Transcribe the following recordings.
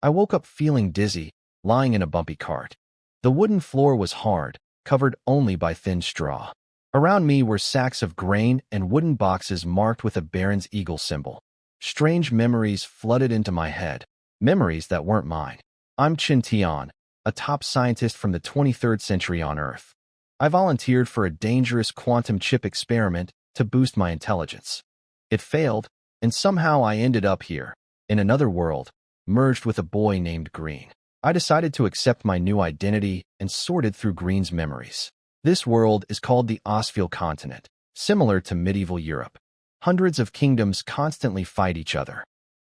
I woke up feeling dizzy, lying in a bumpy cart. The wooden floor was hard, covered only by thin straw. Around me were sacks of grain and wooden boxes marked with a Baron's eagle symbol. Strange memories flooded into my head, memories that weren't mine. I'm Qin Tian, a top scientist from the 23rd century on Earth. I volunteered for a dangerous quantum chip experiment to boost my intelligence. It failed, and somehow I ended up here, in another world, merged with a boy named Green. I decided to accept my new identity and sorted through Green's memories. This world is called the Osphil continent, similar to medieval Europe. Hundreds of kingdoms constantly fight each other.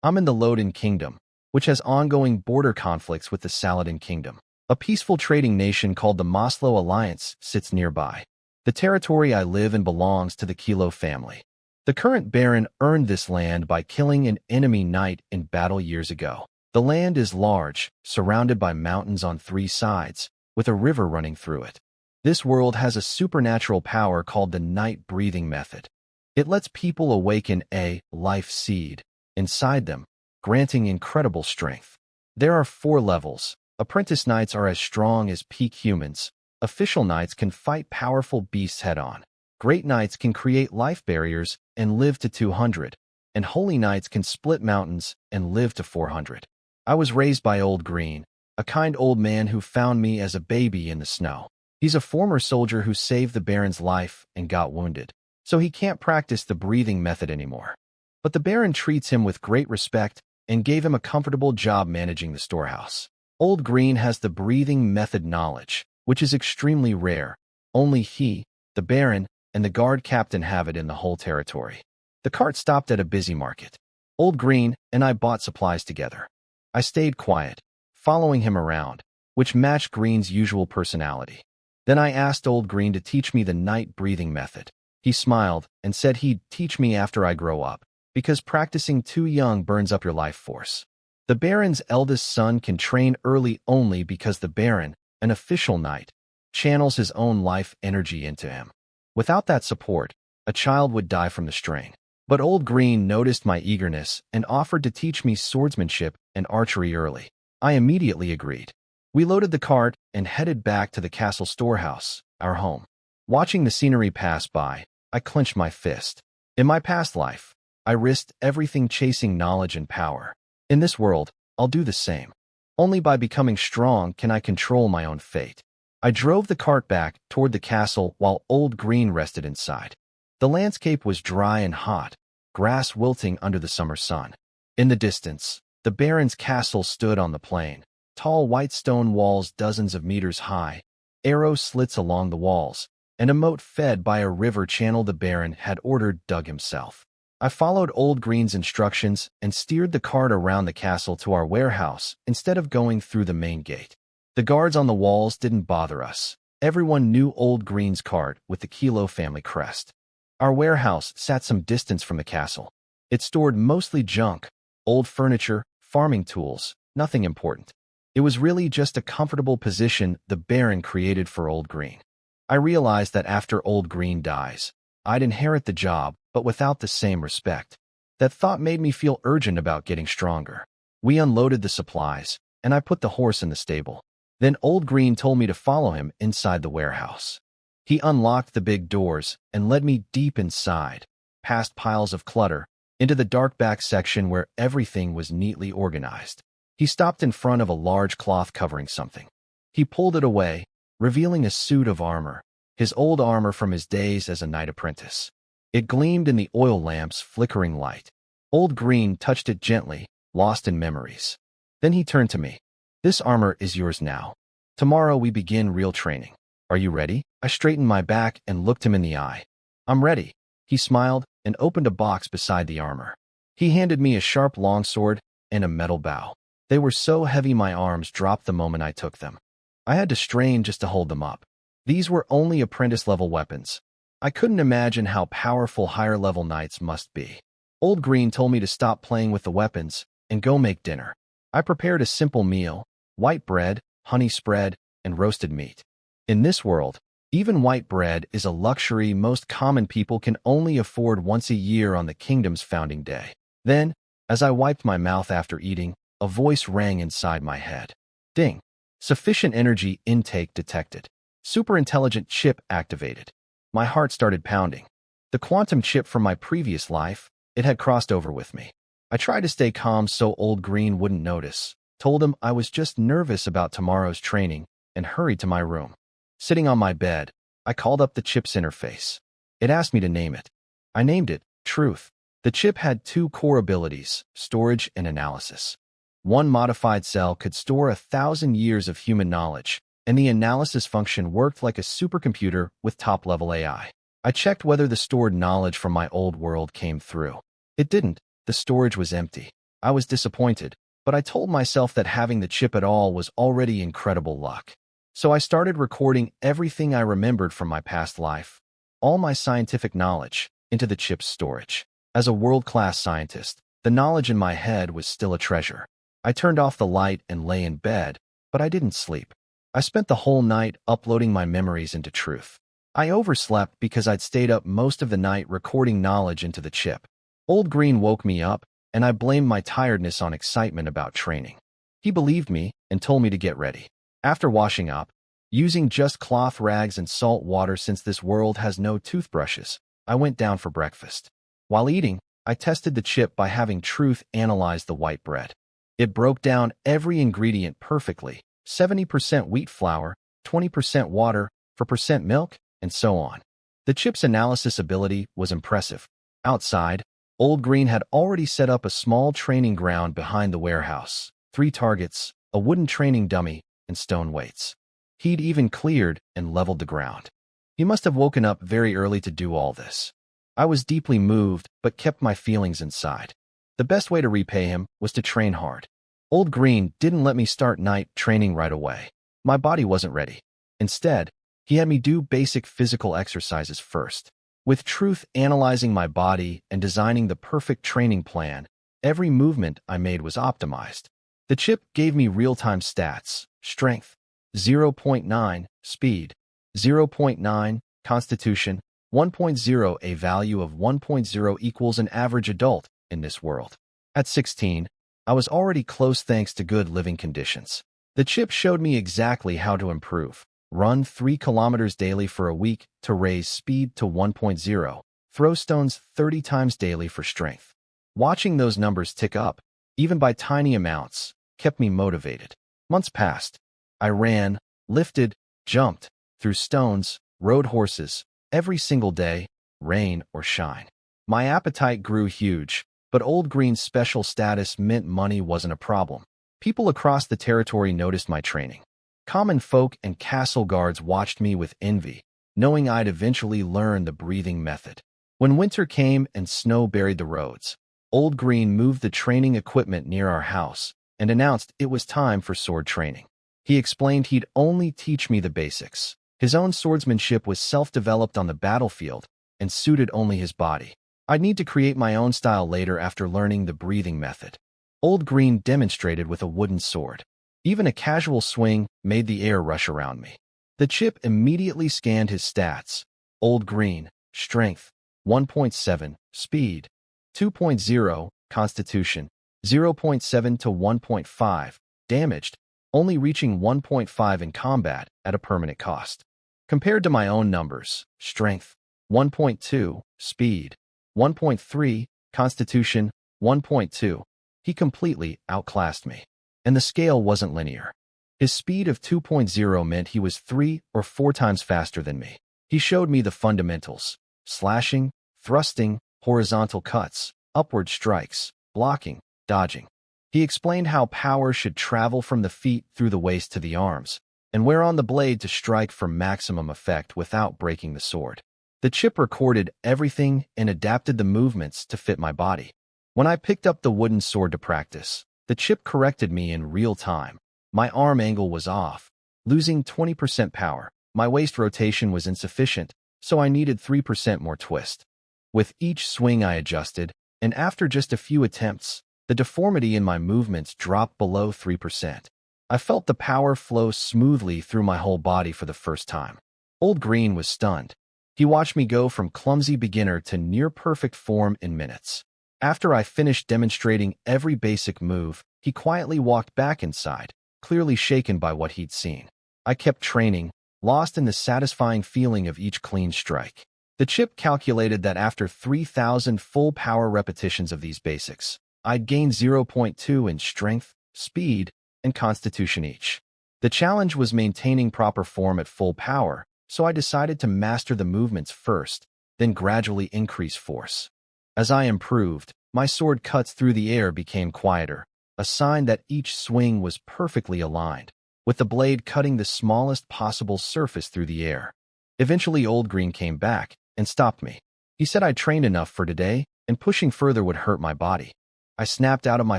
I'm in the Lodin Kingdom, which has ongoing border conflicts with the Saladin Kingdom. A peaceful trading nation called the Moslow Alliance sits nearby. The territory I live in belongs to the Kilo family. The current Baron earned this land by killing an enemy knight in battle years ago. The land is large, surrounded by mountains on 3 sides, with a river running through it. This world has a supernatural power called the night breathing method. It lets people awaken a life seed inside them, granting incredible strength. There are 4 levels. Apprentice knights are as strong as peak humans. Official knights can fight powerful beasts head-on. Great knights can create life barriers and live to 200. And holy knights can split mountains and live to 400. I was raised by Old Green, a kind old man who found me as a baby in the snow. He's a former soldier who saved the Baron's life and got wounded, so he can't practice the breathing method anymore. But the Baron treats him with great respect and gave him a comfortable job managing the storehouse. Old Green has the breathing method knowledge, which is extremely rare. Only he, the Baron, and the guard captain have it in the whole territory. The cart stopped at a busy market. Old Green and I bought supplies together. I stayed quiet, following him around, which matched Green's usual personality. Then I asked Old Green to teach me the night breathing method. He smiled and said he'd teach me after I grow up, because practicing too young burns up your life force. The Baron's eldest son can train early only because the Baron, an official knight, channels his own life energy into him. Without that support, a child would die from the strain. But Old Green noticed my eagerness and offered to teach me swordsmanship and archery early. I immediately agreed. We loaded the cart and headed back to the castle storehouse, our home. Watching the scenery pass by, I clenched my fist. In my past life, I risked everything chasing knowledge and power. In this world, I'll do the same. Only by becoming strong can I control my own fate. I drove the cart back toward the castle while Old Green rested inside. The landscape was dry and hot, grass wilting under the summer sun. In the distance, the Baron's castle stood on the plain. Tall white stone walls dozens of meters high, arrow slits along the walls, and a moat fed by a river channel the Baron had ordered dug himself. I followed Old Green's instructions and steered the cart around the castle to our warehouse instead of going through the main gate. The guards on the walls didn't bother us. Everyone knew Old Green's cart with the Kilo family crest. Our warehouse sat some distance from the castle. It stored mostly junk, old furniture, farming tools, nothing important. It was really just a comfortable position the Baron created for Old Green. I realized that after Old Green dies, I'd inherit the job, but without the same respect. That thought made me feel urgent about getting stronger. We unloaded the supplies, and I put the horse in the stable. Then Old Green told me to follow him inside the warehouse. He unlocked the big doors and led me deep inside, past piles of clutter, into the dark back section where everything was neatly organized. He stopped in front of a large cloth covering something. He pulled it away, revealing a suit of armor, his old armor from his days as a knight apprentice. It gleamed in the oil lamp's flickering light. Old Green touched it gently, lost in memories. Then he turned to me. "This armor is yours now. Tomorrow we begin real training. Are you ready?" I straightened my back and looked him in the eye. "I'm ready." He smiled and opened a box beside the armor. He handed me a sharp longsword and a metal bow. They were so heavy my arms dropped the moment I took them. I had to strain just to hold them up. These were only apprentice-level weapons. I couldn't imagine how powerful higher-level knights must be. Old Green told me to stop playing with the weapons and go make dinner. I prepared a simple meal: white bread, honey spread, and roasted meat. In this world, even white bread is a luxury most common people can only afford once a year on the kingdom's founding day. Then, as I wiped my mouth after eating, a voice rang inside my head. Ding. Sufficient energy intake detected. Superintelligent chip activated. My heart started pounding. The quantum chip from my previous life, it had crossed over with me. I tried to stay calm so Old Green wouldn't notice, told him I was just nervous about tomorrow's training, and hurried to my room. Sitting on my bed, I called up the chip's interface. It asked me to name it. I named it Truth. The chip had two core abilities, storage and analysis. One modified cell could store 1,000 years of human knowledge, and the analysis function worked like a supercomputer with top-level AI. I checked whether the stored knowledge from my old world came through. It didn't. The storage was empty. I was disappointed, but I told myself that having the chip at all was already incredible luck. So I started recording everything I remembered from my past life, all my scientific knowledge, into the chip's storage. As a world-class scientist, the knowledge in my head was still a treasure. I turned off the light and lay in bed, but I didn't sleep. I spent the whole night uploading my memories into Truth. I overslept because I'd stayed up most of the night recording knowledge into the chip. Old Green woke me up, and I blamed my tiredness on excitement about training. He believed me and told me to get ready. After washing up, using just cloth rags and salt water since this world has no toothbrushes, I went down for breakfast. While eating, I tested the chip by having Truth analyze the white bread. It broke down every ingredient perfectly, 70% wheat flour, 20% water, 4% milk, and so on. The chip's analysis ability was impressive. Outside, Old Green had already set up a small training ground behind the warehouse, 3 targets, a wooden training dummy, and stone weights. He'd even cleared and leveled the ground. He must have woken up very early to do all this. I was deeply moved, but kept my feelings inside. The best way to repay him was to train hard. Old Green didn't let me start night training right away. My body wasn't ready. Instead, he had me do basic physical exercises first. With Truth analyzing my body and designing the perfect training plan, every movement I made was optimized. The chip gave me real-time stats: strength, 0.9, speed, 0.9, constitution, 1.0. A value of 1.0 equals an average adult in this world. At 16, I was already close thanks to good living conditions. The chip showed me exactly how to improve. Run 3 kilometers daily for a week to raise speed to 1.0. Throw stones 30 times daily for strength. Watching those numbers tick up, even by tiny amounts, kept me motivated. Months passed. I ran, lifted, jumped, threw stones, rode horses, every single day, rain or shine. My appetite grew huge, but Old Green's special status meant money wasn't a problem. People across the territory noticed my training. Common folk and castle guards watched me with envy, knowing I'd eventually learn the breathing method. When winter came and snow buried the roads, Old Green moved the training equipment near our house and announced it was time for sword training. He explained he'd only teach me the basics. His own swordsmanship was self-developed on the battlefield and suited only his body. I'd need to create my own style later after learning the breathing method. Old Green demonstrated with a wooden sword. Even a casual swing made the air rush around me. The chip immediately scanned his stats. Old Green, strength, 1.7, speed, 2.0, constitution, 0.7 to 1.5, damaged, only reaching 1.5 in combat at a permanent cost. Compared to my own numbers, strength, 1.2, speed, 1.3, constitution, 1.2, he completely outclassed me. And the scale wasn't linear. His speed of 2.0 meant he was 3 or 4 times faster than me. He showed me the fundamentals: slashing, thrusting, horizontal cuts, upward strikes, blocking, dodging. He explained how power should travel from the feet through the waist to the arms, and where on the blade to strike for maximum effect without breaking the sword. The chip recorded everything and adapted the movements to fit my body. When I picked up the wooden sword to practice, the chip corrected me in real time. My arm angle was off, losing 20% power. My waist rotation was insufficient, so I needed 3% more twist. With each swing I adjusted, and after just a few attempts, the deformity in my movements dropped below 3%. I felt the power flow smoothly through my whole body for the first time. Old Green was stunned. He watched me go from clumsy beginner to near-perfect form in minutes. After I finished demonstrating every basic move, He quietly walked back inside, clearly shaken by what he'd seen. I kept training, lost in the satisfying feeling of each clean strike. The chip calculated that after 3,000 full power repetitions of these basics, I'd gain 0.2 in strength, speed, and constitution each. The challenge was maintaining proper form at full power, so I decided to master the movements first, then gradually increase force. As I improved, my sword cuts through the air became quieter, a sign that each swing was perfectly aligned, with the blade cutting the smallest possible surface through the air. Eventually, Old Green came back and stopped me. He said I'd trained enough for today, and pushing further would hurt my body. I snapped out of my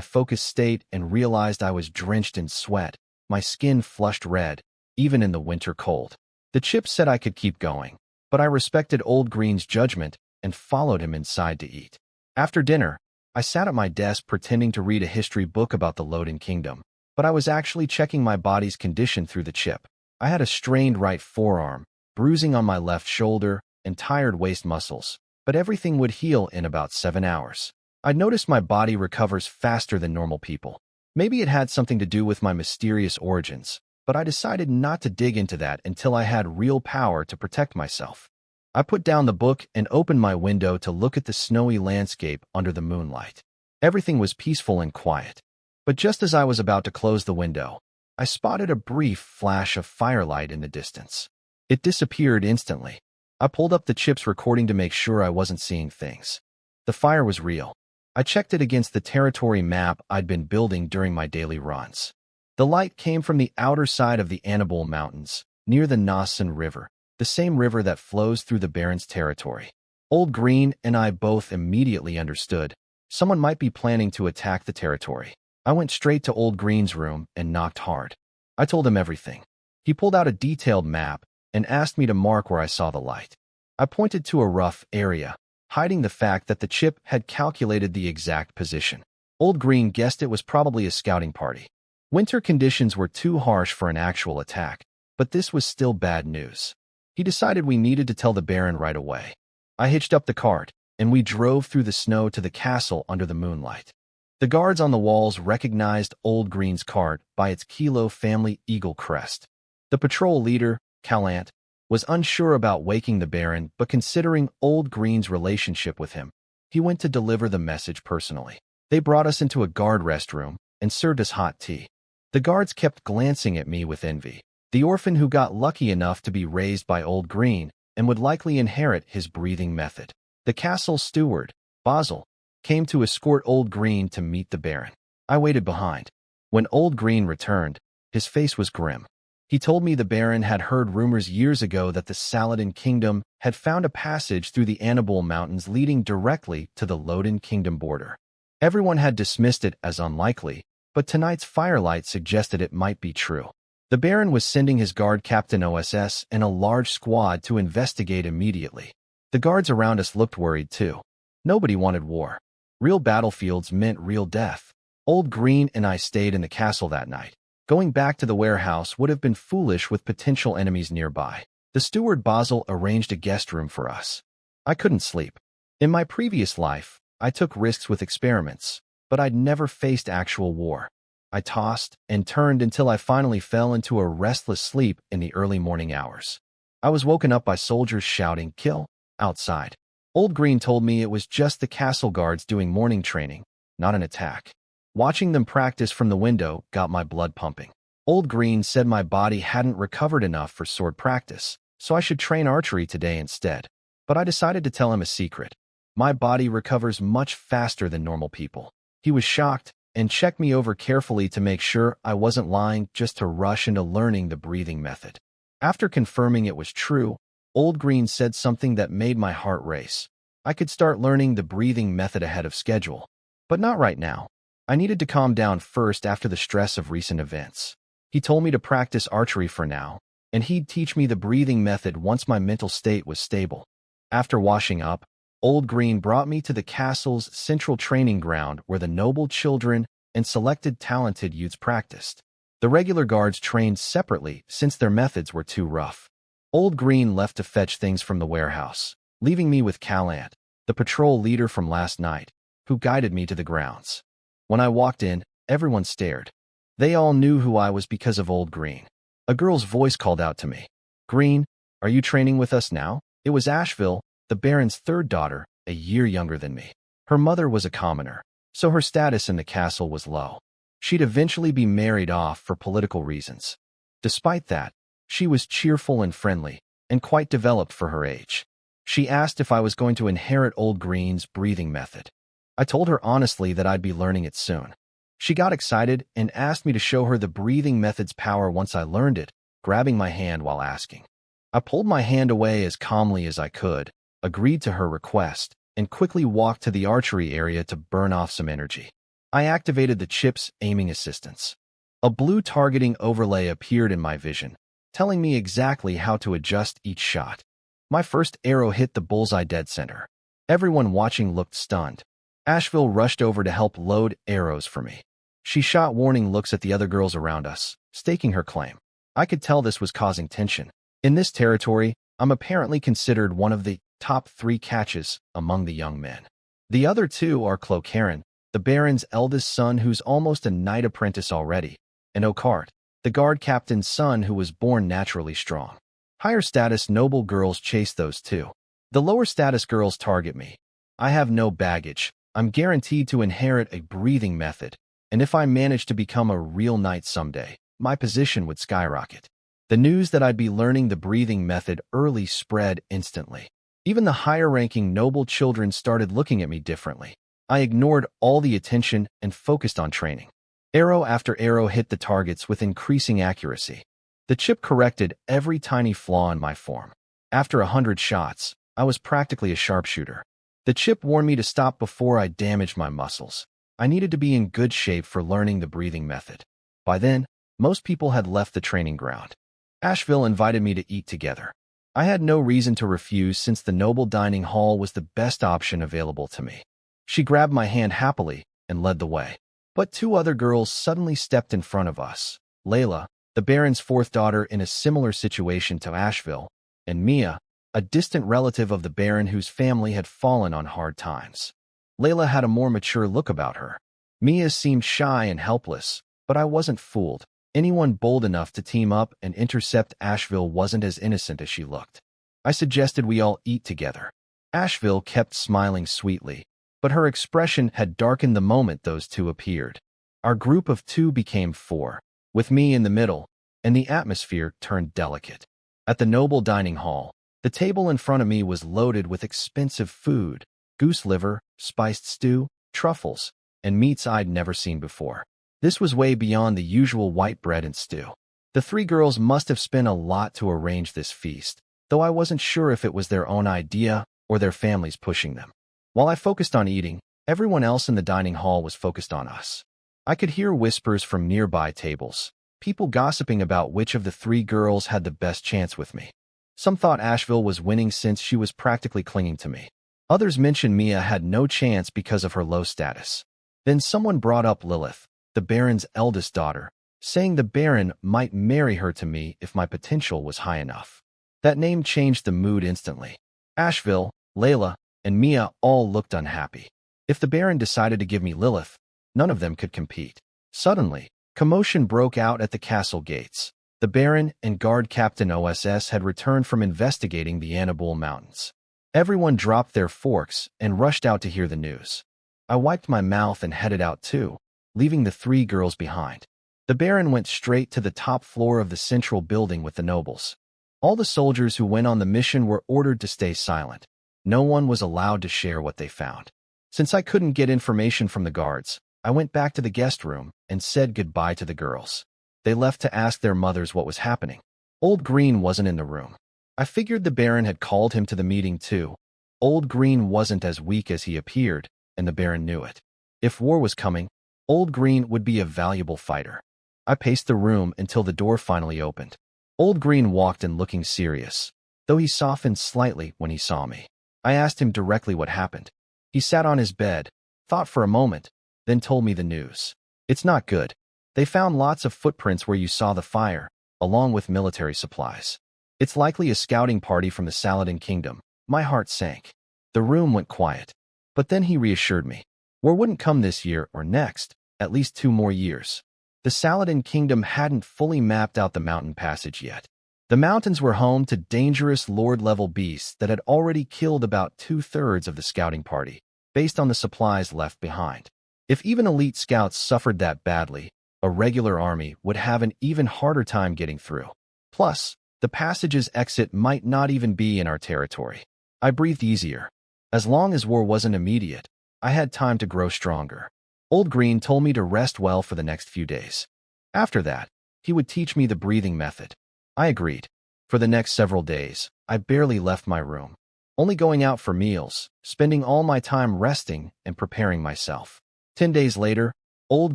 focused state and realized I was drenched in sweat, my skin flushed red, even in the winter cold. The chip said I could keep going, but I respected Old Green's judgment and followed him inside to eat. After dinner, I sat at my desk pretending to read a history book about the Lodin Kingdom, but I was actually checking my body's condition through the chip. I had a strained right forearm, bruising on my left shoulder, and tired waist muscles, but everything would heal in about 7 hours. I'd noticed my body recovers faster than normal people. Maybe it had something to do with my mysterious origins, but I decided not to dig into that until I had real power to protect myself. I put down the book and opened my window to look at the snowy landscape under the moonlight. Everything was peaceful and quiet. But just as I was about to close the window, I spotted a brief flash of firelight in the distance. It disappeared instantly. I pulled up the chip's recording to make sure I wasn't seeing things. The fire was real. I checked it against the territory map I'd been building during my daily runs. The light came from the outer side of the Annabole Mountains, near the Nassen River, the same river that flows through the Baron's territory. Old Green and I both immediately understood someone might be planning to attack the territory. I went straight to Old Green's room and knocked hard. I told him everything. He pulled out a detailed map and asked me to mark where I saw the light. I pointed to a rough area, hiding the fact that the chip had calculated the exact position. Old Green guessed it was probably a scouting party. Winter conditions were too harsh for an actual attack, but this was still bad news. He decided we needed to tell the Baron right away. I hitched up the cart, and we drove through the snow to the castle under the moonlight. The guards on the walls recognized Old Green's cart by its Kilo family eagle crest. The patrol leader, Callant, was unsure about waking the Baron, but considering Old Green's relationship with him, he went to deliver the message personally. They brought us into a guard restroom and served us hot tea. The guards kept glancing at me with envy. The orphan who got lucky enough to be raised by Old Green and would likely inherit his breathing method. The castle steward, Basil, came to escort Old Green to meet the Baron. I waited behind. When Old Green returned, his face was grim. He told me the Baron had heard rumors years ago that the Saladin kingdom had found a passage through the Annabole Mountains leading directly to the Lodin kingdom border. Everyone had dismissed it as unlikely, but tonight's firelight suggested it might be true. The Baron was sending his guard captain OSS and a large squad to investigate immediately. The guards around us looked worried too. Nobody wanted war. Real battlefields meant real death. Old Green and I stayed in the castle that night. Going back to the warehouse would have been foolish with potential enemies nearby. The steward Basil arranged a guest room for us. I couldn't sleep. In my previous life, I took risks with experiments, but I'd never faced actual war. I tossed and turned until I finally fell into a restless sleep in the early morning hours. I was woken up by soldiers shouting, "Kill!" outside. Old Green told me it was just the castle guards doing morning training, not an attack. Watching them practice from the window got my blood pumping. Old Green said my body hadn't recovered enough for sword practice, so I should train archery today instead. But I decided to tell him a secret. My body recovers much faster than normal people. He was shocked and checked me over carefully to make sure I wasn't lying just to rush into learning the breathing method. After confirming it was true, Old Green said something that made my heart race. I could start learning the breathing method ahead of schedule, but not right now. I needed to calm down first after the stress of recent events. He told me to practice archery for now, and he'd teach me the breathing method once my mental state was stable. After washing up, Old Green brought me to the castle's central training ground where the noble children and selected talented youths practiced. The regular guards trained separately since their methods were too rough. Old Green left to fetch things from the warehouse, leaving me with Callant, the patrol leader from last night, who guided me to the grounds. When I walked in, everyone stared. They all knew who I was because of Old Green. A girl's voice called out to me. "Green, are you training with us now?" It was Asheville, the Baron's third daughter, a year younger than me. Her mother was a commoner, so her status in the castle was low. She'd eventually be married off for political reasons. Despite that, she was cheerful and friendly, and quite developed for her age. She asked if I was going to inherit Old Green's breathing method. I told her honestly that I'd be learning it soon. She got excited and asked me to show her the breathing method's power once I learned it, grabbing my hand while asking. I pulled my hand away as calmly as I could, agreed to her request, and quickly walked to the archery area to burn off some energy. I activated the chip's aiming assistance. A blue targeting overlay appeared in my vision, telling me exactly how to adjust each shot. My first arrow hit the bullseye dead center. Everyone watching looked stunned. Asheville rushed over to help load arrows for me. She shot warning looks at the other girls around us, staking her claim. I could tell this was causing tension. In this territory, I'm apparently considered one of the top 3 catches among the young men. The other 2 are Clocaron, the Baron's eldest son who's almost a knight apprentice already, and Ocart, the guard captain's son who was born naturally strong. Higher status noble girls chase those 2. The lower status girls target me. I have no baggage. I'm guaranteed to inherit a breathing method, and if I manage to become a real knight someday, my position would skyrocket. The news that I'd be learning the breathing method early spread instantly. Even the higher-ranking noble children started looking at me differently. I ignored all the attention and focused on training. Arrow after arrow hit the targets with increasing accuracy. The chip corrected every tiny flaw in my form. After 100 shots, I was practically a sharpshooter. The chip warned me to stop before I damaged my muscles. I needed to be in good shape for learning the breathing method. By then, most people had left the training ground. Asheville invited me to eat together. I had no reason to refuse since the noble dining hall was the best option available to me. She grabbed my hand happily and led the way. But 2 other girls suddenly stepped in front of us. Layla, the Baron's 4th daughter in a similar situation to Asheville, and Mia, a distant relative of the Baron whose family had fallen on hard times. Layla had a more mature look about her. Mia seemed shy and helpless, but I wasn't fooled. Anyone bold enough to team up and intercept Asheville wasn't as innocent as she looked. I suggested we all eat together. Asheville kept smiling sweetly, but her expression had darkened the moment those 2 appeared. Our group of 2 became 4, with me in the middle, and the atmosphere turned delicate. At the noble dining hall, the table in front of me was loaded with expensive food, goose liver, spiced stew, truffles, and meats I'd never seen before. This was way beyond the usual white bread and stew. The 3 girls must have spent a lot to arrange this feast, though I wasn't sure if it was their own idea or their families pushing them. While I focused on eating, everyone else in the dining hall was focused on us. I could hear whispers from nearby tables, people gossiping about which of the 3 girls had the best chance with me. Some thought Asheville was winning since she was practically clinging to me. Others mentioned Mia had no chance because of her low status. Then someone brought up Lilith, the Baron's eldest daughter, saying the Baron might marry her to me if my potential was high enough. That name changed the mood instantly. Asheville, Layla, and Mia all looked unhappy. If the Baron decided to give me Lilith, none of them could compete. Suddenly, commotion broke out at the castle gates. The Baron and guard captain OSS had returned from investigating the Annabule Mountains. Everyone dropped their forks and rushed out to hear the news. I wiped my mouth and headed out too, leaving the 3 girls behind. The Baron went straight to the top floor of the central building with the nobles. All the soldiers who went on the mission were ordered to stay silent. No one was allowed to share what they found. Since I couldn't get information from the guards, I went back to the guest room and said goodbye to the girls. They left to ask their mothers what was happening. Old Green wasn't in the room. I figured the Baron had called him to the meeting too. Old Green wasn't as weak as he appeared, and the Baron knew it. If war was coming, Old Green would be a valuable fighter. I paced the room until the door finally opened. Old Green walked in looking serious, though he softened slightly when he saw me. I asked him directly what happened. He sat on his bed, thought for a moment, then told me the news. It's not good. They found lots of footprints where you saw the fire, along with military supplies. It's likely a scouting party from the Saladin kingdom. My heart sank. The room went quiet. But then he reassured me. War wouldn't come this year or next, at least 2 more years. The Saladin kingdom hadn't fully mapped out the mountain passage yet. The mountains were home to dangerous Lord-level beasts that had already killed about 2/3 of the scouting party, based on the supplies left behind. If even elite scouts suffered that badly, a regular army would have an even harder time getting through. Plus, the passage's exit might not even be in our territory. I breathed easier. As long as war wasn't immediate, I had time to grow stronger. Old Green told me to rest well for the next few days. After that, he would teach me the breathing method. I agreed. For the next several days, I barely left my room, only going out for meals, spending all my time resting and preparing myself. 10 days later, Old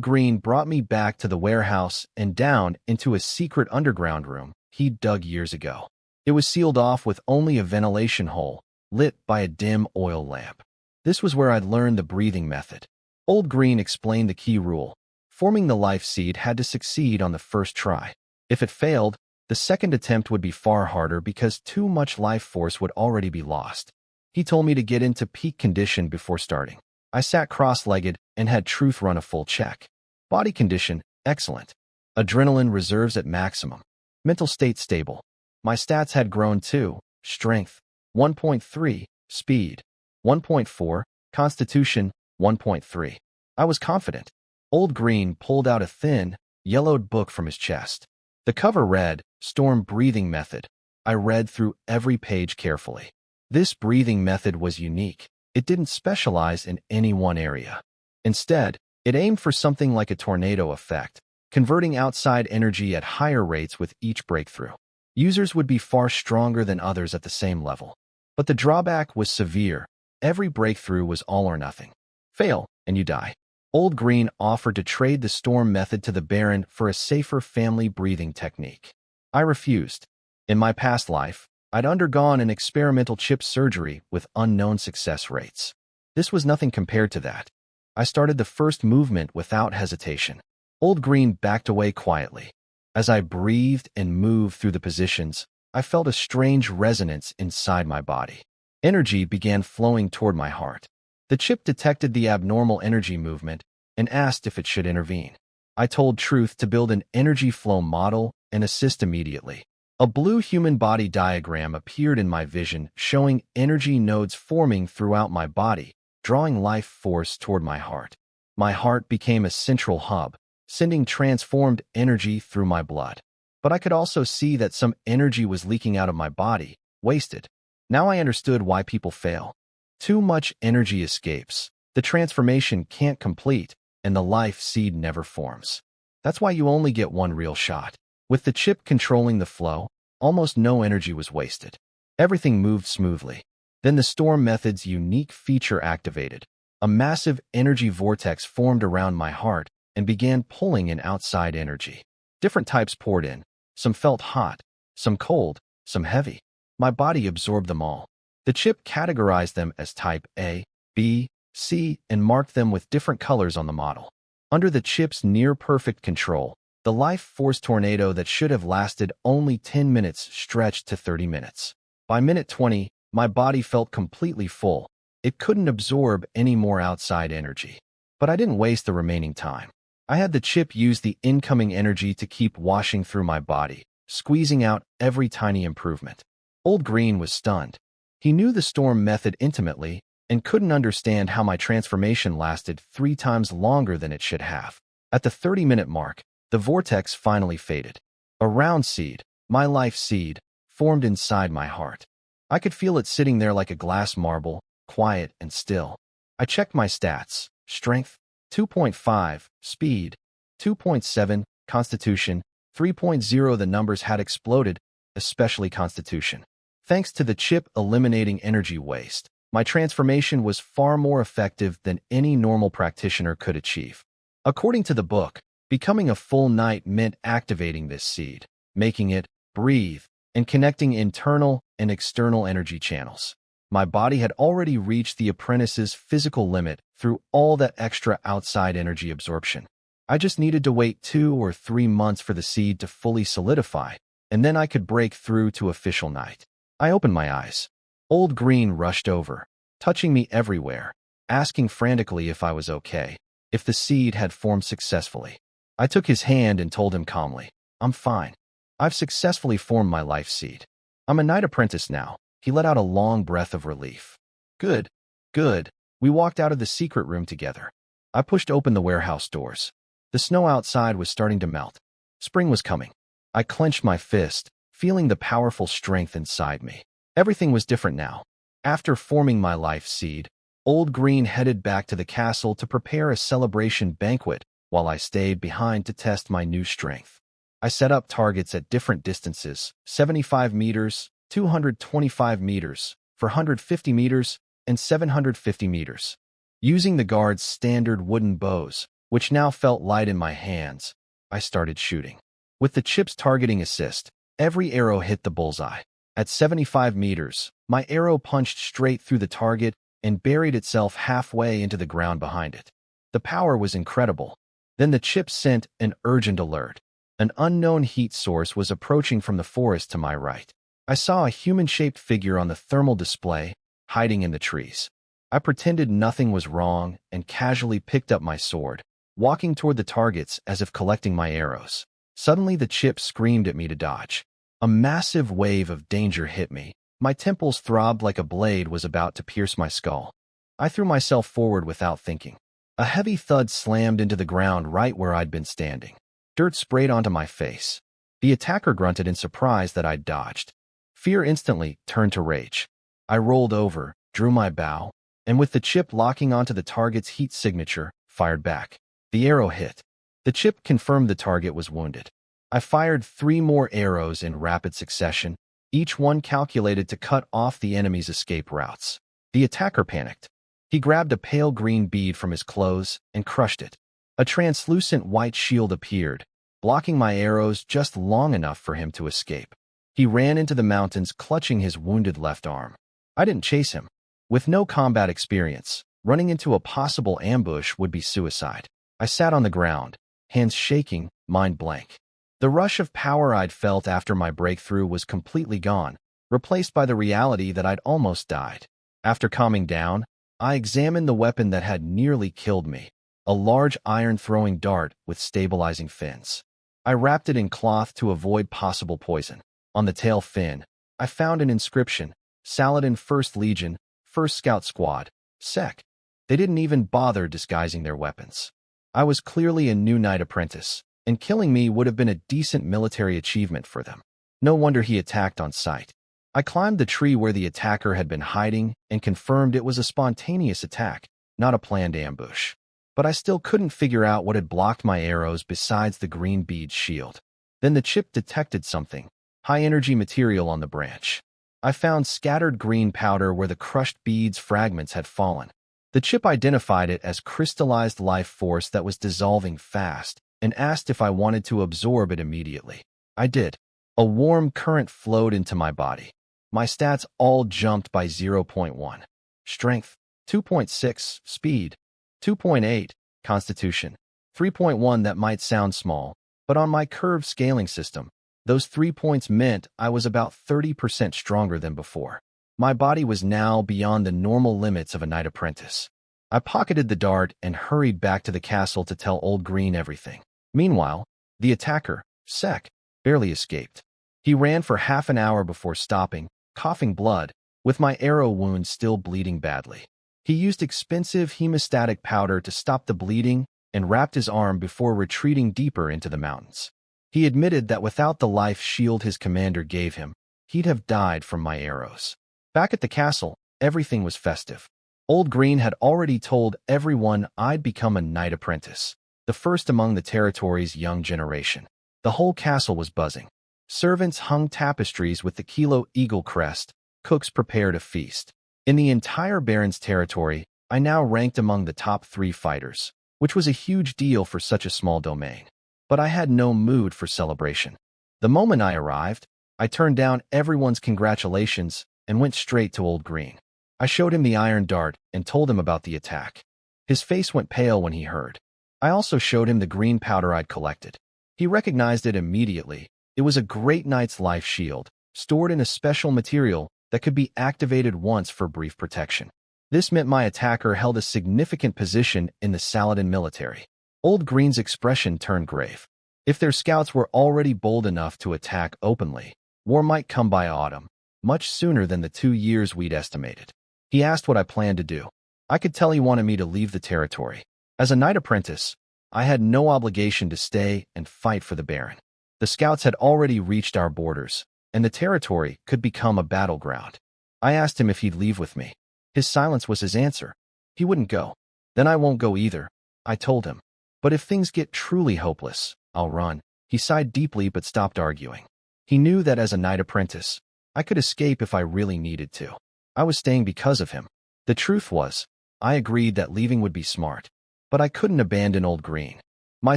Green brought me back to the warehouse and down into a secret underground room he'd dug years ago. It was sealed off with only a ventilation hole, lit by a dim oil lamp. This was where I'd learned the breathing method. Old Green explained the key rule. Forming the life seed had to succeed on the first try. If it failed, the second attempt would be far harder because too much life force would already be lost. He told me to get into peak condition before starting. I sat cross-legged and had Truth run a full check. Body condition, excellent. Adrenaline reserves at maximum. Mental state stable. My stats had grown too. Strength, 1.3. Speed, 1.4. Constitution, 1.3. I was confident. Old Green pulled out a thin, yellowed book from his chest. The cover read, Storm Breathing Method. I read through every page carefully. This breathing method was unique. It didn't specialize in any one area. Instead, it aimed for something like a tornado effect, converting outside energy at higher rates with each breakthrough. Users would be far stronger than others at the same level. But the drawback was severe. Every breakthrough was all or nothing. Fail, and you die. Old Green offered to trade the storm method to the Baron for a safer family breathing technique. I refused. In my past life, I'd undergone an experimental chip surgery with unknown success rates. This was nothing compared to that. I started the first movement without hesitation. Old Green backed away quietly. As I breathed and moved through the positions, I felt a strange resonance inside my body. Energy began flowing toward my heart. The chip detected the abnormal energy movement and asked if it should intervene. I told Truth to build an energy flow model and assist immediately. A blue human body diagram appeared in my vision, showing energy nodes forming throughout my body, drawing life force toward my heart. My heart became a central hub, sending transformed energy through my blood. But I could also see that some energy was leaking out of my body, wasted. Now I understood why people fail. Too much energy escapes. The transformation can't complete, and the life seed never forms. That's why you only get one real shot. With the chip controlling the flow, almost no energy was wasted. Everything moved smoothly. Then the storm method's unique feature activated. A massive energy vortex formed around my heart and began pulling in outside energy. Different types poured in. Some felt hot, some cold, some heavy. My body absorbed them all. The chip categorized them as type A, B, C, and marked them with different colors on the model. Under the chip's near-perfect control, the life force tornado that should have lasted only 10 minutes stretched to 30 minutes. By minute 20, my body felt completely full. It couldn't absorb any more outside energy. But I didn't waste the remaining time. I had the chip use the incoming energy to keep washing through my body, squeezing out every tiny improvement. Old Green was stunned. He knew the storm method intimately and couldn't understand how my transformation lasted 3 times longer than it should have. At the 30-minute mark, the vortex finally faded. A round seed, my life seed, formed inside my heart. I could feel it sitting there like a glass marble, quiet and still. I checked my stats. Strength, 2.5, speed, 2.7, constitution, 3.0. The numbers had exploded, especially constitution. Thanks to the chip eliminating energy waste, my transformation was far more effective than any normal practitioner could achieve. According to the book, becoming a full knight meant activating this seed, making it breathe, and connecting internal and external energy channels. My body had already reached the apprentice's physical limit through all that extra outside energy absorption. I just needed to wait 2 or 3 months for the seed to fully solidify, and then I could break through to official knight. I opened my eyes. Old Green rushed over, touching me everywhere, asking frantically if I was okay. if the seed had formed successfully. I took his hand and told him calmly, "I'm fine. I've successfully formed my life seed. I'm a knight apprentice now." He let out a long breath of relief. Good, good. We walked out of the secret room together. I pushed open the warehouse doors. The snow outside was starting to melt. Spring was coming. I clenched my fist, feeling the powerful strength inside me. Everything was different now. After forming my life seed, Old Green headed back to the castle to prepare a celebration banquet while I stayed behind to test my new strength. I set up targets at different distances, 75 meters, 225 meters, 450 meters, and 750 meters. Using the guards' standard wooden bows, which now felt light in my hands, I started shooting. With the chip's targeting assist, every arrow hit the bullseye. At 75 meters, my arrow punched straight through the target and buried itself halfway into the ground behind it. The power was incredible. Then the chip sent an urgent alert. An unknown heat source was approaching from the forest to my right. I saw a human-shaped figure on the thermal display, hiding in the trees. I pretended nothing was wrong and casually picked up my sword, walking toward the targets as if collecting my arrows. Suddenly the chip screamed at me to dodge. A massive wave of danger hit me. My temples throbbed like a blade was about to pierce my skull. I threw myself forward without thinking. A heavy thud slammed into the ground right where I'd been standing. Dirt sprayed onto my face. The attacker grunted in surprise that I'd dodged. Fear instantly turned to rage. I rolled over, drew my bow, and with the chip locking onto the target's heat signature, fired back. The arrow hit. The chip confirmed the target was wounded. I fired 3 more arrows in rapid succession, each one calculated to cut off the enemy's escape routes. The attacker panicked. He grabbed a pale green bead from his clothes and crushed it. A translucent white shield appeared, blocking my arrows just long enough for him to escape. He ran into the mountains, clutching his wounded left arm. I didn't chase him. With no combat experience, running into a possible ambush would be suicide. I sat on the ground, hands shaking, mind blank. The rush of power I'd felt after my breakthrough was completely gone, replaced by the reality that I'd almost died. After calming down, I examined the weapon that had nearly killed me, a large iron-throwing dart with stabilizing fins. I wrapped it in cloth to avoid possible poison. On the tail fin, I found an inscription, Saladin 1st Legion, 1st Scout Squad, Sec. They didn't even bother disguising their weapons. I was clearly a new knight apprentice, and killing me would have been a decent military achievement for them. No wonder he attacked on sight. I climbed the tree where the attacker had been hiding and confirmed it was a spontaneous attack, not a planned ambush. But I still couldn't figure out what had blocked my arrows besides the green bead shield. Then the chip detected something, high-energy material on the branch. I found scattered green powder where the crushed beads fragments had fallen. The chip identified it as crystallized life force that was dissolving fast, and asked if I wanted to absorb it immediately. I did. A warm current flowed into my body. My stats all jumped by 0.1. Strength, 2.6. Speed, 2.8. Constitution, 3.1. That might sound small, but on my curved scaling system, those 3 points meant I was about 30% stronger than before. My body was now beyond the normal limits of a knight apprentice. I pocketed the dart and hurried back to the castle to tell Old Green everything. Meanwhile, the attacker, Sec, barely escaped. He ran for half an hour before stopping, coughing blood, with my arrow wound still bleeding badly. He used expensive hemostatic powder to stop the bleeding and wrapped his arm before retreating deeper into the mountains. He admitted that without the life shield his commander gave him, he'd have died from my arrows. Back at the castle, everything was festive. Old Green had already told everyone I'd become a knight apprentice, the first among the territory's young generation. The whole castle was buzzing. Servants hung tapestries with the kilo eagle crest. Cooks prepared a feast. In the entire Baron's territory, I now ranked among the top 3 fighters, which was a huge deal for such a small domain. But I had no mood for celebration. The moment I arrived, I turned down everyone's congratulations and went straight to Old Green. I showed him the iron dart and told him about the attack. His face went pale when he heard. I also showed him the green powder I'd collected. He recognized it immediately. It was a great knight's life shield, stored in a special material that could be activated once for brief protection. This meant my attacker held a significant position in the Saladin military. Old Green's expression turned grave. If their scouts were already bold enough to attack openly, war might come by autumn, much sooner than the 2 years we'd estimated. He asked what I planned to do. I could tell he wanted me to leave the territory. As a knight apprentice, I had no obligation to stay and fight for the Baron. The scouts had already reached our borders, and the territory could become a battleground. I asked him if he'd leave with me. His silence was his answer. He wouldn't go. Then I won't go either, I told him. But if things get truly hopeless, I'll run. He sighed deeply but stopped arguing. He knew that as a knight apprentice, I could escape if I really needed to. I was staying because of him. The truth was, I agreed that leaving would be smart, but I couldn't abandon Old Green. My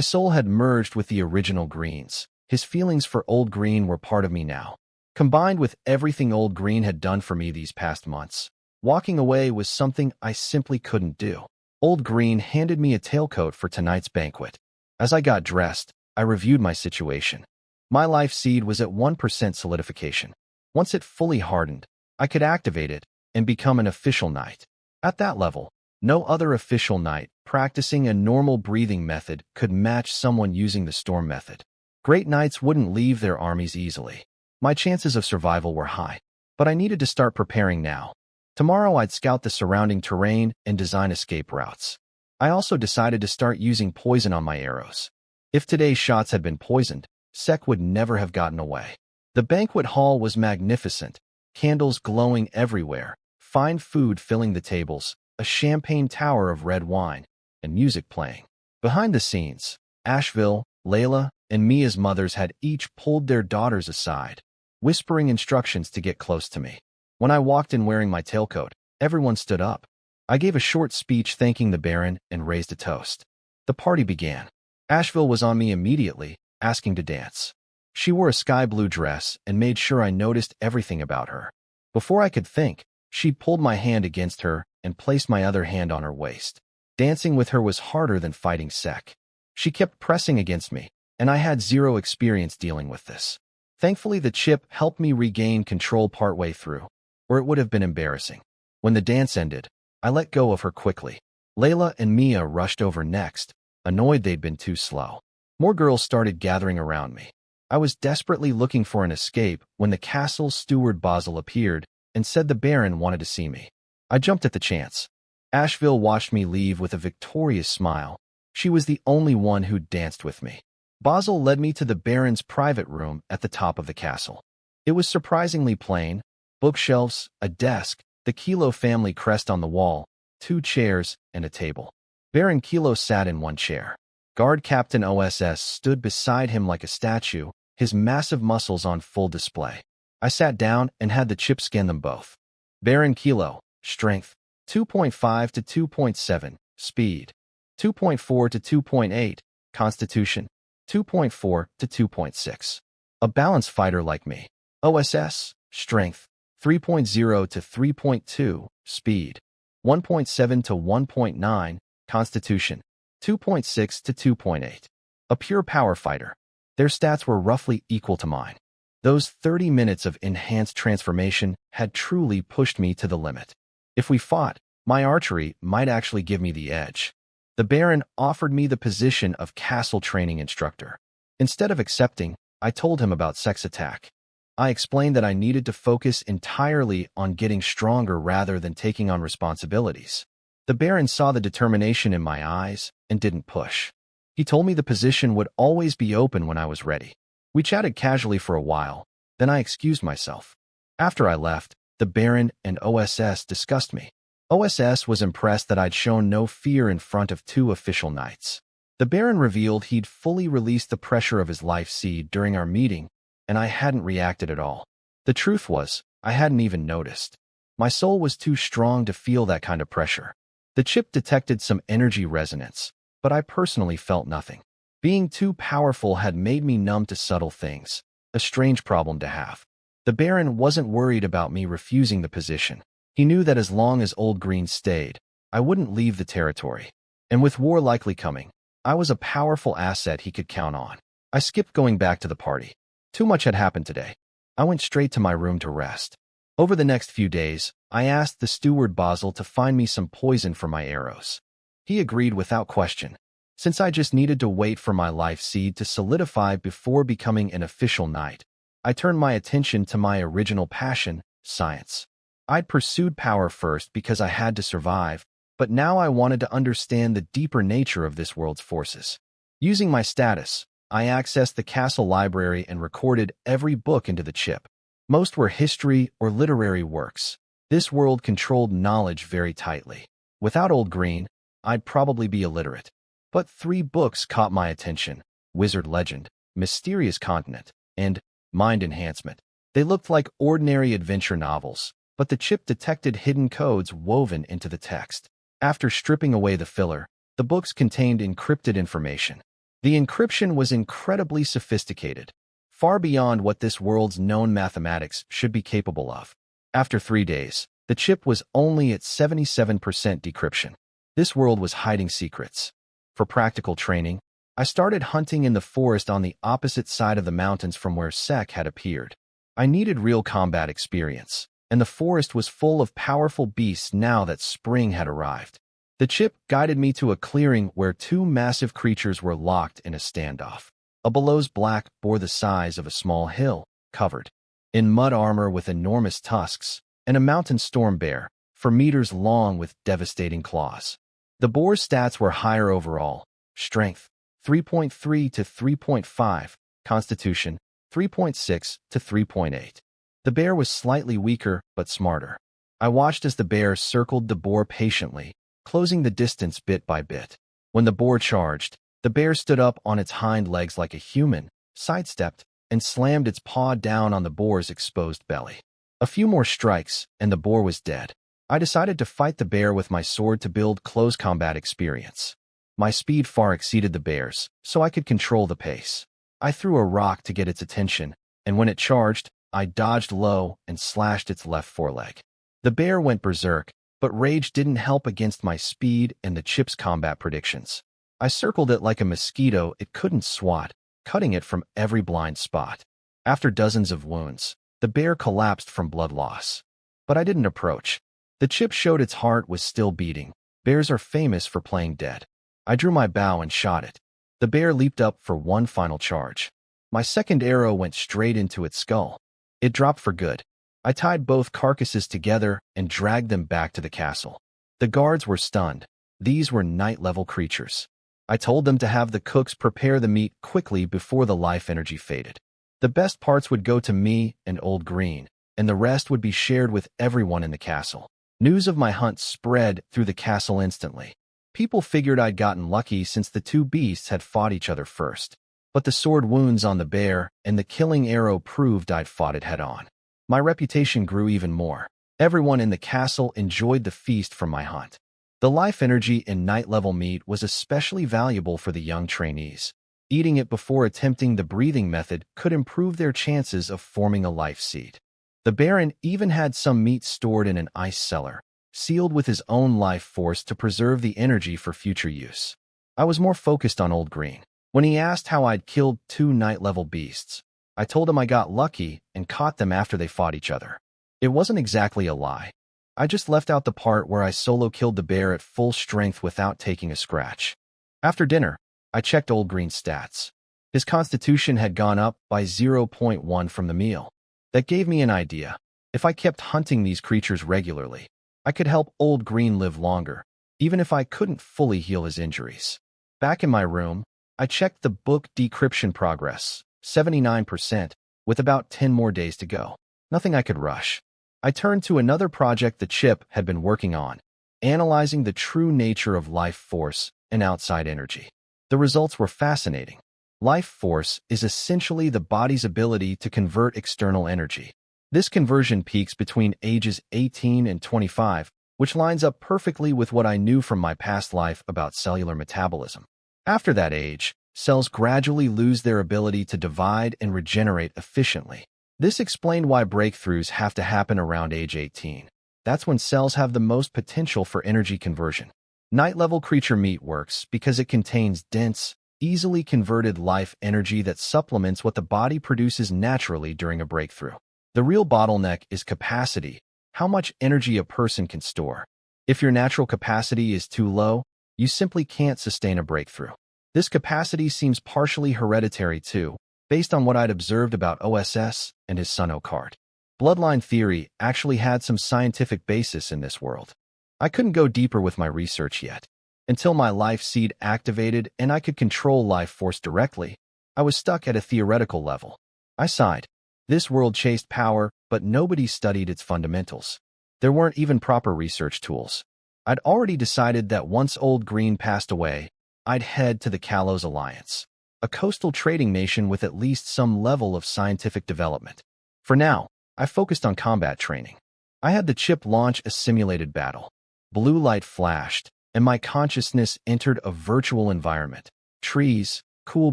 soul had merged with the original Green's. His feelings for Old Green were part of me now. Combined with everything Old Green had done for me these past months, walking away was something I simply couldn't do. Old Green handed me a tailcoat for tonight's banquet. As I got dressed, I reviewed my situation. My life seed was at 1% solidification. Once it fully hardened, I could activate it and become an official knight. At that level, no other official knight practicing a normal breathing method could match someone using the storm method. Great knights wouldn't leave their armies easily. My chances of survival were high, but I needed to start preparing now. Tomorrow I'd scout the surrounding terrain and design escape routes. I also decided to start using poison on my arrows. If today's shots had been poisoned, Sek would never have gotten away. The banquet hall was magnificent, candles glowing everywhere, fine food filling the tables, a champagne tower of red wine, and music playing. Behind the scenes, Asheville, Layla, and Mia's mothers had each pulled their daughters aside, whispering instructions to get close to me. When I walked in wearing my tailcoat, everyone stood up. I gave a short speech thanking the Baron and raised a toast. The party began. Asheville was on me immediately, asking to dance. She wore a sky blue dress and made sure I noticed everything about her. Before I could think, she pulled my hand against her and placed my other hand on her waist. Dancing with her was harder than fighting Sek. She kept pressing against me, and I had zero experience dealing with this. Thankfully, the chip helped me regain control partway through, or it would have been embarrassing. When the dance ended, I let go of her quickly. Layla and Mia rushed over next, annoyed they'd been too slow. More girls started gathering around me. I was desperately looking for an escape when the castle's steward Basil appeared and said the Baron wanted to see me. I jumped at the chance. Asheville watched me leave with a victorious smile. She was the only one who'd danced with me. Basil led me to the Baron's private room at the top of the castle. It was surprisingly plain. Bookshelves, a desk, the Kilo family crest on the wall, 2 chairs, and a table. Baron Kilo sat in one chair. Guard Captain OSS stood beside him like a statue, his massive muscles on full display. I sat down and had the chip scan them both. Baron Kilo, strength, 2.5 to 2.7, speed, 2.4 to 2.8, constitution, 2.4 to 2.6. A balanced fighter like me. OSS, strength, 3.0 to 3.2, speed, 1.7 to 1.9, constitution, 2.6 to 2.8. A pure power fighter. Their stats were roughly equal to mine. Those 30 minutes of enhanced transformation had truly pushed me to the limit. If we fought, my archery might actually give me the edge. The Baron offered me the position of castle training instructor. Instead of accepting, I told him about Sek's attack. I explained that I needed to focus entirely on getting stronger rather than taking on responsibilities. The Baron saw the determination in my eyes and didn't push. He told me the position would always be open when I was ready. We chatted casually for a while, then I excused myself. After I left, the Baron and OSS discussed me. OSS was impressed that I'd shown no fear in front of 2 official knights. The Baron revealed he'd fully released the pressure of his life seed during our meeting, and I hadn't reacted at all. The truth was, I hadn't even noticed. My soul was too strong to feel that kind of pressure. The chip detected some energy resonance, but I personally felt nothing. Being too powerful had made me numb to subtle things, a strange problem to have. The Baron wasn't worried about me refusing the position. He knew that as long as Old Green stayed, I wouldn't leave the territory. And with war likely coming, I was a powerful asset he could count on. I skipped going back to the party. Too much had happened today. I went straight to my room to rest. Over the next few days, I asked the steward Basil to find me some poison for my arrows. He agreed without question, since I just needed to wait for my life seed to solidify before becoming an official knight. I turned my attention to my original passion, science. I'd pursued power first because I had to survive, but now I wanted to understand the deeper nature of this world's forces. Using my status, I accessed the castle library and recorded every book into the chip. Most were history or literary works. This world controlled knowledge very tightly. Without Old Green, I'd probably be illiterate. But 3 books caught my attention: Wizard Legend, Mysterious Continent, and Mind Enhancement. They looked like ordinary adventure novels, but the chip detected hidden codes woven into the text. After stripping away the filler, the books contained encrypted information. The encryption was incredibly sophisticated, far beyond what this world's known mathematics should be capable of. After 3 days, the chip was only at 77% decryption. This world was hiding secrets. For practical training, I started hunting in the forest on the opposite side of the mountains from where Sek had appeared. I needed real combat experience, and the forest was full of powerful beasts now that spring had arrived. The chip guided me to a clearing where 2 massive creatures were locked in a standoff. A below's black boar the size of a small hill, covered in mud armor with enormous tusks, and a mountain storm bear, for meters long with devastating claws. The boar's stats were higher overall: strength 3.3 to 3.5, constitution 3.6 to 3.8. The bear was slightly weaker but smarter. I watched as the bear circled the boar patiently, closing the distance bit by bit. When the boar charged, the bear stood up on its hind legs like a human, sidestepped, and slammed its paw down on the boar's exposed belly. A few more strikes, and the boar was dead. I decided to fight the bear with my sword to build close combat experience. My speed far exceeded the bear's, so I could control the pace. I threw a rock to get its attention, and when it charged, I dodged low and slashed its left foreleg. The bear went berserk, but rage didn't help against my speed and the chip's combat predictions. I circled it like a mosquito it couldn't swat, cutting it from every blind spot. After dozens of wounds, the bear collapsed from blood loss. But I didn't approach. The chip showed its heart was still beating. Bears are famous for playing dead. I drew my bow and shot it. The bear leaped up for one final charge. My second arrow went straight into its skull. It dropped for good. I tied both carcasses together and dragged them back to the castle. The guards were stunned. These were knight-level creatures. I told them to have the cooks prepare the meat quickly before the life energy faded. The best parts would go to me and Old Green, and the rest would be shared with everyone in the castle. News of my hunt spread through the castle instantly. People figured I'd gotten lucky since the 2 beasts had fought each other first. But the sword wounds on the bear and the killing arrow proved I'd fought it head-on. My reputation grew even more. Everyone in the castle enjoyed the feast from my hunt. The life energy in knight-level meat was especially valuable for the young trainees. Eating it before attempting the breathing method could improve their chances of forming a life seed. The Baron even had some meat stored in an ice cellar, sealed with his own life force to preserve the energy for future use. I was more focused on Old Green. When he asked how I'd killed 2 knight-level beasts, I told him I got lucky and caught them after they fought each other. It wasn't exactly a lie. I just left out the part where I solo killed the bear at full strength without taking a scratch. After dinner, I checked Old Green's stats. His constitution had gone up by 0.1 from the meal. That gave me an idea. If I kept hunting these creatures regularly, I could help Old Green live longer, even if I couldn't fully heal his injuries. Back in my room, I checked the book decryption progress, 79%, with about 10 more days to go. Nothing I could rush. I turned to another project the chip had been working on, analyzing the true nature of life force and outside energy. The results were fascinating. Life force is essentially the body's ability to convert external energy. This conversion peaks between ages 18 and 25, which lines up perfectly with what I knew from my past life about cellular metabolism. After that age, cells gradually lose their ability to divide and regenerate efficiently. This explained why breakthroughs have to happen around age 18. That's when cells have the most potential for energy conversion. Knight-level creature meat works because it contains dense, easily converted life energy that supplements what the body produces naturally during a breakthrough. The real bottleneck is capacity, how much energy a person can store. If your natural capacity is too low, you simply can't sustain a breakthrough. This capacity seems partially hereditary too, based on what I'd observed about OSS and his son Occart. Bloodline theory actually had some scientific basis in this world. I couldn't go deeper with my research yet. Until my life seed activated and I could control life force directly, I was stuck at a theoretical level. I sighed. This world chased power, but nobody studied its fundamentals. There weren't even proper research tools. I'd already decided that once Old Green passed away, I'd head to the Kalos Alliance, a coastal trading nation with at least some level of scientific development. For now, I focused on combat training. I had the chip launch a simulated battle. Blue light flashed, and my consciousness entered a virtual environment. Trees, cool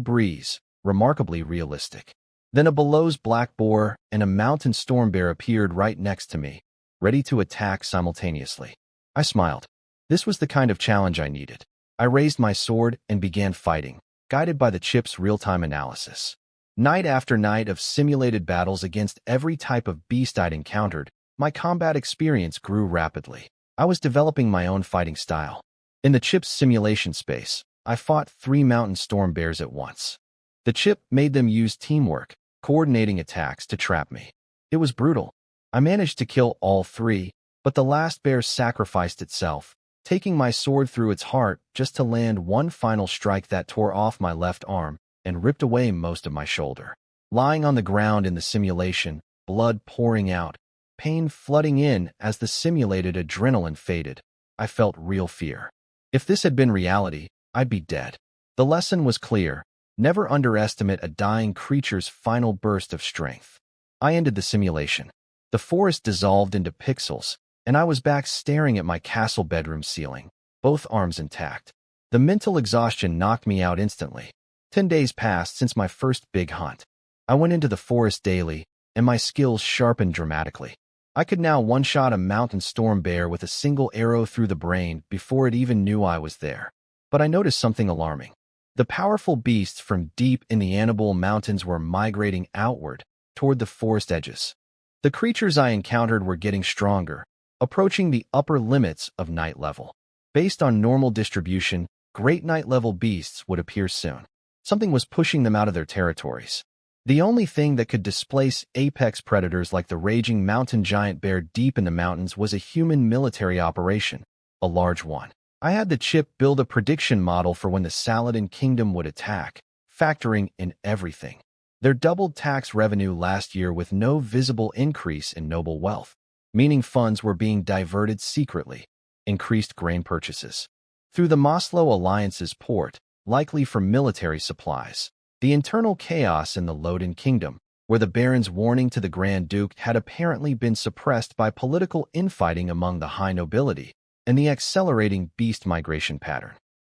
breeze, remarkably realistic. Then a Below's black boar and a mountain storm bear appeared right next to me, ready to attack simultaneously. I smiled. This was the kind of challenge I needed. I raised my sword and began fighting, guided by the chip's real-time analysis. Night after night of simulated battles against every type of beast I'd encountered, my combat experience grew rapidly. I was developing my own fighting style. In the chip's simulation space, I fought 3 mountain storm bears at once. The chip made them use teamwork, coordinating attacks to trap me. It was brutal. I managed to kill all 3, but the last bear sacrificed itself, taking my sword through its heart just to land one final strike that tore off my left arm and ripped away most of my shoulder. Lying on the ground in the simulation, blood pouring out, pain flooding in as the simulated adrenaline faded, I felt real fear. If this had been reality, I'd be dead. The lesson was clear. Never underestimate a dying creature's final burst of strength. I ended the simulation. The forest dissolved into pixels, and I was back staring at my castle bedroom ceiling, both arms intact. The mental exhaustion knocked me out instantly. 10 days passed since my first big hunt. I went into the forest daily, and my skills sharpened dramatically. I could now one-shot a mountain storm bear with a single arrow through the brain before it even knew I was there. But I noticed something alarming. The powerful beasts from deep in the Annibal Mountains were migrating outward, toward the forest edges. The creatures I encountered were getting stronger, approaching the upper limits of night level. Based on normal distribution, great night-level beasts would appear soon. Something was pushing them out of their territories. The only thing that could displace apex predators like the raging mountain giant bear deep in the mountains was a human military operation, a large one. I had the chip build a prediction model for when the Saladin kingdom would attack, factoring in everything. Their doubled tax revenue last year with no visible increase in noble wealth, meaning funds were being diverted secretly. Increased grain purchases through the Maslow Alliance's port, likely for military supplies. The internal chaos in the Lodin kingdom, where the Baron's warning to the Grand Duke had apparently been suppressed by political infighting among the high nobility, and the accelerating beast migration pattern.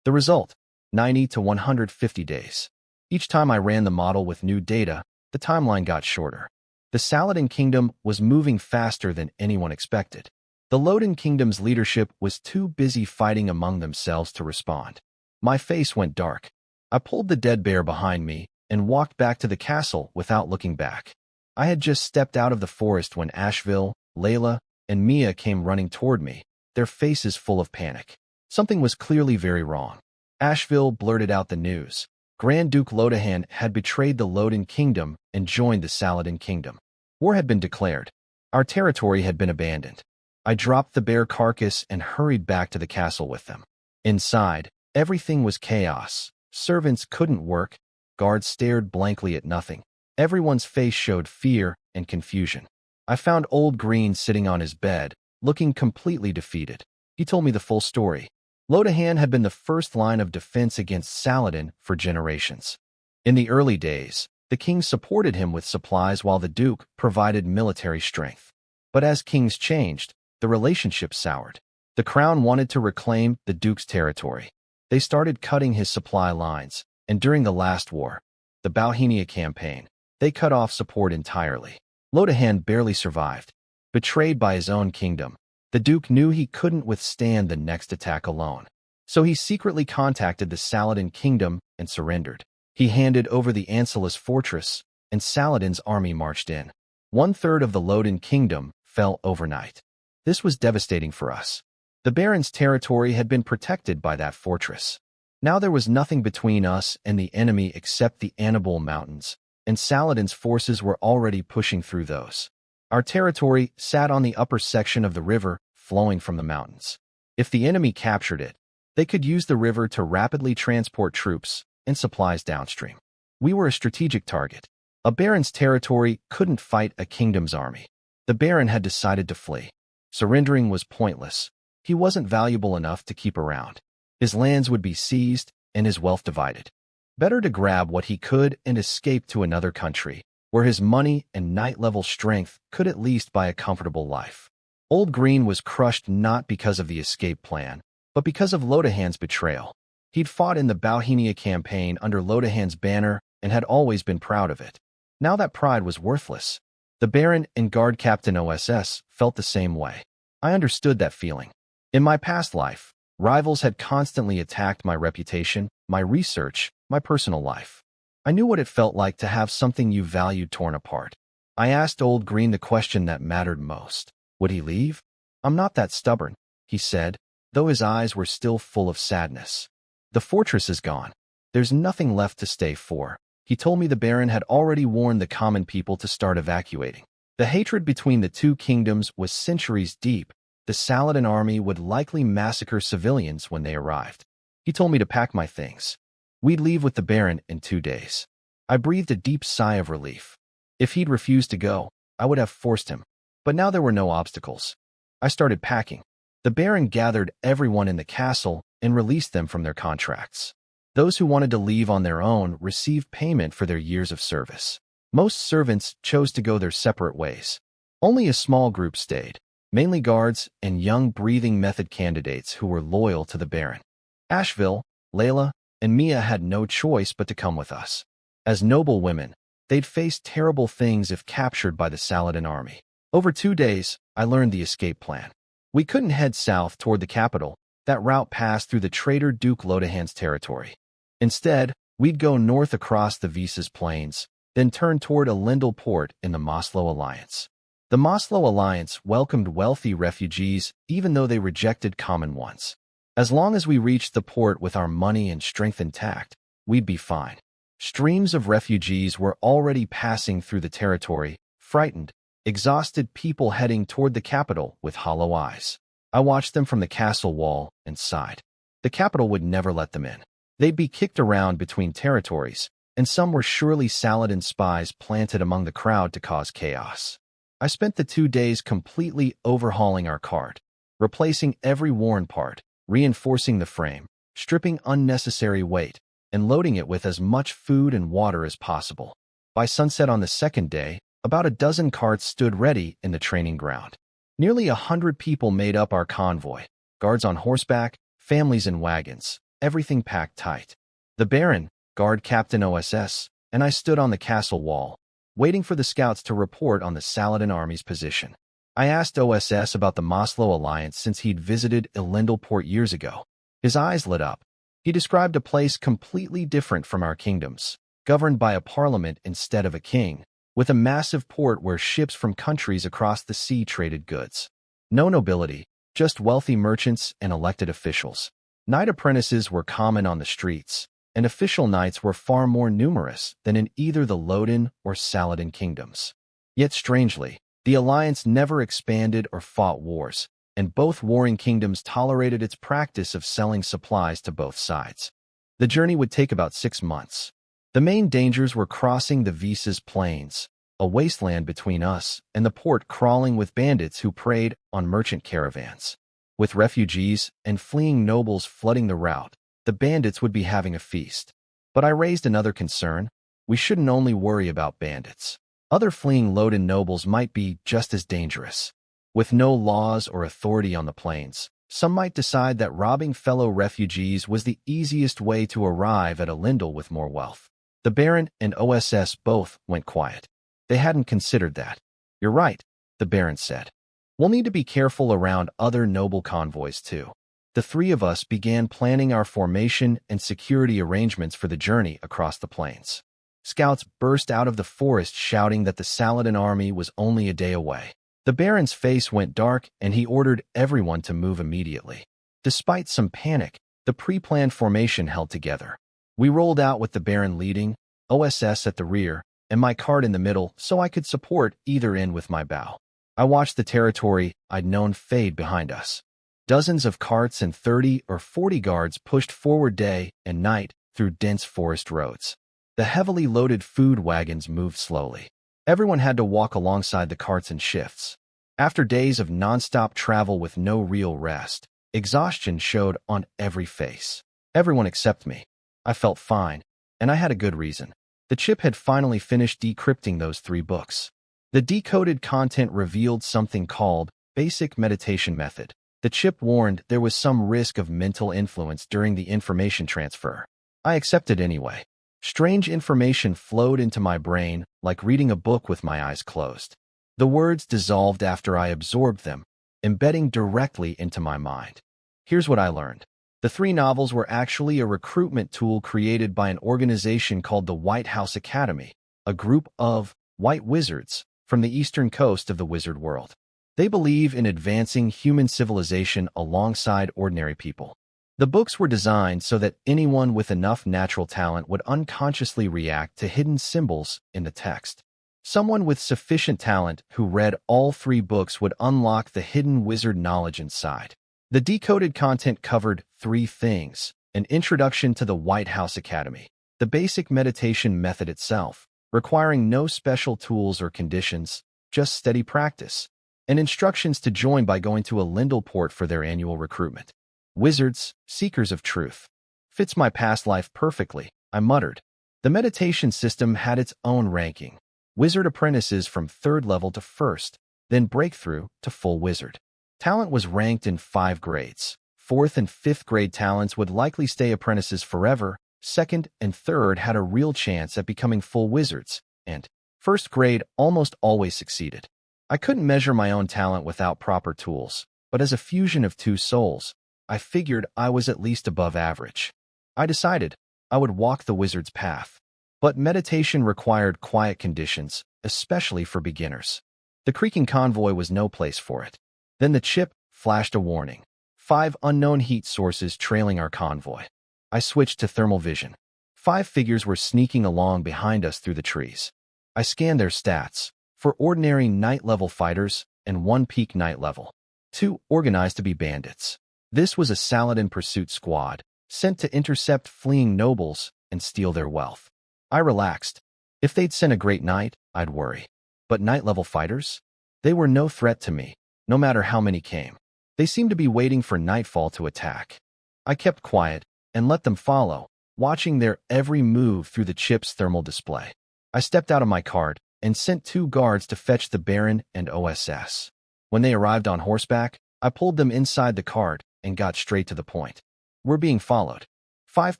The result, 90 to 150 days. Each time I ran the model with new data, the timeline got shorter. The Saladin kingdom was moving faster than anyone expected. The Lodin kingdom's leadership was too busy fighting among themselves to respond. My face went dark. I pulled the dead bear behind me and walked back to the castle without looking back. I had just stepped out of the forest when Asheville, Layla, and Mia came running toward me, their faces full of panic. Something was clearly very wrong. Asheville blurted out the news. Grand Duke Lodahan had betrayed the Lodin kingdom and joined the Saladin kingdom. War had been declared. Our territory had been abandoned. I dropped the bear carcass and hurried back to the castle with them. Inside, everything was chaos. Servants couldn't work. Guards stared blankly at nothing. Everyone's face showed fear and confusion. I found Old Green sitting on his bed, looking completely defeated. He told me the full story. Lodahan had been the first line of defense against Saladin for generations. In the early days, the king supported him with supplies while the duke provided military strength. But as kings changed, the relationship soured. The crown wanted to reclaim the duke's territory. They started cutting his supply lines, and during the last war, the Bauhinia campaign, they cut off support entirely. Lodahan barely survived. Betrayed by his own kingdom, the duke knew he couldn't withstand the next attack alone. So he secretly contacted the Saladin kingdom and surrendered. He handed over the Ancillus fortress, and Saladin's army marched in. 1/3 of the Lodin kingdom fell overnight. This was devastating for us. The Baron's territory had been protected by that fortress. Now there was nothing between us and the enemy except the Annabelle Mountains, and Saladin's forces were already pushing through those. Our territory sat on the upper section of the river, flowing from the mountains. If the enemy captured it, they could use the river to rapidly transport troops and supplies downstream. We were a strategic target. A Baron's territory couldn't fight a kingdom's army. The Baron had decided to flee. Surrendering was pointless. He wasn't valuable enough to keep around. His lands would be seized and his wealth divided. Better to grab what he could and escape to another country, where his money and knight-level strength could at least buy a comfortable life. Old Green was crushed not because of the escape plan, but because of Lodahan's betrayal. He'd fought in the Bohemia campaign under Lodahan's banner and had always been proud of it. Now that pride was worthless. The Baron and Guard Captain OSS felt the same way. I understood that feeling. In my past life, rivals had constantly attacked my reputation, my research, my personal life. I knew what it felt like to have something you valued torn apart. I asked Old Green the question that mattered most. Would he leave? "I'm not that stubborn," he said, though his eyes were still full of sadness. "The fortress is gone. There's nothing left to stay for." He told me the Baron had already warned the common people to start evacuating. The hatred between the two kingdoms was centuries deep. The Saladin army would likely massacre civilians when they arrived. He told me to pack my things. We'd leave with the Baron in 2 days. I breathed a deep sigh of relief. If he'd refused to go, I would have forced him. But now there were no obstacles. I started packing. The Baron gathered everyone in the castle and released them from their contracts. Those who wanted to leave on their own received payment for their years of service. Most servants chose to go their separate ways. Only a small group stayed, mainly guards and young breathing method candidates who were loyal to the Baron. Asheville, Layla, and Mia had no choice but to come with us. As noble women, they'd face terrible things if captured by the Saladin army. Over 2 days, I learned the escape plan. We couldn't head south toward the capital. That route passed through the traitor Duke Lodahan's territory. Instead, we'd go north across the Visa's plains, then turn toward a Lindle port in the Maslow Alliance. The Maslow Alliance welcomed wealthy refugees even though they rejected common ones. As long as we reached the port with our money and strength intact, we'd be fine. Streams of refugees were already passing through the territory, frightened, exhausted people heading toward the capital with hollow eyes. I watched them from the castle wall and sighed. The capital would never let them in. They'd be kicked around between territories, and some were surely Saladin spies planted among the crowd to cause chaos. I spent the 2 days completely overhauling our cart, replacing every worn part, reinforcing the frame, stripping unnecessary weight, and loading it with as much food and water as possible. By sunset on the second day, about a dozen carts stood ready in the training ground. Nearly 100 people made up our convoy, guards on horseback, families in wagons, everything packed tight. The Baron, Guard Captain OSS, and I stood on the castle wall, waiting for the scouts to report on the Saladin army's position. I asked OSS about the Maslow Alliance since he'd visited Lindle port years ago. His eyes lit up. He described a place completely different from our kingdoms, governed by a parliament instead of a king, with a massive port where ships from countries across the sea traded goods. No nobility, just wealthy merchants and elected officials. Knight apprentices were common on the streets, and official knights were far more numerous than in either the Lodin or Saladin kingdoms. Yet strangely, the alliance never expanded or fought wars, and both warring kingdoms tolerated its practice of selling supplies to both sides. The journey would take about 6 months. The main dangers were crossing the Visa's plains, a wasteland between us and the port crawling with bandits who preyed on merchant caravans. With refugees and fleeing nobles flooding the route, the bandits would be having a feast. But I raised another concern. We shouldn't only worry about bandits. Other fleeing Lodin nobles might be just as dangerous. With no laws or authority on the plains, some might decide that robbing fellow refugees was the easiest way to arrive at a Lindle with more wealth. The Baron and OSS both went quiet. They hadn't considered that. "You're right," the Baron said. "We'll need to be careful around other noble convoys too." The 3 of us began planning our formation and security arrangements for the journey across the plains. Scouts burst out of the forest shouting that the Saladin army was only a day away. The Baron's face went dark and he ordered everyone to move immediately. Despite some panic, the pre-planned formation held together. We rolled out with the Baron leading, OSS at the rear, and my cart in the middle so I could support either end with my bow. I watched the territory I'd known fade behind us. Dozens of carts and 30 or 40 guards pushed forward day and night through dense forest roads. The heavily loaded food wagons moved slowly. Everyone had to walk alongside the carts in shifts. After days of non-stop travel with no real rest, exhaustion showed on every face. Everyone except me. I felt fine, and I had a good reason. The chip had finally finished decrypting those 3 books. The decoded content revealed something called Basic Meditation Method. The chip warned there was some risk of mental influence during the information transfer. I accepted anyway. Strange information flowed into my brain like reading a book with my eyes closed. The words dissolved after I absorbed them, embedding directly into my mind. Here's what I learned. The 3 novels were actually a recruitment tool created by an organization called the White House Academy, a group of white wizards from the eastern coast of the wizard world. They believe in advancing human civilization alongside ordinary people. The books were designed so that anyone with enough natural talent would unconsciously react to hidden symbols in the text. Someone with sufficient talent who read all 3 books would unlock the hidden wizard knowledge inside. The decoded content covered 3 things: an introduction to the White House Academy, the basic meditation method itself, requiring no special tools or conditions, just steady practice, and instructions to join by going to a Lindle port for their annual recruitment. Wizards, seekers of truth. Fits my past life perfectly, I muttered. The meditation system had its own ranking. Wizard apprentices from 3rd level to 1st, then breakthrough to full wizard. Talent was ranked in 5 grades. 4th and 5th grade talents would likely stay apprentices forever, 2nd and 3rd had a real chance at becoming full wizards, and 1st grade almost always succeeded. I couldn't measure my own talent without proper tools, but as a fusion of 2 souls, I figured I was at least above average. I decided I would walk the wizard's path. But meditation required quiet conditions, especially for beginners. The creaking convoy was no place for it. Then the chip flashed a warning. 5 unknown heat sources trailing our convoy. I switched to thermal vision. 5 figures were sneaking along behind us through the trees. I scanned their stats. For ordinary night-level fighters and 1 peak night level. 2 organized to be bandits. This was a Saladin pursuit squad, sent to intercept fleeing nobles and steal their wealth. I relaxed. If they'd sent a great knight, I'd worry. But night-level fighters? They were no threat to me, no matter how many came. They seemed to be waiting for nightfall to attack. I kept quiet and let them follow, watching their every move through the chip's thermal display. I stepped out of my cart and sent 2 guards to fetch the Baron and OSS. When they arrived on horseback, I pulled them inside the cart and got straight to the point. We're being followed. 5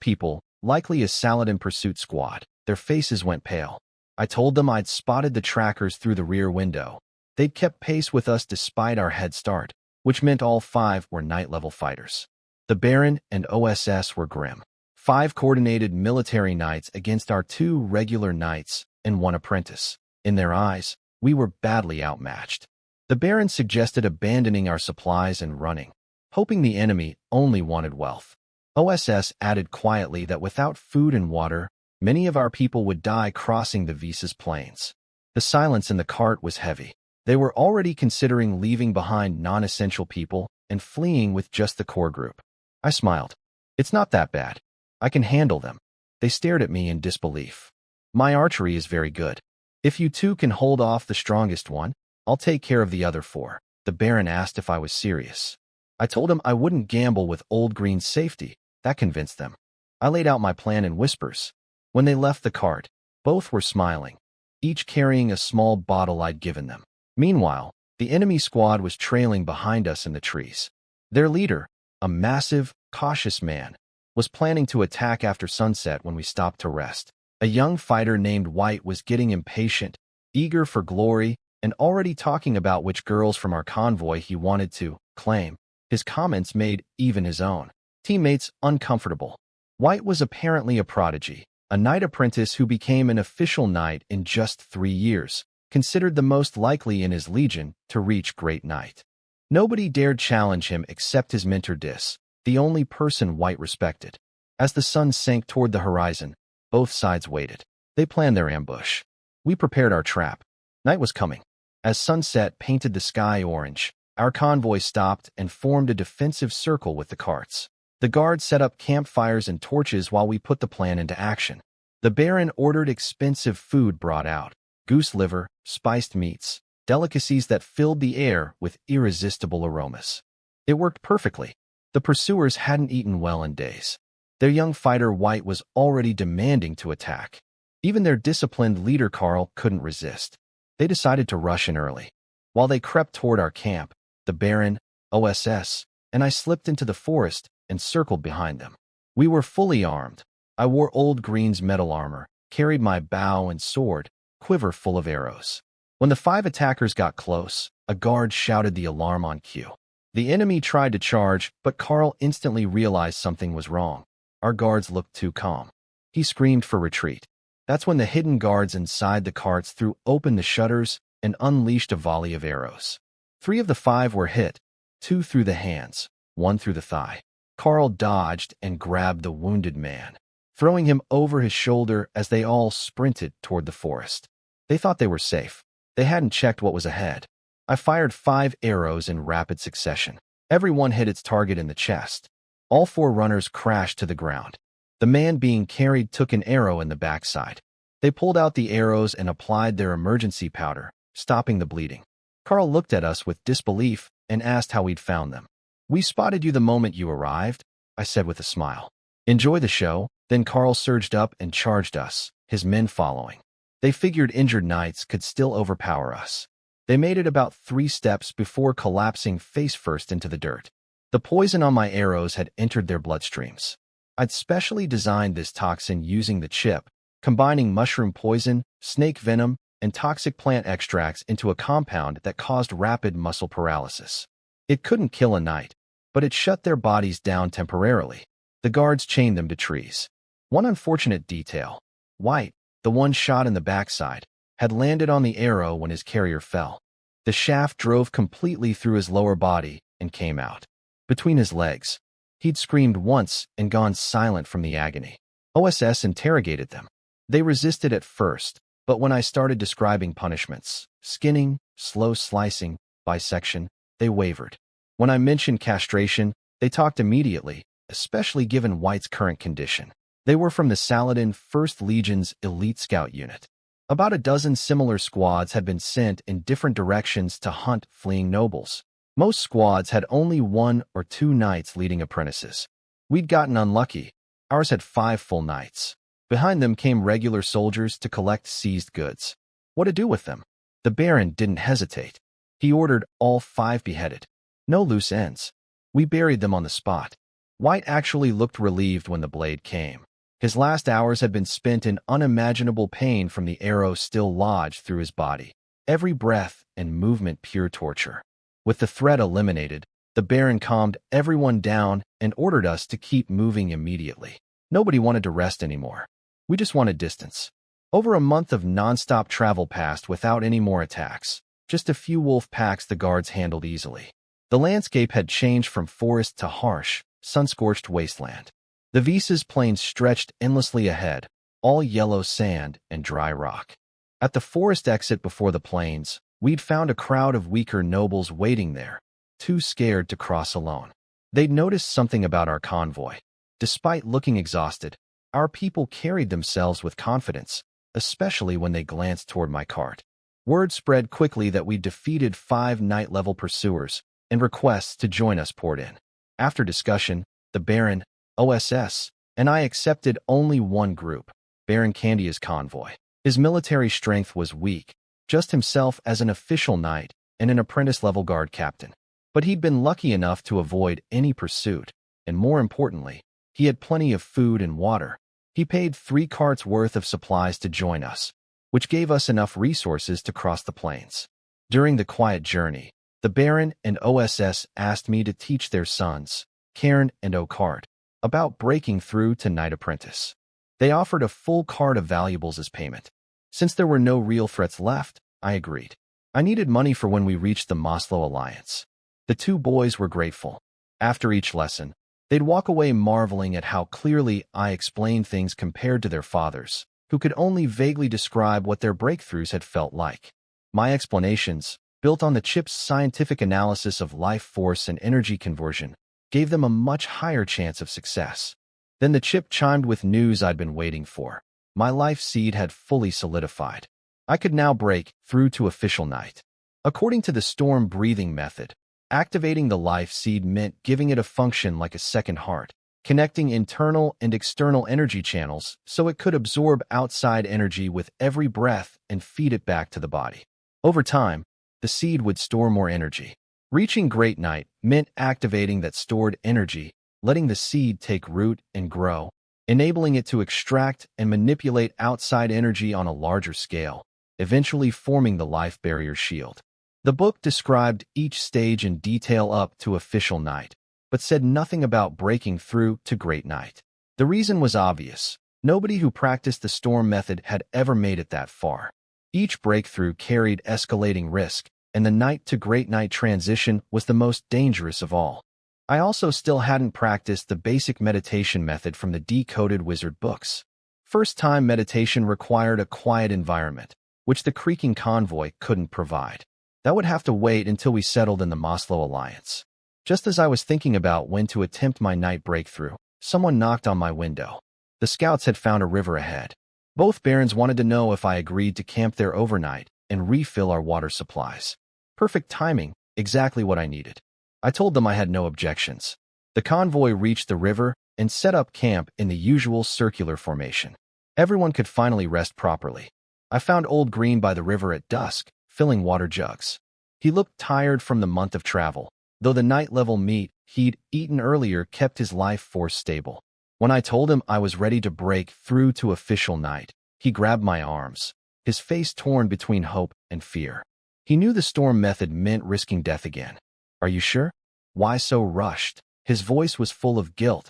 people, likely a Saladin pursuit squad. Their faces went pale. I told them I'd spotted the trackers through the rear window. They'd kept pace with us despite our head start, which meant all 5 were night-level fighters. The Baron and OSS were grim. 5 coordinated military knights against our 2 regular knights and 1 apprentice. In their eyes, we were badly outmatched. The Baron suggested abandoning our supplies and running, hoping the enemy only wanted wealth. OSS added quietly that without food and water, many of our people would die crossing the Visa's plains. The silence in the cart was heavy. They were already considering leaving behind non-essential people and fleeing with just the core group. I smiled. It's not that bad. I can handle them. They stared at me in disbelief. My archery is very good. If you 2 can hold off the strongest one, I'll take care of the other 4. The Baron asked if I was serious. I told him I wouldn't gamble with Old Green's safety. That convinced them. I laid out my plan in whispers. When they left the cart, both were smiling, each carrying a small bottle I'd given them. Meanwhile, the enemy squad was trailing behind us in the trees. Their leader, a massive, cautious man, was planning to attack after sunset when we stopped to rest. A young fighter named White was getting impatient, eager for glory, and already talking about which girls from our convoy he wanted to claim. His comments made even his own teammates uncomfortable. White was apparently a prodigy, a knight apprentice who became an official knight in just 3 years, considered the most likely in his legion to reach Great Knight. Nobody dared challenge him except his mentor Dis, the only person White respected. As the sun sank toward the horizon, both sides waited. They planned their ambush. We prepared our trap. Night was coming. As sunset painted the sky orange, our convoy stopped and formed a defensive circle with the carts. The guards set up campfires and torches while we put the plan into action. The Baron ordered expensive food brought out: goose liver, spiced meats, delicacies that filled the air with irresistible aromas. It worked perfectly. The pursuers hadn't eaten well in days. Their young fighter White was already demanding to attack. Even their disciplined leader Carl couldn't resist. They decided to rush in early. While they crept toward our camp, the Baron, OSS, and I slipped into the forest and circled behind them. We were fully armed. I wore Old Green's metal armor, carried my bow and sword, quiver full of arrows. When the 5 attackers got close, a guard shouted the alarm on cue. The enemy tried to charge, but Carl instantly realized something was wrong. Our guards looked too calm. He screamed for retreat. That's when the hidden guards inside the carts threw open the shutters and unleashed a volley of arrows. 3 of the 5 were hit, 2 through the hands, 1 through the thigh. Carl dodged and grabbed the wounded man, throwing him over his shoulder as they all sprinted toward the forest. They thought they were safe. They hadn't checked what was ahead. I fired 5 arrows in rapid succession. Every one hit its target in the chest. All 4 runners crashed to the ground. The man being carried took an arrow in the backside. They pulled out the arrows and applied their emergency powder, stopping the bleeding. Carl looked at us with disbelief and asked how we'd found them. "We spotted you the moment you arrived," I said with a smile. "Enjoy the show." Then Carl surged up and charged us, his men following. They figured injured knights could still overpower us. They made it about 3 steps before collapsing face-first into the dirt. The poison on my arrows had entered their bloodstreams. I'd specially designed this toxin using the chip, combining mushroom poison, snake venom, and toxic plant extracts into a compound that caused rapid muscle paralysis. It couldn't kill a knight, but it shut their bodies down temporarily. The guards chained them to trees. One unfortunate detail: White, the one shot in the backside, had landed on the arrow when his carrier fell. The shaft drove completely through his lower body and came out between his legs. He'd screamed once and gone silent from the agony. OSS interrogated them. They resisted at first, but when I started describing punishments, skinning, slow slicing, bisection, they wavered. When I mentioned castration, they talked immediately, especially given White's current condition. They were from the Saladin 1st Legion's elite scout unit. About a dozen similar squads had been sent in different directions to hunt fleeing nobles. Most squads had only 1 or 2 knights leading apprentices. We'd gotten unlucky. Ours had 5 full knights. Behind them came regular soldiers to collect seized goods. What to do with them? The Baron didn't hesitate. He ordered all 5 beheaded. No loose ends. We buried them on the spot. White actually looked relieved when the blade came. His last hours had been spent in unimaginable pain from the arrow still lodged through his body. Every breath and movement pure torture. With the threat eliminated, the Baron calmed everyone down and ordered us to keep moving immediately. Nobody wanted to rest anymore. We just wanted distance. Over a month of non-stop travel passed without any more attacks. Just a few wolf packs the guards handled easily. The landscape had changed from forest to harsh, sun-scorched wasteland. The Visa's plains stretched endlessly ahead, all yellow sand and dry rock. At the forest exit before the plains, we'd found a crowd of weaker nobles waiting there, too scared to cross alone. They'd noticed something about our convoy. Despite looking exhausted, our people carried themselves with confidence, especially when they glanced toward my cart. Word spread quickly that we'd defeated 5 knight-level pursuers, and requests to join us poured in. After discussion, the Baron, OSS, and I accepted only one group, Baron Candia's convoy. His military strength was weak, just himself as an official knight and an apprentice-level guard captain. But he'd been lucky enough to avoid any pursuit, and more importantly, he had plenty of food and water. He paid 3 carts worth of supplies to join us, which gave us enough resources to cross the plains. During the quiet journey, the Baron and OSS asked me to teach their sons, Cairn and Ocart, about breaking through to Knight Apprentice. They offered a full cart of valuables as payment. Since there were no real threats left, I agreed. I needed money for when we reached the Maslow Alliance. The two boys were grateful. After each lesson, they'd walk away marveling at how clearly I explained things compared to their fathers, who could only vaguely describe what their breakthroughs had felt like. My explanations, built on the chip's scientific analysis of life force and energy conversion, gave them a much higher chance of success. Then the chip chimed with news I'd been waiting for. My life seed had fully solidified. I could now break through to official night. According to the storm breathing method, activating the life seed meant giving it a function like a second heart, connecting internal and external energy channels so it could absorb outside energy with every breath and feed it back to the body. Over time, the seed would store more energy. Reaching Great Night meant activating that stored energy, letting the seed take root and grow, enabling it to extract and manipulate outside energy on a larger scale, eventually forming the life barrier shield. The book described each stage in detail up to official night, but said nothing about breaking through to Great Night. The reason was obvious. Nobody who practiced the storm method had ever made it that far. Each breakthrough carried escalating risk, and the night to Great Night transition was the most dangerous of all. I also still hadn't practiced the basic meditation method from the Decoded Wizard books. First-time meditation required a quiet environment, which the creaking convoy couldn't provide. That would have to wait until we settled in the Maslow Alliance. Just as I was thinking about when to attempt my night breakthrough, someone knocked on my window. The scouts had found a river ahead. Both barons wanted to know if I agreed to camp there overnight and refill our water supplies. Perfect timing, exactly what I needed. I told them I had no objections. The convoy reached the river and set up camp in the usual circular formation. Everyone could finally rest properly. I found Old Green by the river at dusk, filling water jugs. He looked tired from the month of travel, though the night-level meat he'd eaten earlier kept his life force stable. When I told him I was ready to break through to official night, he grabbed my arms, his face torn between hope and fear. He knew the storm method meant risking death again. Are you sure? Why so rushed? His voice was full of guilt.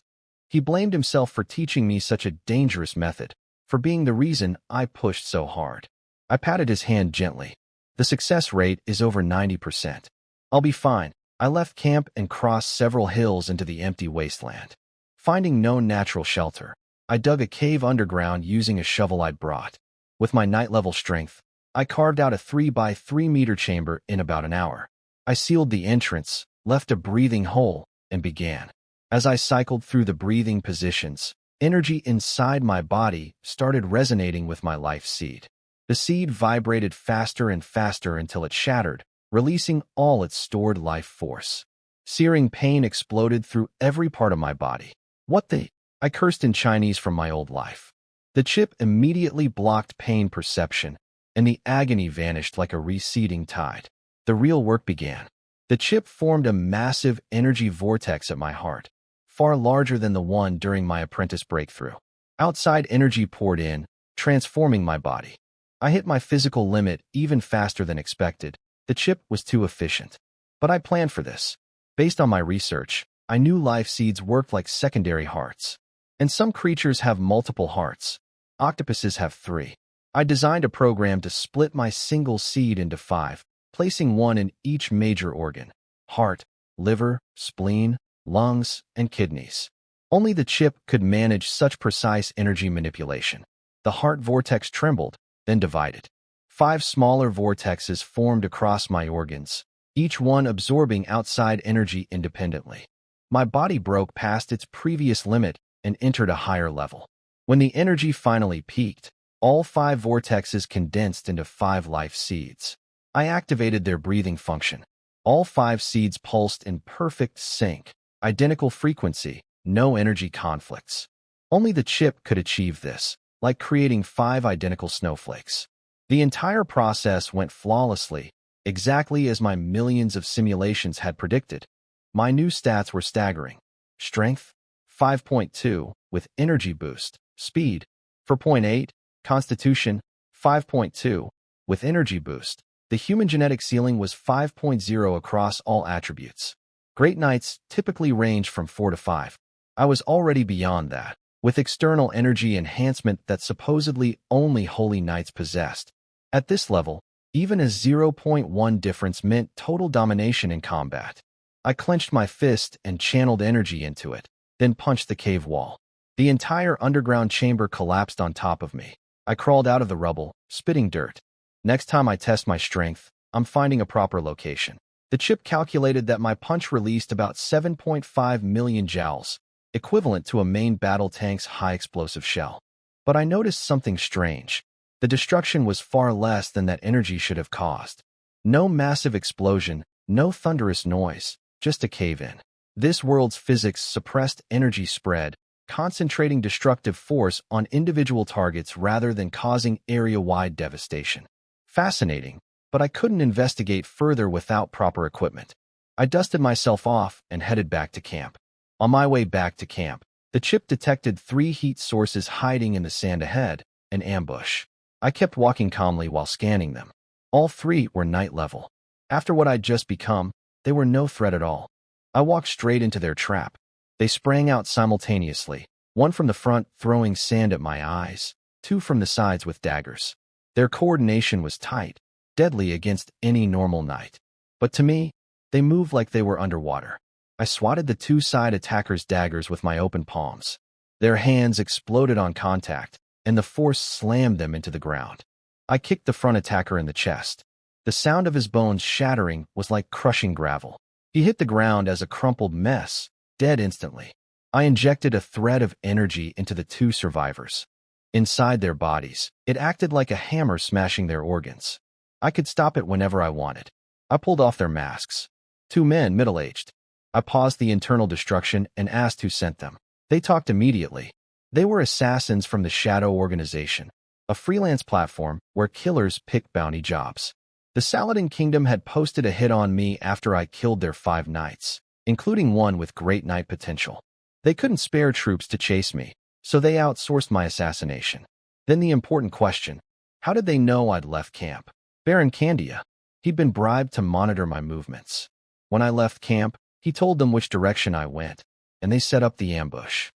He blamed himself for teaching me such a dangerous method, for being the reason I pushed so hard. I patted his hand gently. The success rate is over 90%. I'll be fine. I left camp and crossed several hills into the empty wasteland. Finding no natural shelter, I dug a cave underground using a shovel I'd brought. With my night-level strength, I carved out a 3-by-3-meter chamber in about an hour. I sealed the entrance, left a breathing hole, and began. As I cycled through the breathing positions, energy inside my body started resonating with my life seed. The seed vibrated faster and faster until it shattered, releasing all its stored life force. Searing pain exploded through every part of my body. What the? I cursed in Chinese from my old life. The chip immediately blocked pain perception, and the agony vanished like a receding tide. The real work began. The chip formed a massive energy vortex at my heart, far larger than the one during my apprentice breakthrough. Outside energy poured in, transforming my body. I hit my physical limit even faster than expected. The chip was too efficient. But I planned for this. Based on my research, I knew life seeds worked like secondary hearts. And some creatures have multiple hearts. Octopuses have 3. I designed a program to split my single seed into 5, placing one in each major organ: heart, liver, spleen, lungs, and kidneys. Only the chip could manage such precise energy manipulation. The heart vortex trembled, then divided. 5 smaller vortexes formed across my organs, each one absorbing outside energy independently. My body broke past its previous limit and entered a higher level. When the energy finally peaked, all 5 vortexes condensed into 5 life seeds. I activated their breathing function. All 5 seeds pulsed in perfect sync, identical frequency, no energy conflicts. Only the chip could achieve this, like creating 5 identical snowflakes. The entire process went flawlessly, exactly as my millions of simulations had predicted. My new stats were staggering. Strength, 5.2, with energy boost. Speed, 4.8. Constitution, 5.2, with energy boost. The human genetic ceiling was 5.0 across all attributes. Great Nights typically range from 4 to 5. I was already beyond that, with external energy enhancement that supposedly only Holy Knights possessed. At this level, Even a zero point 0.1 difference meant total domination in combat. I clenched my fist and channeled energy into it, then punched the cave wall. The entire underground chamber collapsed on top of me. I crawled out of the rubble, spitting dirt. Next time I test my strength, I'm finding a proper location. The chip calculated that my punch released about 7.5 million joules, equivalent to a main battle tank's high-explosive shell. But I noticed something strange. The destruction was far less than that energy should have caused. No massive explosion, no thunderous noise, just a cave-in. This world's physics suppressed energy spread, concentrating destructive force on individual targets rather than causing area-wide devastation. Fascinating, but I couldn't investigate further without proper equipment. I dusted myself off and headed back to camp. On my way back to camp, the chip detected 3 heat sources hiding in the sand ahead, an ambush. I kept walking calmly while scanning them. All 3 were night level. After what I'd just become, they were no threat at all. I walked straight into their trap. They sprang out simultaneously, one from the front throwing sand at my eyes, 2 from the sides with daggers. Their coordination was tight, deadly against any normal knight. But to me, they moved like they were underwater. I swatted the 2 side attackers' daggers with my open palms. Their hands exploded on contact, and the force slammed them into the ground. I kicked the front attacker in the chest. The sound of his bones shattering was like crushing gravel. He hit the ground as a crumpled mess, dead instantly. I injected a thread of energy into the 2 survivors. Inside their bodies, it acted like a hammer smashing their organs. I could stop it whenever I wanted. I pulled off their masks. 2 men, middle-aged. I paused the internal destruction and asked who sent them. They talked immediately. They were assassins from the Shadow Organization, a freelance platform where killers pick bounty jobs. The Saladin Kingdom had posted a hit on me after I killed their 5 knights, including one with great knight potential. They couldn't spare troops to chase me, so they outsourced my assassination. Then the important question: how did they know I'd left camp? Baron Candia. He'd been bribed to monitor my movements. When I left camp, he told them which direction I went, and they set up the ambush.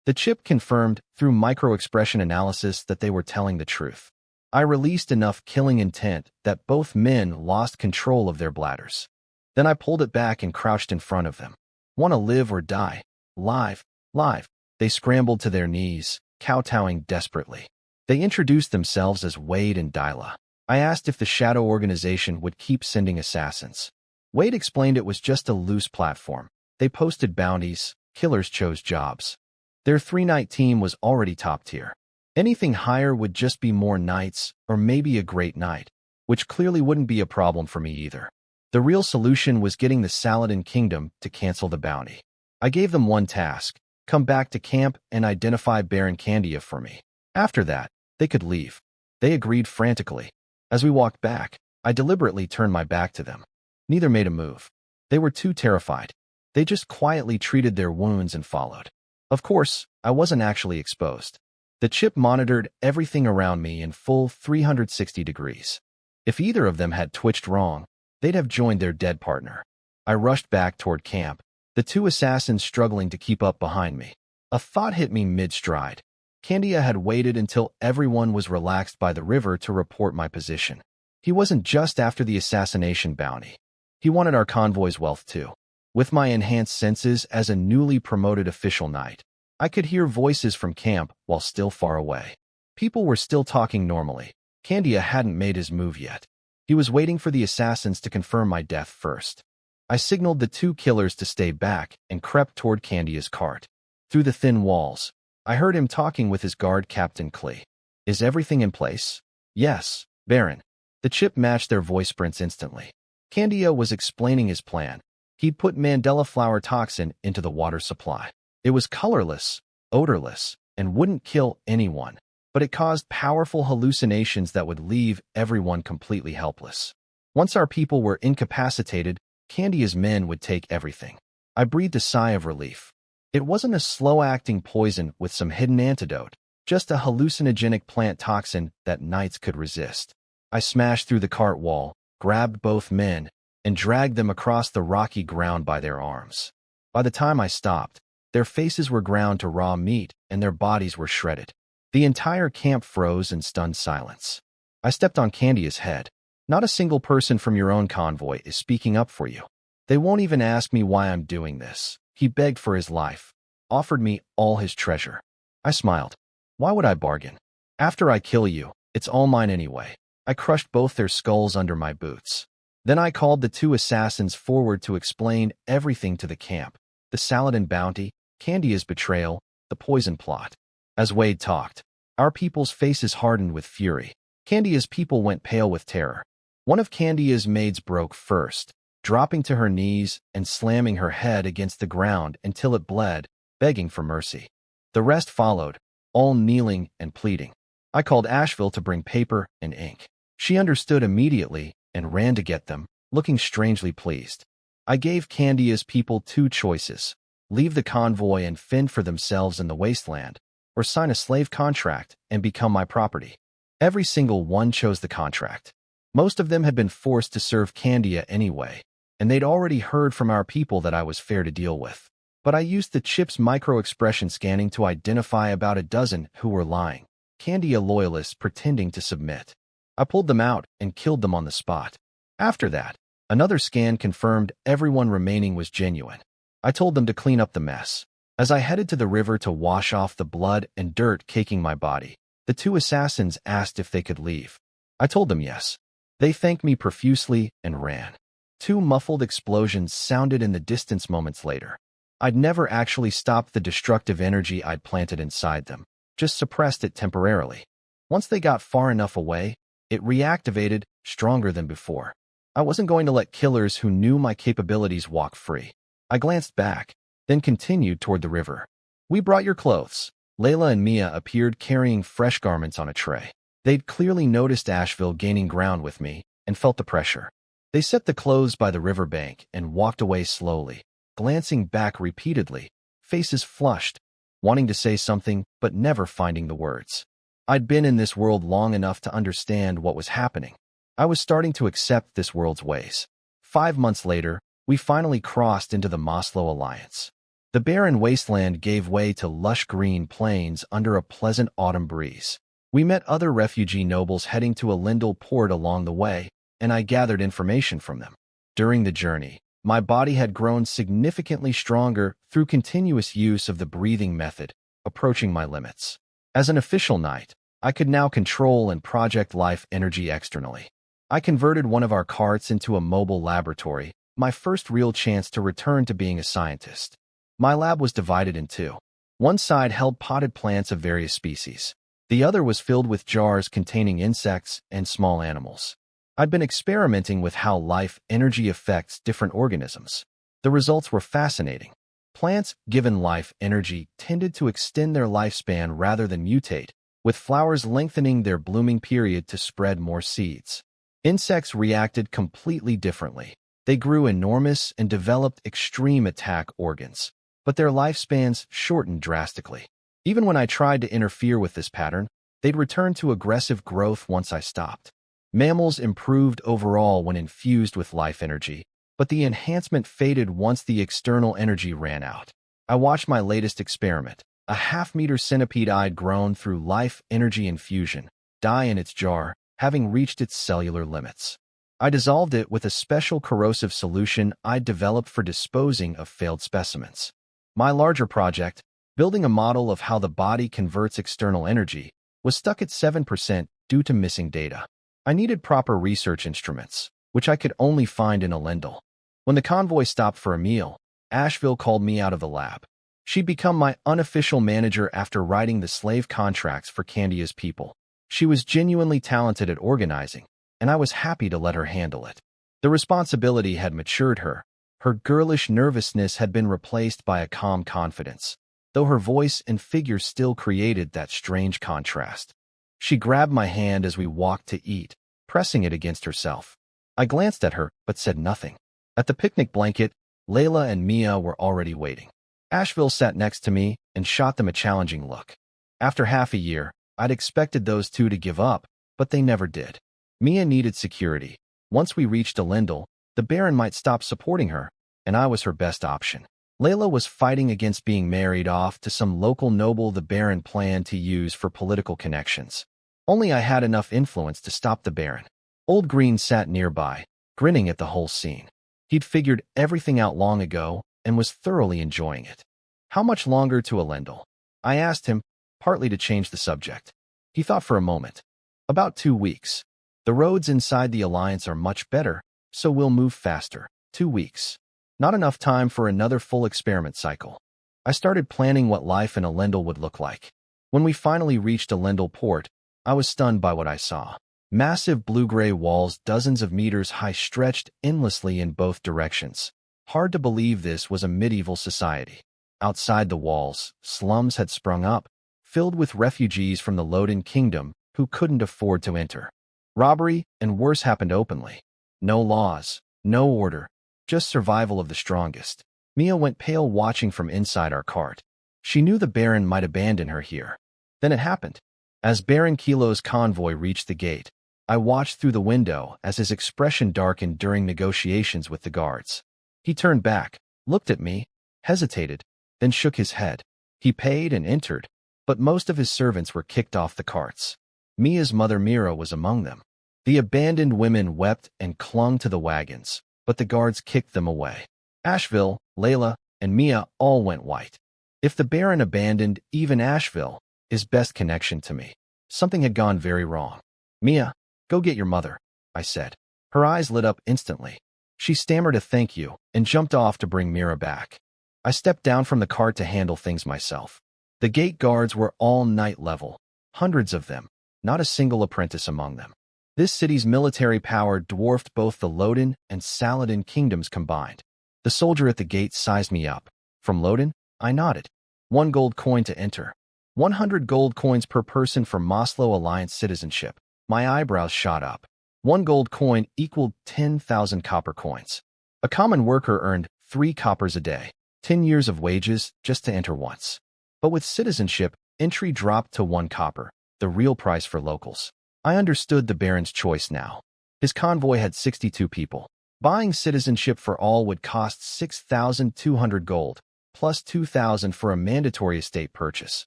The chip confirmed through micro-expression analysis that they were telling the truth. I released enough killing intent that both men lost control of their bladders. Then I pulled it back and crouched in front of them. Want to live or die? Live, live. They scrambled to their knees, kowtowing desperately. They introduced themselves as Wade and Dyla. I asked if the Shadow Organization would keep sending assassins. Wade explained it was just a loose platform. They posted bounties, killers chose jobs. Their 3-knight team was already top tier. Anything higher would just be more knights, or maybe a great knight, which clearly wouldn't be a problem for me either. The real solution was getting the Saladin Kingdom to cancel the bounty. I gave them one task: come back to camp and identify Baron Candia for me. After that, they could leave. They agreed frantically. As we walked back, I deliberately turned my back to them. Neither made a move. They were too terrified. They just quietly treated their wounds and followed. Of course, I wasn't actually exposed. The chip monitored everything around me in full 360 degrees. If either of them had twitched wrong, they'd have joined their dead partner. I rushed back toward camp, the 2 assassins struggling to keep up behind me. A thought hit me mid-stride. Candia had waited until everyone was relaxed by the river to report my position. He wasn't just after the assassination bounty. He wanted our convoy's wealth too. With my enhanced senses as a newly promoted official knight, I could hear voices from camp while still far away. People were still talking normally. Candia hadn't made his move yet. He was waiting for the assassins to confirm my death first. I signaled the 2 killers to stay back and crept toward Candia's cart. Through the thin walls, I heard him talking with his guard Captain Klee. Is everything in place? Yes, Baron. The chip matched their voice sprints instantly. Candia was explaining his plan. He'd put Mandela flower toxin into the water supply. It was colorless, odorless, and wouldn't kill anyone, but it caused powerful hallucinations that would leave everyone completely helpless. Once our people were incapacitated, Candia's men would take everything. I breathed a sigh of relief. It wasn't a slow-acting poison with some hidden antidote, just a hallucinogenic plant toxin that knights could resist. I smashed through the cart wall, grabbed both men, and dragged them across the rocky ground by their arms. By the time I stopped, their faces were ground to raw meat and their bodies were shredded. The entire camp froze in stunned silence. I stepped on Candia's head. Not a single person from your own convoy is speaking up for you. They won't even ask me why I'm doing this. He begged for his life, offered me all his treasure. I smiled. Why would I bargain? After I kill you, it's all mine anyway. I crushed both their skulls under my boots. Then I called the two assassins forward to explain everything to the camp. The Saladin bounty, Candia's betrayal, the poison plot. As Wade talked, our people's faces hardened with fury. Candia's people went pale with terror. One of Candia's maids broke first, dropping to her knees and slamming her head against the ground until it bled, begging for mercy. The rest followed, all kneeling and pleading. I called Asheville to bring paper and ink. She understood immediately and ran to get them, looking strangely pleased. I gave Candia's people two choices: leave the convoy and fend for themselves in the wasteland, or sign a slave contract and become my property. Every single one chose the contract. Most of them had been forced to serve Candia anyway, and they'd already heard from our people that I was fair to deal with. But I used the chip's micro-expression scanning to identify about a dozen who were lying, Candia loyalists pretending to submit. I pulled them out and killed them on the spot. After that, another scan confirmed everyone remaining was genuine. I told them to clean up the mess. As I headed to the river to wash off the blood and dirt caking my body, the two assassins asked if they could leave. I told them yes. They thanked me profusely and ran. Two muffled explosions sounded in the distance moments later. I'd never actually stopped the destructive energy I'd planted inside them, just suppressed it temporarily. Once they got far enough away, it reactivated, stronger than before. I wasn't going to let killers who knew my capabilities walk free. I glanced back, then continued toward the river. We brought your clothes. Layla and Mia appeared carrying fresh garments on a tray. They'd clearly noticed Asheville gaining ground with me and felt the pressure. They set the clothes by the riverbank and walked away slowly, glancing back repeatedly, faces flushed, wanting to say something but never finding the words. I'd been in this world long enough to understand what was happening. I was starting to accept this world's ways. 5 months later, we finally crossed into the Maslow Alliance. The barren wasteland gave way to lush green plains under a pleasant autumn breeze. We met other refugee nobles heading to a Lindle port along the way, and I gathered information from them. During the journey, my body had grown significantly stronger through continuous use of the breathing method, approaching my limits. As an official knight, I could now control and project life energy externally. I converted one of our carts into a mobile laboratory, my first real chance to return to being a scientist. My lab was divided in two. One side held potted plants of various species. The other was filled with jars containing insects and small animals. I'd been experimenting with how life energy affects different organisms. The results were fascinating. Plants, given life energy, tended to extend their lifespan rather than mutate, with flowers lengthening their blooming period to spread more seeds. Insects reacted completely differently. They grew enormous and developed extreme attack organs, but their lifespans shortened drastically. Even when I tried to interfere with this pattern, they'd return to aggressive growth once I stopped. Mammals improved overall when infused with life energy, but the enhancement faded once the external energy ran out. I watched my latest experiment, a half-meter centipede I'd grown through life energy infusion, die in its jar, having reached its cellular limits. I dissolved it with a special corrosive solution I'd developed for disposing of failed specimens. My larger project, building a model of how the body converts external energy, was stuck at 7% due to missing data. I needed proper research instruments, which I could only find in a Lindle. When the convoy stopped for a meal, Asheville called me out of the lab. She'd become my unofficial manager after writing the slave contracts for Candia's people. She was genuinely talented at organizing, and I was happy to let her handle it. The responsibility had matured her. Her girlish nervousness had been replaced by a calm confidence, though her voice and figure still created that strange contrast. She grabbed my hand as we walked to eat, pressing it against herself. I glanced at her, but said nothing. At the picnic blanket, Layla and Mia were already waiting. Asheville sat next to me and shot them a challenging look. After half a year, I'd expected those two to give up, but they never did. Mia needed security. Once we reached a Lindle, the Baron might stop supporting her, and I was her best option. Layla was fighting against being married off to some local noble the Baron planned to use for political connections. Only I had enough influence to stop the Baron. Old Green sat nearby, grinning at the whole scene. He'd figured everything out long ago and was thoroughly enjoying it. How much longer to Lindle? I asked him, partly to change the subject. He thought for a moment. About 2 weeks. The roads inside the Alliance are much better, so we'll move faster. 2 weeks. Not enough time for another full experiment cycle. I started planning what life in Lindle would look like. When we finally reached Lindle port, I was stunned by what I saw. Massive blue-gray walls dozens of meters high stretched endlessly in both directions. Hard to believe this was a medieval society. Outside the walls, slums had sprung up, filled with refugees from the Loden Kingdom who couldn't afford to enter. Robbery and worse happened openly. No laws, no order, just survival of the strongest. Mia went pale watching from inside our cart. She knew the Baron might abandon her here. Then it happened. As Baron Kilo's convoy reached the gate, I watched through the window as his expression darkened during negotiations with the guards. He turned back, looked at me, hesitated, then shook his head. He paid and entered, but most of his servants were kicked off the carts. Mia's mother Mira was among them. The abandoned women wept and clung to the wagons, but the guards kicked them away. Asheville, Layla, and Mia all went white. If the Baron abandoned even Asheville, his best connection to me, something had gone very wrong. Mia, go get your mother, I said. Her eyes lit up instantly. She stammered a thank you and jumped off to bring Mira back. I stepped down from the cart to handle things myself. The gate guards were all night level, hundreds of them, not a single apprentice among them. This city's military power dwarfed both the Loden and Saladin kingdoms combined. The soldier at the gate sized me up. From Loden? I nodded. 1 gold coin to enter. 100 gold coins per person for Moslow Alliance citizenship. My eyebrows shot up. 1 gold coin equaled 10,000 copper coins. A common worker earned 3 coppers a day, 10 years of wages just to enter once. But with citizenship, entry dropped to 1 copper, the real price for locals. I understood the Baron's choice now. His convoy had 62 people. Buying citizenship for all would cost 6,200 gold, plus 2,000 for a mandatory estate purchase,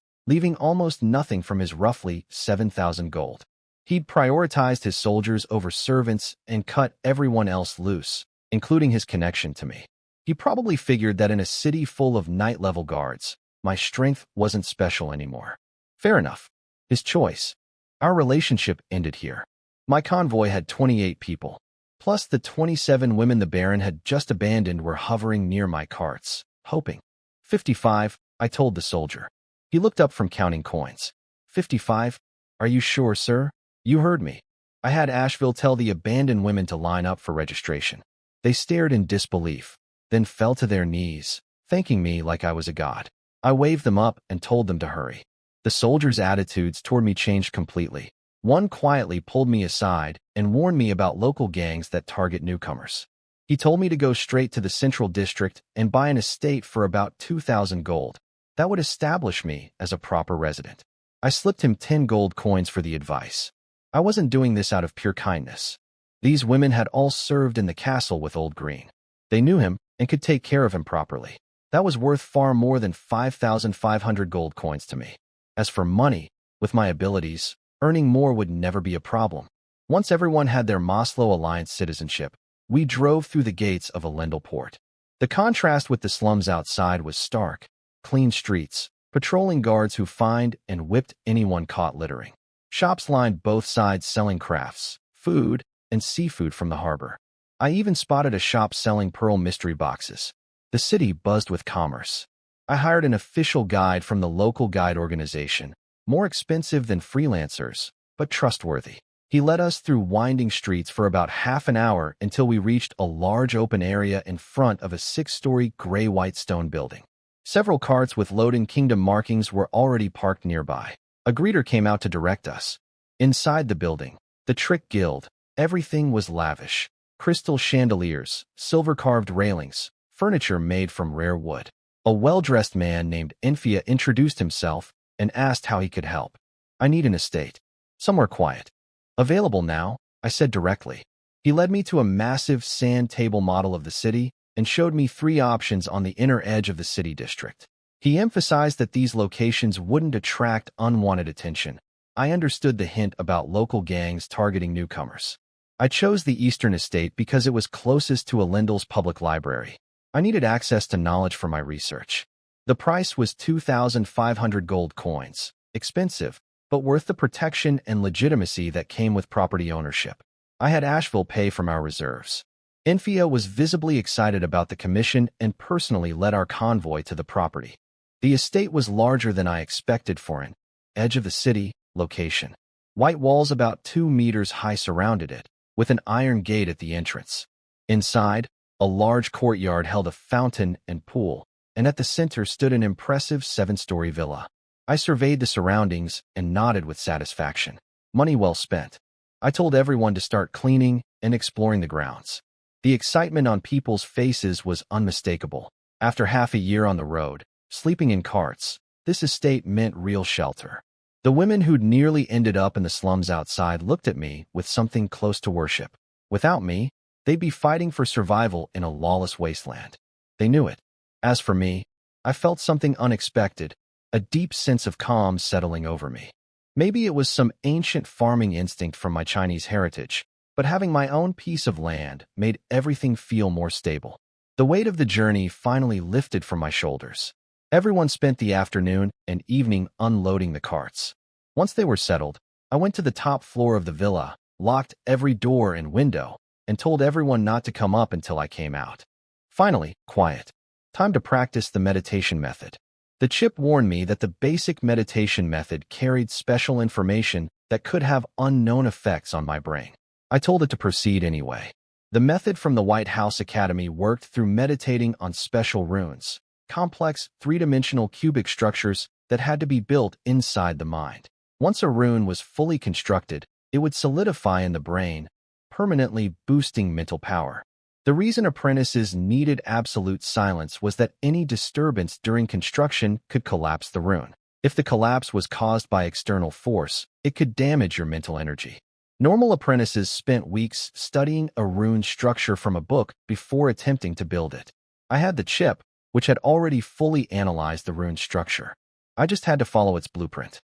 leaving almost nothing from his roughly 7,000 gold. He'd prioritized his soldiers over servants and cut everyone else loose, including his connection to me. He probably figured that in a city full of night-level guards, my strength wasn't special anymore. Fair enough. His choice. Our relationship ended here. My convoy had 28 people, plus the 27 women the Baron had just abandoned were hovering near my carts, hoping. 55, I told the soldier. He looked up from counting coins. 55? Are you sure, sir? You heard me. I had Asheville tell the abandoned women to line up for registration. They stared in disbelief, then fell to their knees, thanking me like I was a god. I waved them up and told them to hurry. The soldiers' attitudes toward me changed completely. One quietly pulled me aside and warned me about local gangs that target newcomers. He told me to go straight to the central district and buy an estate for about 2,000 gold. That would establish me as a proper resident. I slipped him 10 gold coins for the advice. I wasn't doing this out of pure kindness. These women had all served in the castle with Old Green. They knew him and could take care of him properly. That was worth far more than 5,500 gold coins to me. As for money, with my abilities, earning more would never be a problem. Once everyone had their Moslow Alliance citizenship, we drove through the gates of Lindle port. The contrast with the slums outside was stark. Clean streets, patrolling guards who fined and whipped anyone caught littering. Shops lined both sides selling crafts, food, and seafood from the harbor. I even spotted a shop selling pearl mystery boxes. The city buzzed with commerce. I hired an official guide from the local guide organization, more expensive than freelancers, but trustworthy. He led us through winding streets for about half an hour until we reached a large open area in front of a 6-story gray-white stone building. Several carts with Loden Kingdom markings were already parked nearby. A greeter came out to direct us. Inside the building, the Trick Guild, everything was lavish. Crystal chandeliers, silver-carved railings, furniture made from rare wood. A well-dressed man named Enfia introduced himself and asked how he could help. I need an estate. Somewhere quiet. Available now, I said directly. He led me to a massive sand table model of the city and showed me 3 options on the inner edge of the city district. He emphasized that these locations wouldn't attract unwanted attention. I understood the hint about local gangs targeting newcomers. I chose the Eastern Estate because it was closest to a Lindle's public library. I needed access to knowledge for my research. The price was 2,500 gold coins, expensive, but worth the protection and legitimacy that came with property ownership. I had Asheville pay from our reserves. Enfia was visibly excited about the commission and personally led our convoy to the property. The estate was larger than I expected for an edge of the city location. White walls about 2 meters high surrounded it, with an iron gate at the entrance. Inside, a large courtyard held a fountain and pool, and at the center stood an impressive 7-story villa. I surveyed the surroundings and nodded with satisfaction. Money well spent. I told everyone to start cleaning and exploring the grounds. The excitement on people's faces was unmistakable. After half a year on the road, sleeping in carts, this estate meant real shelter. The women who'd nearly ended up in the slums outside looked at me with something close to worship. Without me, they'd be fighting for survival in a lawless wasteland. They knew it. As for me, I felt something unexpected, a deep sense of calm settling over me. Maybe it was some ancient farming instinct from my Chinese heritage, but having my own piece of land made everything feel more stable. The weight of the journey finally lifted from my shoulders. Everyone spent the afternoon and evening unloading the carts. Once they were settled, I went to the top floor of the villa, locked every door and window, and told everyone not to come up until I came out. Finally, quiet. Time to practice the meditation method. The chip warned me that the basic meditation method carried special information that could have unknown effects on my brain. I told it to proceed anyway. The method from the White House Academy worked through meditating on special runes, complex, three-dimensional cubic structures that had to be built inside the mind. Once a rune was fully constructed, it would solidify in the brain, permanently boosting mental power. The reason apprentices needed absolute silence was that any disturbance during construction could collapse the rune. If the collapse was caused by external force, it could damage your mental energy. Normal apprentices spent weeks studying a rune structure from a book before attempting to build it. I had the chip, which had already fully analyzed the rune structure. I just had to follow its blueprint.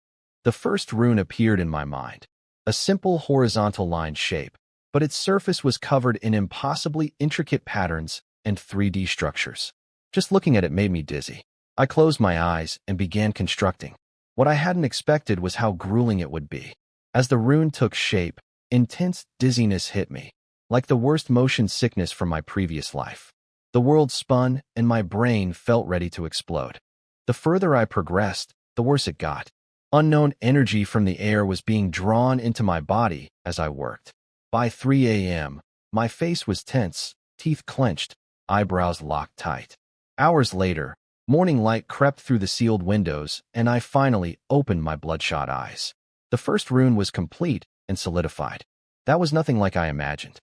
The first rune appeared in my mind, a simple horizontal line shape, but its surface was covered in impossibly intricate patterns and 3D structures. Just looking at it made me dizzy. I closed my eyes and began constructing. What I hadn't expected was how grueling it would be. As the rune took shape, intense dizziness hit me, like the worst motion sickness from my previous life. The world spun, and my brain felt ready to explode. The further I progressed, the worse it got. Unknown energy from the air was being drawn into my body as I worked. By 3 a.m., my face was tense, teeth clenched, eyebrows locked tight. Hours later, morning light crept through the sealed windows, and I finally opened my bloodshot eyes. The first rune was complete and solidified. That was nothing like I imagined.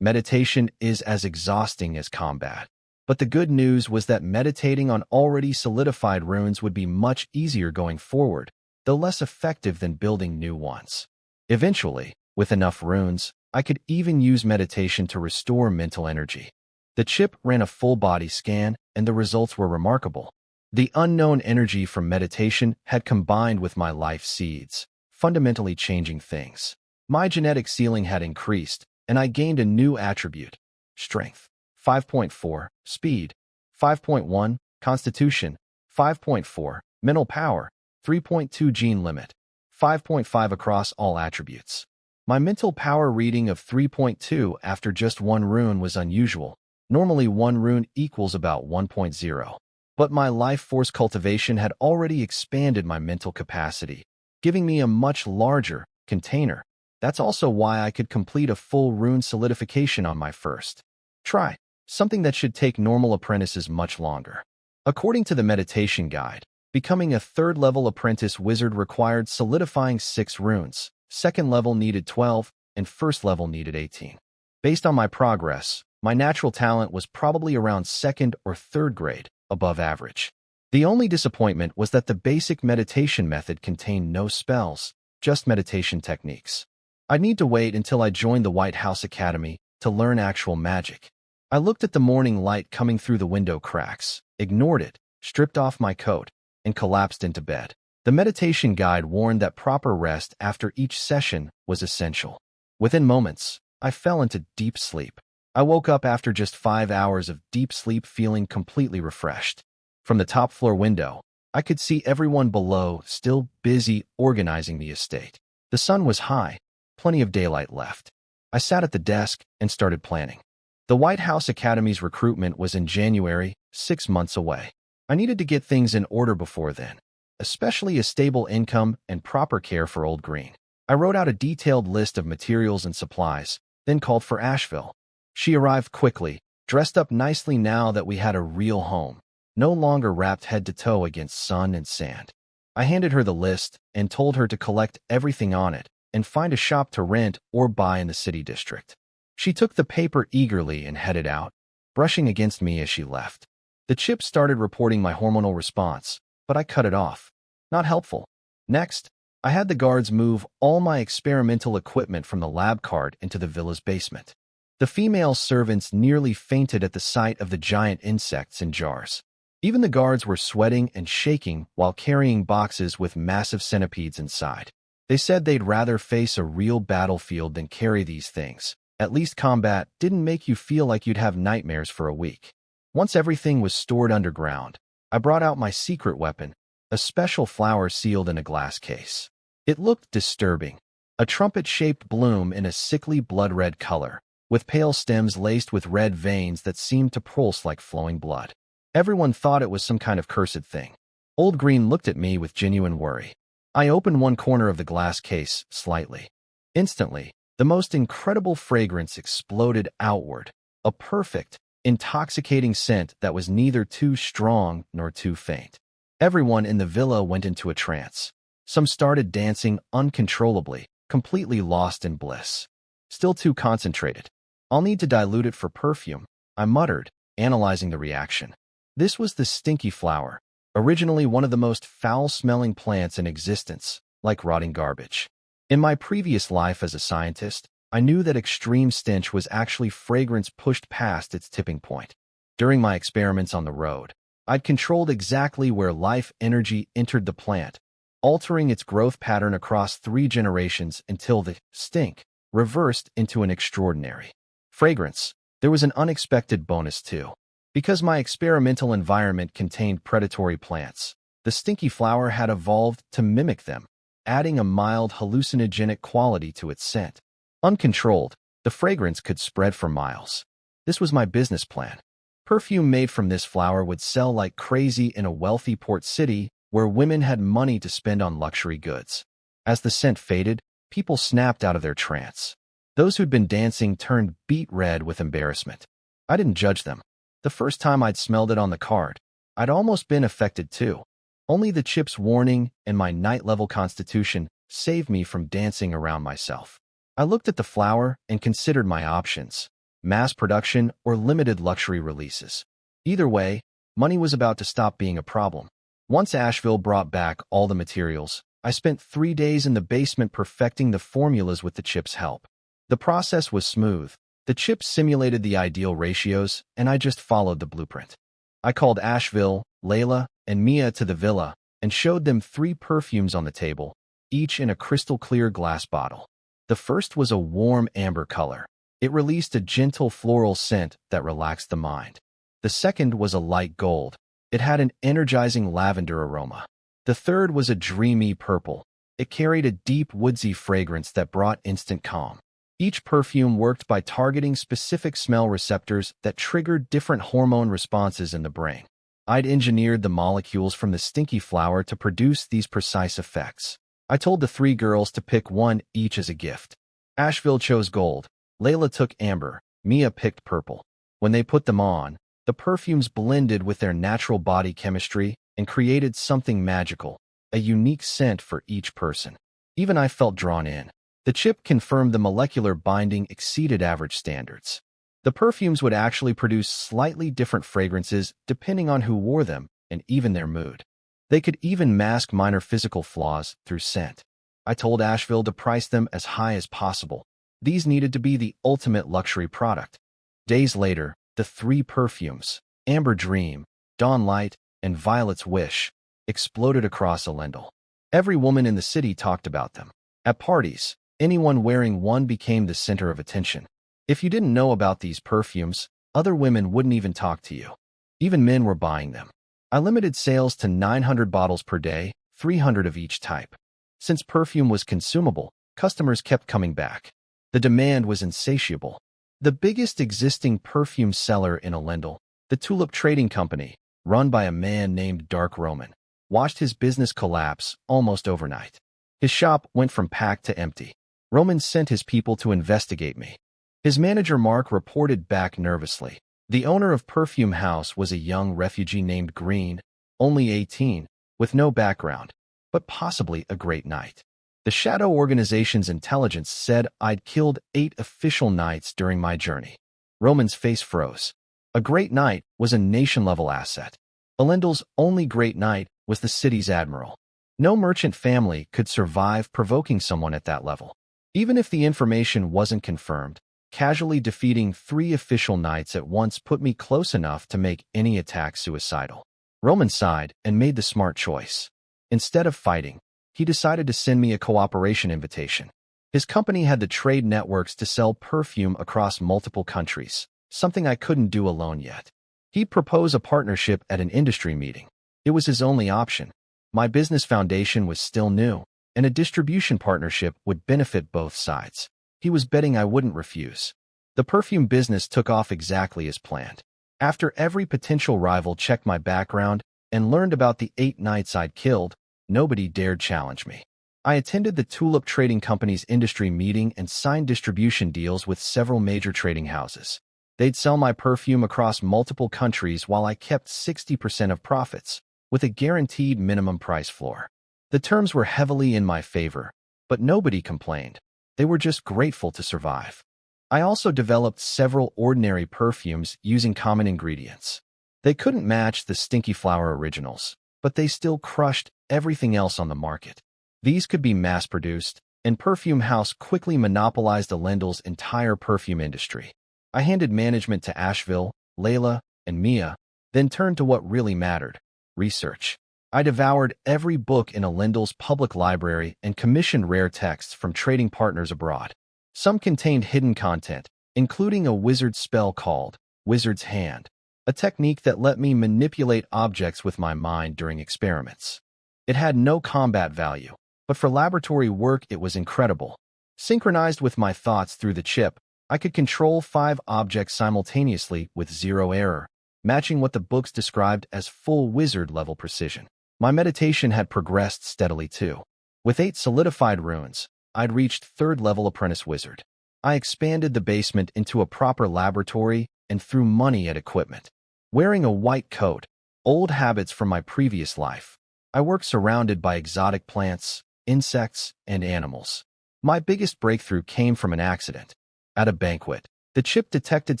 Meditation is as exhausting as combat. But the good news was that meditating on already solidified runes would be much easier going forward, though less effective than building new ones. Eventually, with enough runes, I could even use meditation to restore mental energy. The chip ran a full-body scan, and the results were remarkable. The unknown energy from meditation had combined with my life seeds, fundamentally changing things. My genetic ceiling had increased, and I gained a new attribute: strength. 5.4, speed. 5.1, constitution. 5.4, mental power. 3.2 gene limit. 5.5 across all attributes. My mental power reading of 3.2 after just one rune was unusual. Normally one rune equals about 1.0. But my life force cultivation had already expanded my mental capacity, giving me a much larger container. That's also why I could complete a full rune solidification on my first try, something that should take normal apprentices much longer. According to the meditation guide, becoming a third-level apprentice wizard required solidifying 6 runes, second level needed 12, and first level needed 18. Based on my progress, my natural talent was probably around second or third grade, above average. The only disappointment was that the basic meditation method contained no spells, just meditation techniques. I'd need to wait until I joined the White House Academy to learn actual magic. I looked at the morning light coming through the window cracks, ignored it, stripped off my coat, and collapsed into bed. The meditation guide warned that proper rest after each session was essential. Within moments, I fell into deep sleep. I woke up after just 5 hours of deep sleep feeling completely refreshed. From the top floor window, I could see everyone below still busy organizing the estate. The sun was high, plenty of daylight left. I sat at the desk and started planning. The White House Academy's recruitment was in January, 6 months away. I needed to get things in order before then, especially a stable income and proper care for Old Green. I wrote out a detailed list of materials and supplies, then called for Asheville. She arrived quickly, dressed up nicely now that we had a real home, no longer wrapped head to toe against sun and sand. I handed her the list and told her to collect everything on it and find a shop to rent or buy in the city district. She took the paper eagerly and headed out, brushing against me as she left. The chip started reporting my hormonal response, but I cut it off. Not helpful. Next, I had the guards move all my experimental equipment from the lab cart into the villa's basement. The female servants nearly fainted at the sight of the giant insects in jars. Even the guards were sweating and shaking while carrying boxes with massive centipedes inside. They said they'd rather face a real battlefield than carry these things. At least combat didn't make you feel like you'd have nightmares for a week. Once everything was stored underground, I brought out my secret weapon, a special flower sealed in a glass case. It looked disturbing, a trumpet-shaped bloom in a sickly blood-red color, with pale stems laced with red veins that seemed to pulse like flowing blood. Everyone thought it was some kind of cursed thing. Old Green looked at me with genuine worry. I opened one corner of the glass case slightly. Instantly, the most incredible fragrance exploded outward, a perfect, intoxicating scent that was neither too strong nor too faint. Everyone in the villa went into a trance. Some started dancing uncontrollably, completely lost in bliss. Still too concentrated. I'll need to dilute it for perfume, I muttered, analyzing the reaction. This was the stinky flower, originally one of the most foul-smelling plants in existence, like rotting garbage. In my previous life as a scientist, I knew that extreme stench was actually fragrance pushed past its tipping point. During my experiments on the road, I'd controlled exactly where life energy entered the plant, altering its growth pattern across 3 generations until the stink reversed into an extraordinary fragrance. There was an unexpected bonus too. Because my experimental environment contained predatory plants, the stinky flower had evolved to mimic them, adding a mild hallucinogenic quality to its scent. Uncontrolled, the fragrance could spread for miles. This was my business plan. Perfume made from this flower would sell like crazy in a wealthy port city where women had money to spend on luxury goods. As the scent faded, people snapped out of their trance. Those who'd been dancing turned beet red with embarrassment. I didn't judge them. The first time I'd smelled it on the card, I'd almost been affected too. Only the chip's warning and my night-level constitution saved me from dancing around myself. I looked at the flower and considered my options: mass production or limited luxury releases. Either way, money was about to stop being a problem. Once Asheville brought back all the materials, I spent 3 days in the basement perfecting the formulas with the chip's help. The process was smooth. The chip simulated the ideal ratios, and I just followed the blueprint. I called Asheville, Layla, and Mia to the villa and showed them 3 perfumes on the table, each in a crystal-clear glass bottle. The first was a warm amber color. It released a gentle floral scent that relaxed the mind. The second was a light gold. It had an energizing lavender aroma. The third was a dreamy purple. It carried a deep woodsy fragrance that brought instant calm. Each perfume worked by targeting specific smell receptors that triggered different hormone responses in the brain. I'd engineered the molecules from the stinky flower to produce these precise effects. I told the 3 girls to pick one each as a gift. Asheville chose gold, Layla took amber, Mia picked purple. When they put them on, the perfumes blended with their natural body chemistry and created something magical, a unique scent for each person. Even I felt drawn in. The chip confirmed the molecular binding exceeded average standards. The perfumes would actually produce slightly different fragrances depending on who wore them and even their mood. They could even mask minor physical flaws through scent. I told Asheville to price them as high as possible. These needed to be the ultimate luxury product. Days later, the 3 perfumes, Amber Dream, Dawn Light, and Violet's Wish, exploded across Lindle. Every woman in the city talked about them. At parties, anyone wearing one became the center of attention. If you didn't know about these perfumes, other women wouldn't even talk to you. Even men were buying them. I limited sales to 900 bottles per day, 300 of each type. Since perfume was consumable, customers kept coming back. The demand was insatiable. The biggest existing perfume seller in Lindle, the Tulip Trading Company, run by a man named Dark Roman, watched his business collapse almost overnight. His shop went from packed to empty. Roman sent his people to investigate me. His manager Mark reported back nervously. The owner of Perfume House was a young refugee named Green, only 18, with no background, but possibly a great knight. The Shadow Organization's intelligence said I'd killed 8 official knights during my journey. Roman's face froze. A great knight was a nation-level asset. Lindle's only great knight was the city's admiral. No merchant family could survive provoking someone at that level. Even if the information wasn't confirmed, casually defeating 3 official knights at once put me close enough to make any attack suicidal. Roman sighed and made the smart choice. Instead of fighting, he decided to send me a cooperation invitation. His company had the trade networks to sell perfume across multiple countries, something I couldn't do alone yet. He'd propose a partnership at an industry meeting. It was his only option. My business foundation was still new, and a distribution partnership would benefit both sides. He was betting I wouldn't refuse. The perfume business took off exactly as planned. After every potential rival checked my background and learned about the 8 knights I'd killed, nobody dared challenge me. I attended the Tulip Trading Company's industry meeting and signed distribution deals with several major trading houses. They'd sell my perfume across multiple countries while I kept 60% of profits, with a guaranteed minimum price floor. The terms were heavily in my favor, but nobody complained. They were just grateful to survive. I also developed several ordinary perfumes using common ingredients. They couldn't match the Stinky Flower originals, but they still crushed everything else on the market. These could be mass-produced, and Perfume House quickly monopolized Lindle's entire perfume industry. I handed management to Asheville, Layla, and Mia, then turned to what really mattered: research. I devoured every book in Lindle's public library and commissioned rare texts from trading partners abroad. Some contained hidden content, including a wizard spell called Wizard's Hand, a technique that let me manipulate objects with my mind during experiments. It had no combat value, but for laboratory work it was incredible. Synchronized with my thoughts through the chip, I could control 5 objects simultaneously with 0 error, matching what the books described as full wizard-level precision. My meditation had progressed steadily too. With 8 solidified runes, I'd reached 3rd-level apprentice wizard. I expanded the basement into a proper laboratory and threw money at equipment. Wearing a white coat, old habits from my previous life, I worked surrounded by exotic plants, insects, and animals. My biggest breakthrough came from an accident. At a banquet, the chip detected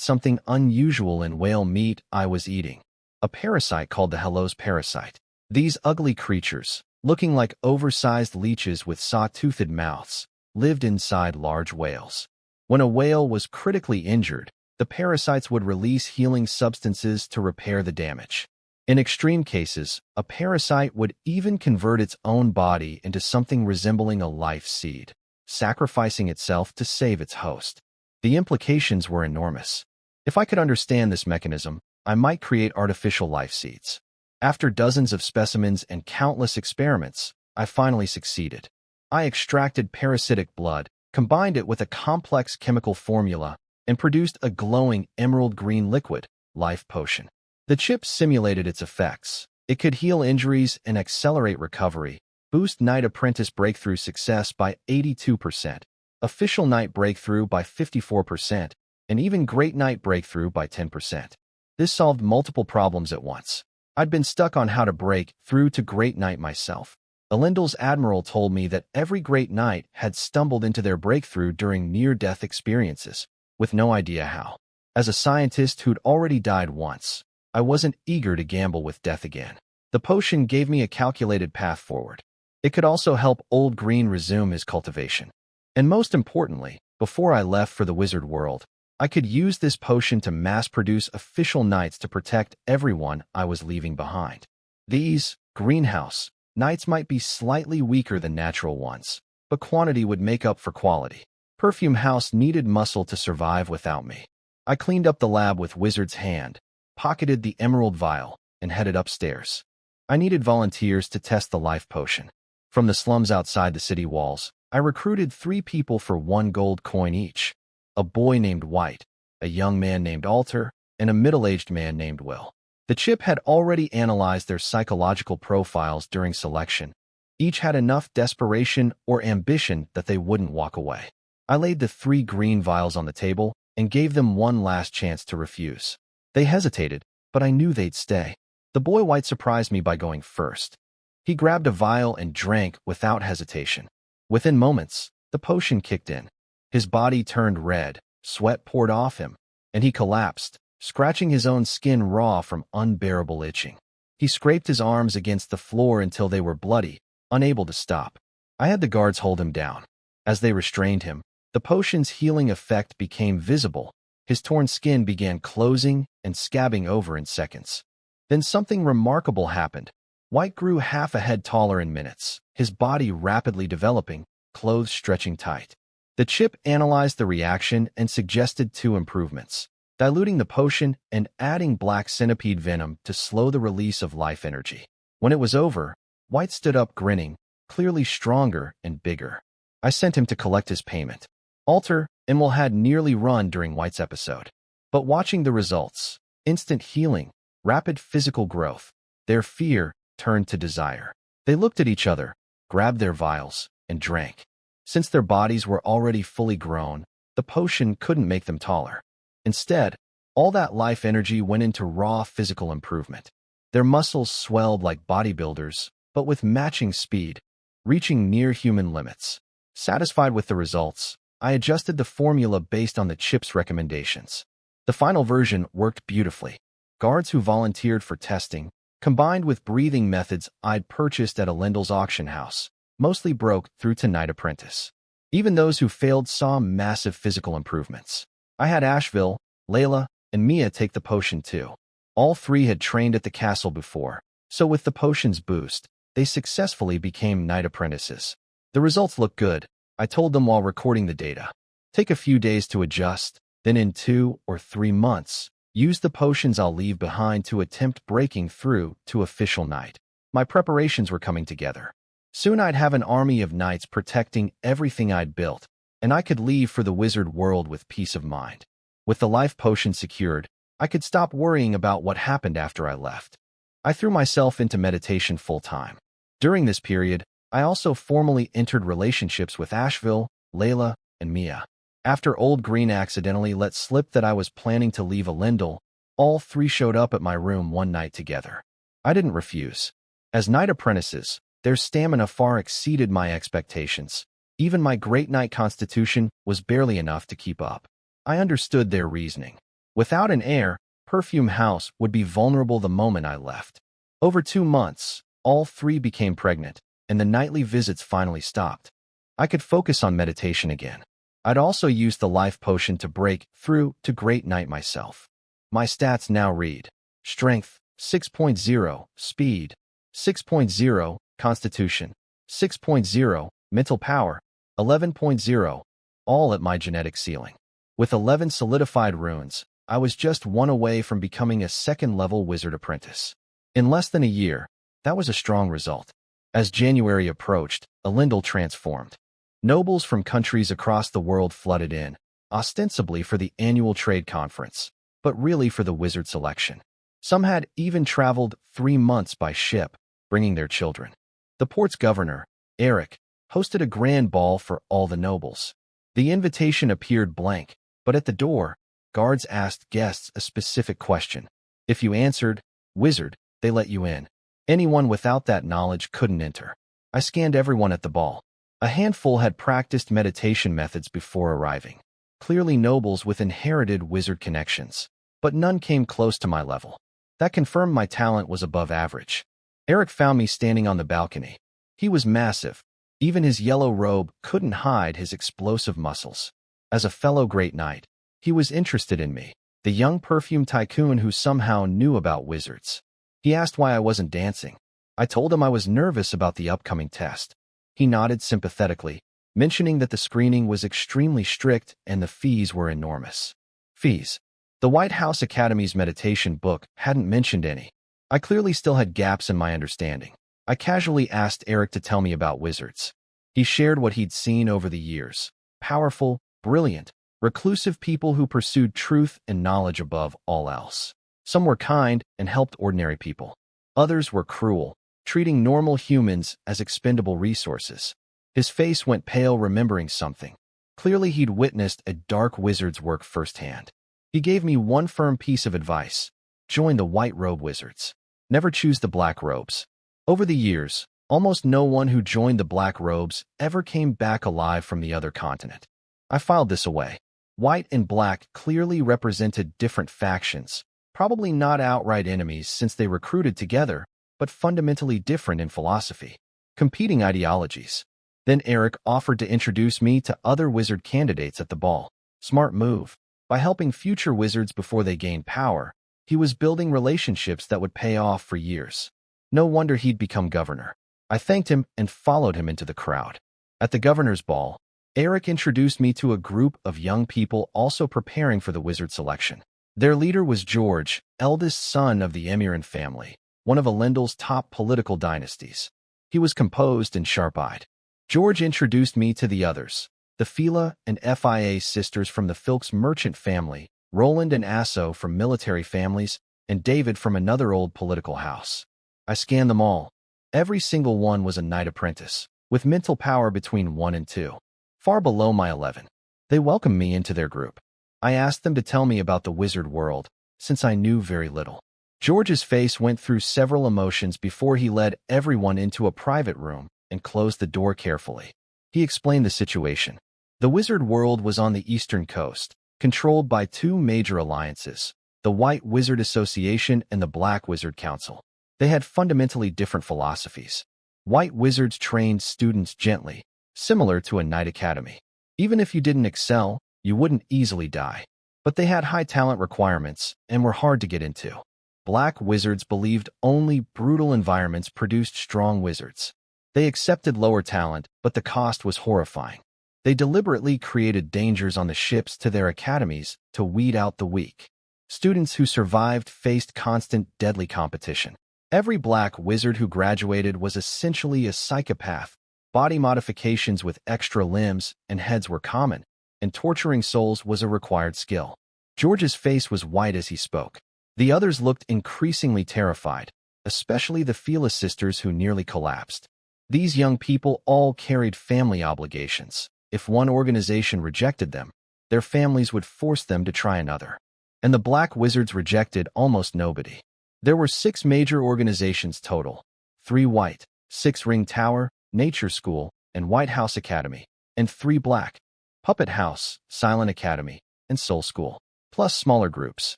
something unusual in whale meat I was eating: a parasite called the Hello's parasite. These ugly creatures, looking like oversized leeches with saw-toothed mouths, lived inside large whales. When a whale was critically injured, the parasites would release healing substances to repair the damage. In extreme cases, a parasite would even convert its own body into something resembling a life seed, sacrificing itself to save its host. The implications were enormous. If I could understand this mechanism, I might create artificial life seeds. After dozens of specimens and countless experiments, I finally succeeded. I extracted parasitic blood, combined it with a complex chemical formula, and produced a glowing emerald green liquid, life potion. The chip simulated its effects. It could heal injuries and accelerate recovery, boost Knight Apprentice breakthrough success by 82%, Official Knight breakthrough by 54%, and even Great Knight breakthrough by 10%. This solved multiple problems at once. I'd been stuck on how to break through to Great Knight myself. Lindle's admiral told me that every Great Knight had stumbled into their breakthrough during near-death experiences, with no idea how. As a scientist who'd already died once, I wasn't eager to gamble with death again. The potion gave me a calculated path forward. It could also help Old Green resume his cultivation. And most importantly, before I left for the wizard world, I could use this potion to mass-produce official knights to protect everyone I was leaving behind. These greenhouse knights might be slightly weaker than natural ones, but quantity would make up for quality. Perfume House needed muscle to survive without me. I cleaned up the lab with Wizard's hand, pocketed the emerald vial, and headed upstairs. I needed volunteers to test the life potion. From the slums outside the city walls, I recruited 3 people for 1 gold coin each. A boy named White, a young man named Alter, and a middle-aged man named Will. The chip had already analyzed their psychological profiles during selection. Each had enough desperation or ambition that they wouldn't walk away. I laid the 3 green vials on the table and gave them one last chance to refuse. They hesitated, but I knew they'd stay. The boy White surprised me by going first. He grabbed a vial and drank without hesitation. Within moments, the potion kicked in. His body turned red, sweat poured off him, and he collapsed, scratching his own skin raw from unbearable itching. He scraped his arms against the floor until they were bloody, unable to stop. I had the guards hold him down. As they restrained him, the potion's healing effect became visible. His torn skin began closing and scabbing over in seconds. Then something remarkable happened. White grew half a head taller in minutes, his body rapidly developing, clothes stretching tight. The chip analyzed the reaction and suggested 2 improvements: diluting the potion and adding black centipede venom to slow the release of life energy. When it was over, White stood up grinning, clearly stronger and bigger. I sent him to collect his payment. Alter and Will had nearly run during White's episode. But watching the results, instant healing, rapid physical growth, their fear turned to desire. They looked at each other, grabbed their vials, and drank. Since their bodies were already fully grown, the potion couldn't make them taller. Instead, all that life energy went into raw physical improvement. Their muscles swelled like bodybuilders, but with matching speed, reaching near human limits. Satisfied with the results, I adjusted the formula based on the chip's recommendations. The final version worked beautifully. Guards who volunteered for testing, combined with breathing methods I'd purchased at a Lindle's auction house, mostly broke through to Knight Apprentice. Even those who failed saw massive physical improvements. I had Asheville, Layla, and Mia take the potion too. All 3 had trained at the castle before, so with the potion's boost, they successfully became Knight Apprentices. The results look good, I told them while recording the data. Take a few days to adjust, then in 2 or 3 months, use the potions I'll leave behind to attempt breaking through to official Knight. My preparations were coming together. Soon I'd have an army of knights protecting everything I'd built, and I could leave for the wizard world with peace of mind. With the life potion secured, I could stop worrying about what happened after I left. I threw myself into meditation full-time. During this period, I also formally entered relationships with Asheville, Layla, and Mia. After Old Green accidentally let slip that I was planning to leave a Lindle, all 3 showed up at my room one night together. I didn't refuse. As Knight Apprentices, their stamina far exceeded my expectations. Even my great knight constitution was barely enough to keep up. I understood their reasoning. Without an heir, Perfume House would be vulnerable the moment I left. Over 2 months, all 3 became pregnant, and the nightly visits finally stopped. I could focus on meditation again. I'd also used the life potion to break through to Great Knight myself. My stats now read: Strength, 6.0, Speed, 6.0, Constitution, 6.0, Mental Power, 11.0, all at my genetic ceiling. With 11 solidified runes, I was just 1 away from becoming a 2nd-level wizard apprentice. In less than a year, that was a strong result. As January approached, Lindle transformed. Nobles from countries across the world flooded in, ostensibly for the annual trade conference, but really for the wizard selection. Some had even traveled 3 months by ship, bringing their children. The port's governor, Eric, hosted a grand ball for all the nobles. The invitation appeared blank, but at the door, guards asked guests a specific question. If you answered, "Wizard," they let you in. Anyone without that knowledge couldn't enter. I scanned everyone at the ball. A handful had practiced meditation methods before arriving. Clearly nobles with inherited wizard connections, but none came close to my level. That confirmed my talent was above average. Eric found me standing on the balcony. He was massive. Even his yellow robe couldn't hide his explosive muscles. As a fellow great knight, he was interested in me, the young perfume tycoon who somehow knew about wizards. He asked why I wasn't dancing. I told him I was nervous about the upcoming test. He nodded sympathetically, mentioning that the screening was extremely strict and the fees were enormous. Fees. The White House Academy's meditation book hadn't mentioned any. I clearly still had gaps in my understanding. I casually asked Eric to tell me about wizards. He shared what he'd seen over the years. Powerful, brilliant, reclusive people who pursued truth and knowledge above all else. Some were kind and helped ordinary people. Others were cruel, treating normal humans as expendable resources. His face went pale, remembering something. Clearly he'd witnessed a dark wizard's work firsthand. He gave me one firm piece of advice. Join the white robe wizards. Never choose the black robes. Over the years, almost no one who joined the black robes ever came back alive from the other continent. I filed this away. White and black clearly represented different factions, probably not outright enemies since they recruited together, but fundamentally different in philosophy. Competing ideologies. Then Eric offered to introduce me to other wizard candidates at the ball. Smart move. By helping future wizards before they gained power, he was building relationships that would pay off for years. No wonder he'd become governor. I thanked him and followed him into the crowd. At the governor's ball, Eric introduced me to a group of young people also preparing for the wizard selection. Their leader was George, eldest son of the Emiran family, one of Lindle's top political dynasties. He was composed and sharp-eyed. George introduced me to the others, the Fila and Fia sisters from the Filks merchant family, Roland and Asso from military families, and David from another old political house. I scanned them all. Every single one was a knight apprentice, with mental power between 1 and 2, far below my 11. They welcomed me into their group. I asked them to tell me about the wizard world, since I knew very little. George's face went through several emotions before he led everyone into a private room and closed the door carefully. He explained the situation. The wizard world was on the eastern coast, controlled by two major alliances, the White Wizard Association and the Black Wizard Council. They had fundamentally different philosophies. White wizards trained students gently, similar to a knight academy. Even if you didn't excel, you wouldn't easily die. But they had high talent requirements and were hard to get into. Black wizards believed only brutal environments produced strong wizards. They accepted lower talent, but the cost was horrifying. They deliberately created dangers on the ships to their academies to weed out the weak. Students who survived faced constant deadly competition. Every black wizard who graduated was essentially a psychopath. Body modifications with extra limbs and heads were common, and torturing souls was a required skill. George's face was white as he spoke. The others looked increasingly terrified, especially the Fila sisters who nearly collapsed. These young people all carried family obligations. If one organization rejected them, their families would force them to try another. And the black wizards rejected almost nobody. There were 6 major organizations total, 3 white, 6 Ring Tower, Nature School, and White House Academy, and 3 black, Puppet House, Silent Academy, and Soul School, plus smaller groups.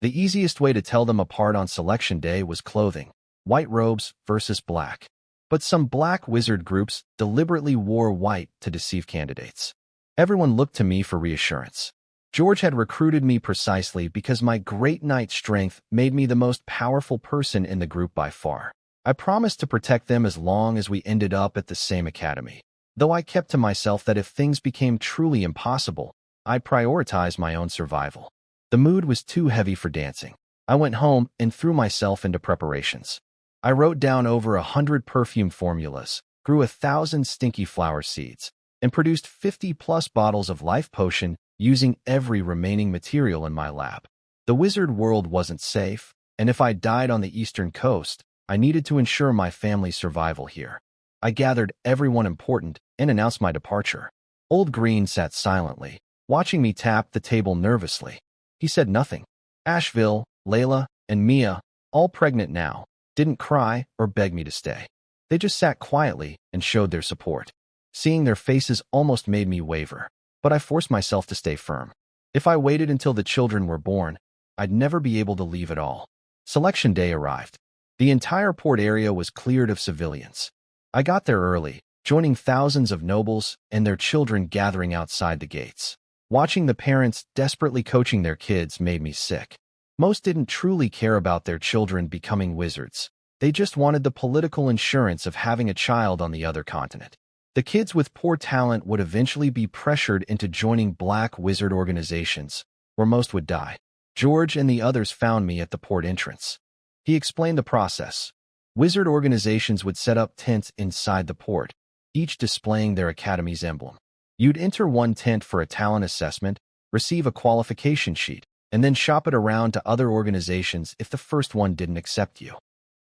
The easiest way to tell them apart on selection day was clothing, white robes versus black. But some black wizard groups deliberately wore white to deceive candidates. Everyone looked to me for reassurance. George had recruited me precisely because my great knight strength made me the most powerful person in the group by far. I promised to protect them as long as we ended up at the same academy, though I kept to myself that if things became truly impossible, I'd prioritize my own survival. The mood was too heavy for dancing. I went home and threw myself into preparations. I wrote down over 100 perfume formulas, grew 1,000 stinky flower seeds, and produced 50+ bottles of life potion using every remaining material in my lab. The wizard world wasn't safe, and if I died on the eastern coast, I needed to ensure my family's survival here. I gathered everyone important and announced my departure. Old Green sat silently, watching me tap the table nervously. He said nothing. Asheville, Layla, and Mia, all pregnant now, didn't cry or beg me to stay. They just sat quietly and showed their support. Seeing their faces almost made me waver, but I forced myself to stay firm. If I waited until the children were born, I'd never be able to leave at all. Selection day arrived. The entire port area was cleared of civilians. I got there early, joining thousands of nobles and their children gathering outside the gates. Watching the parents desperately coaching their kids made me sick. Most didn't truly care about their children becoming wizards. They just wanted the political insurance of having a child on the other continent. The kids with poor talent would eventually be pressured into joining black wizard organizations, where most would die. George and the others found me at the port entrance. He explained the process. Wizard organizations would set up tents inside the port, each displaying their academy's emblem. You'd enter one tent for a talent assessment, receive a qualification sheet, and then shop it around to other organizations if the first one didn't accept you.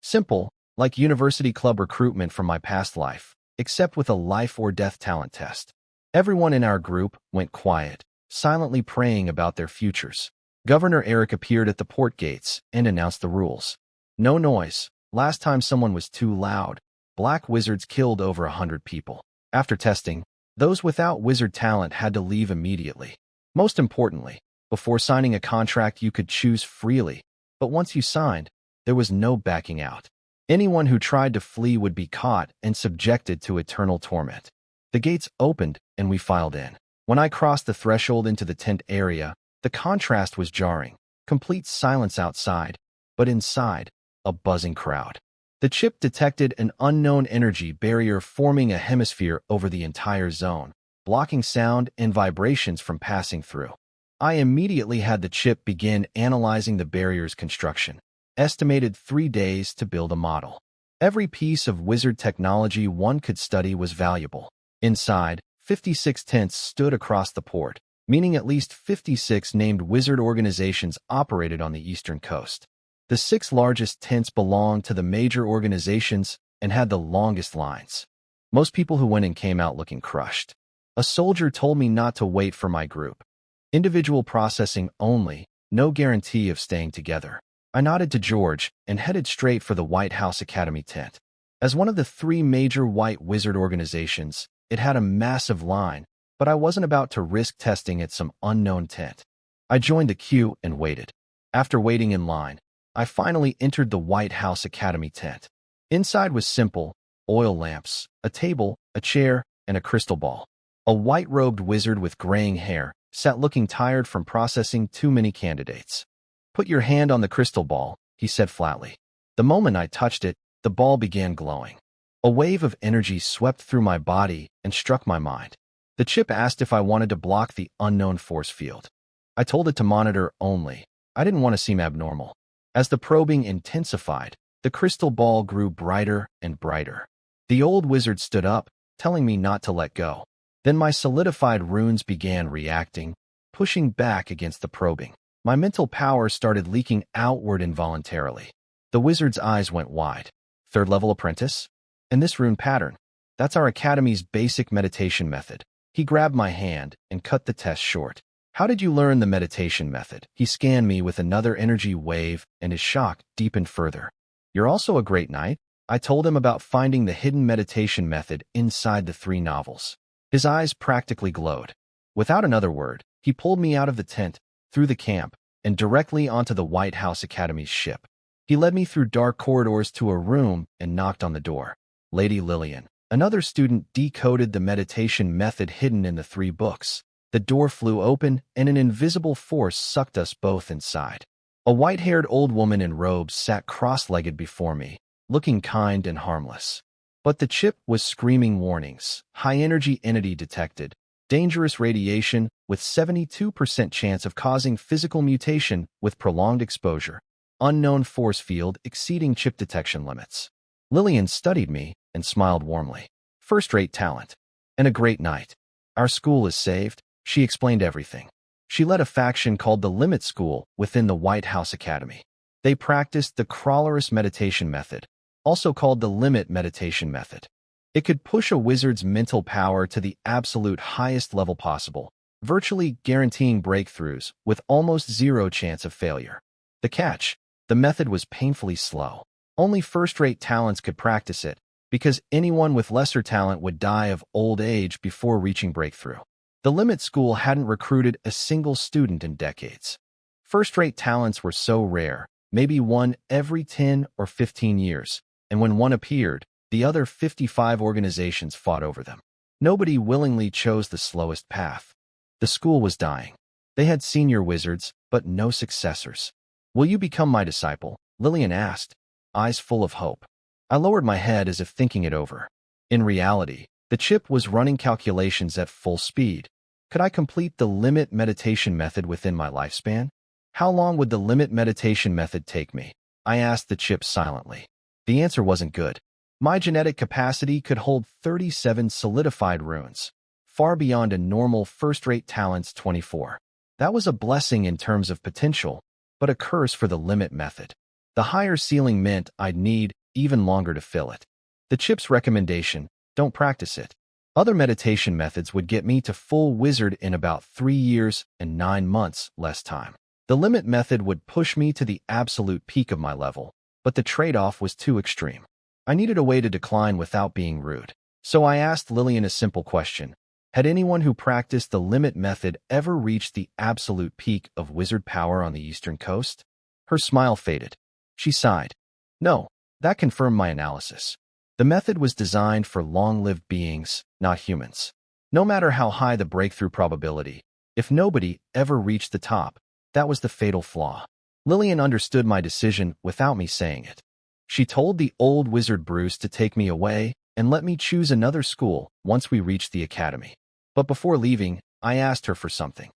Simple, like university club recruitment from my past life, except with a life or death talent test. Everyone in our group went quiet, silently praying about their futures. Governor Eric appeared at the port gates and announced the rules. No noise. Last time someone was too loud, black wizards killed over 100 people. After testing, those without wizard talent had to leave immediately. Most importantly, before signing a contract you could choose freely, but once you signed, there was no backing out. Anyone who tried to flee would be caught and subjected to eternal torment. The gates opened and we filed in. When I crossed the threshold into the tent area, the contrast was jarring. Complete silence outside, but inside, a buzzing crowd. The chip detected an unknown energy barrier forming a hemisphere over the entire zone, blocking sound and vibrations from passing through. I immediately had the chip begin analyzing the barrier's construction. Estimated 3 days to build a model. Every piece of wizard technology one could study was valuable. Inside, 56 tents stood across the port, meaning at least 56 named wizard organizations operated on the eastern coast. The 6 largest tents belonged to the major organizations and had the longest lines. Most people who went in came out looking crushed. A soldier told me not to wait for my group. Individual processing only, no guarantee of staying together. I nodded to George and headed straight for the White House Academy tent. As one of the 3 major white wizard organizations, it had a massive line, but I wasn't about to risk testing at some unknown tent. I joined the queue and waited. After waiting in line, I finally entered the White House Academy tent. Inside was simple: oil lamps, a table, a chair, and a crystal ball. A white-robed wizard with graying hair sat looking tired from processing too many candidates. "Put your hand on the crystal ball," he said flatly. The moment I touched it, the ball began glowing. A wave of energy swept through my body and struck my mind. The chip asked if I wanted to block the unknown force field. I told it to monitor only. I didn't want to seem abnormal. As the probing intensified, the crystal ball grew brighter and brighter. The old wizard stood up, telling me not to let go. Then my solidified runes began reacting, pushing back against the probing. My mental power started leaking outward involuntarily. The wizard's eyes went wide. "Third-level apprentice? And this rune pattern? That's our academy's basic meditation method." He grabbed my hand and cut the test short. "How did you learn the meditation method?" He scanned me with another energy wave, and his shock deepened further. "You're also a great knight." I told him about finding the hidden meditation method inside the 3 novels. His eyes practically glowed. Without another word, he pulled me out of the tent, through the camp, and directly onto the White House Academy's ship. He led me through dark corridors to a room and knocked on the door. Lady Lillian, another student, decoded the meditation method hidden in the 3 books. The door flew open, and an invisible force sucked us both inside. A white-haired old woman in robes sat cross-legged before me, looking kind and harmless. But the chip was screaming warnings. High-energy entity detected. Dangerous radiation with 72% chance of causing physical mutation with prolonged exposure. Unknown force field exceeding chip detection limits. Lillian studied me and smiled warmly. "First-rate talent. And a great knight. Our school is saved." She explained everything. She led a faction called the Limit School within the White House Academy. They practiced the Crawlerist meditation method, also called the Limit meditation method. It could push a wizard's mental power to the absolute highest level possible, virtually guaranteeing breakthroughs with almost 0 chance of failure. The catch: the method was painfully slow. Only first-rate talents could practice it, because anyone with lesser talent would die of old age before reaching breakthrough. The Limit School hadn't recruited a single student in decades. First-rate talents were so rare, maybe one every 10 or 15 years, and when one appeared, the other 55 organizations fought over them. Nobody willingly chose the slowest path. The school was dying. They had senior wizards, but no successors. "Will you become my disciple?" Lillian asked, eyes full of hope. I lowered my head as if thinking it over. In reality, The chip was running calculations at full speed. Could I complete the limit meditation method within my lifespan? How long would the limit meditation method take me? I asked the chip silently. The answer wasn't good. My genetic capacity could hold 37 solidified runes, far beyond a normal first-rate talent's 24. That was a blessing in terms of potential, but a curse for the limit method. The higher ceiling meant I'd need even longer to fill it. The chip's recommendation: don't practice it. Other meditation methods would get me to full wizard in about 3 years and 9 months less time. The limit method would push me to the absolute peak of my level, but the trade-off was too extreme. I needed a way to decline without being rude. So I asked Lillian a simple question. Had anyone who practiced the limit method ever reached the absolute peak of wizard power on the eastern coast? Her smile faded. She sighed. No, that confirmed my analysis. The method was designed for long-lived beings, not humans. No matter how high the breakthrough probability, if nobody ever reached the top, that was the fatal flaw. Lillian understood my decision without me saying it. She told the old wizard Bruce to take me away and let me choose another school once we reached the academy. But before leaving, I asked her for something.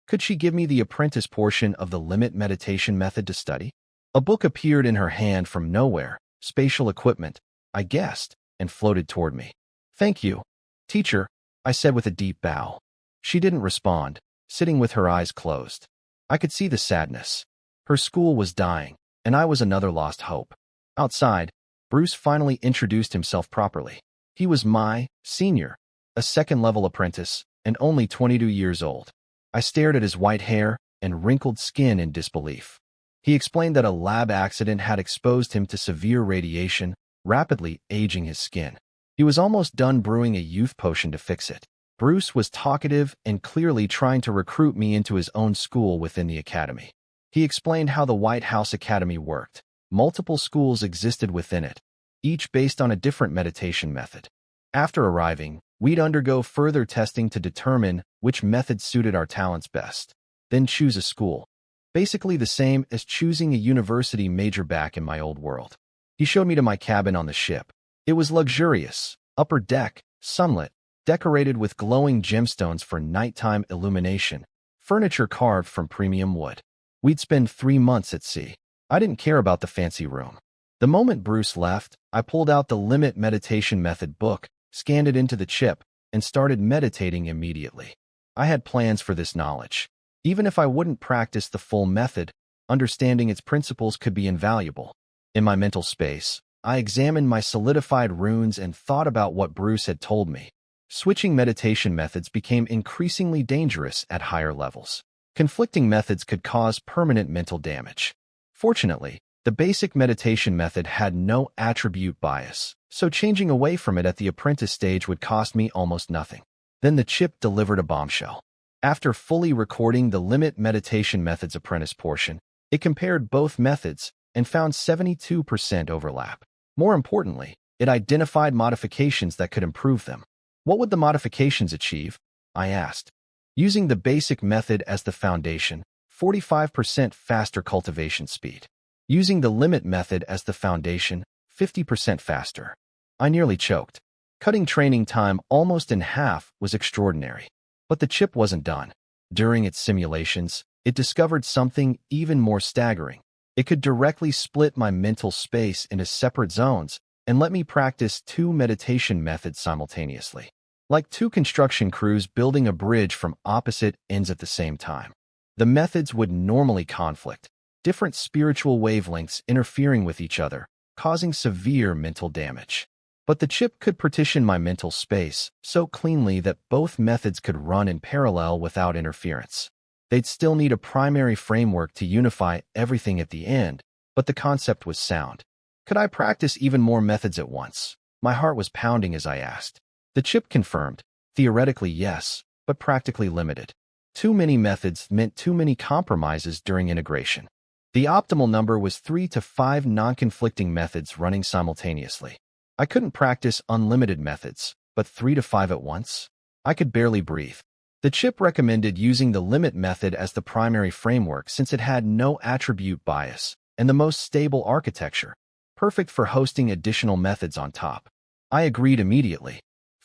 Could she give me the apprentice portion of the limit meditation method to study? A book appeared in her hand from nowhere, spatial equipment, I guessed, and floated toward me. Thank you, teacher, I said with a deep bow. She didn't respond, sitting with her eyes closed. I could see the sadness. Her school was dying, and I was another lost hope. Outside, Bruce finally introduced himself properly. He was my senior, a second-level apprentice, and only 22 years old. I stared at his white hair and wrinkled skin in disbelief. He explained that a lab accident had exposed him to severe radiation, rapidly aging his skin. He was almost done brewing a youth potion to fix it. Bruce was talkative and clearly trying to recruit me into his own school within the academy. He explained how the White House Academy worked. Multiple schools existed within it, each based on a different meditation method. After arriving, we'd undergo further testing to determine which method suited our talents best, then choose a school. Basically the same as choosing a university major back in my old world. He showed me to my cabin on the ship. It was luxurious, upper deck, sunlit, decorated with glowing gemstones for nighttime illumination, furniture carved from premium wood. We'd spend 3 months at sea. I didn't care about the fancy room. The moment Bruce left, I pulled out the Limit Meditation Method book, scanned it into the chip, and started meditating immediately. I had plans for this knowledge. Even if I wouldn't practice the full method, understanding its principles could be invaluable. In my mental space, I examined my solidified runes and thought about what Bruce had told me. Switching meditation methods became increasingly dangerous at higher levels. Conflicting methods could cause permanent mental damage. Fortunately, the basic meditation method had no attribute bias, so changing away from it at the apprentice stage would cost me almost nothing. Then the chip delivered a bombshell. After fully recording the Limit Meditation Method's apprentice portion, it compared both methods and found 72% overlap. More importantly, it identified modifications that could improve them. What would the modifications achieve? I asked. Using the basic method as the foundation, 45% faster cultivation speed. Using the limit method as the foundation, 50% faster. I nearly choked. Cutting training time almost in half was extraordinary. But the chip wasn't done. During its simulations, it discovered something even more staggering. It could directly split my mental space into separate zones and let me practice 2 meditation methods simultaneously. Like 2 construction crews building a bridge from opposite ends at the same time. The methods would normally conflict, different spiritual wavelengths interfering with each other, causing severe mental damage. But the chip could partition my mental space so cleanly that both methods could run in parallel without interference. They'd still need a primary framework to unify everything at the end, but the concept was sound. Could I practice even more methods at once? My heart was pounding as I asked. The chip confirmed, theoretically yes, but practically limited. Too many methods meant too many compromises during integration. The optimal number was 3 to 5 non-conflicting methods running simultaneously. I couldn't practice unlimited methods, but 3 to 5 at once? I could barely breathe. The chip recommended using the limit method as the primary framework since it had no attribute bias and the most stable architecture, perfect for hosting additional methods on top. I agreed immediately.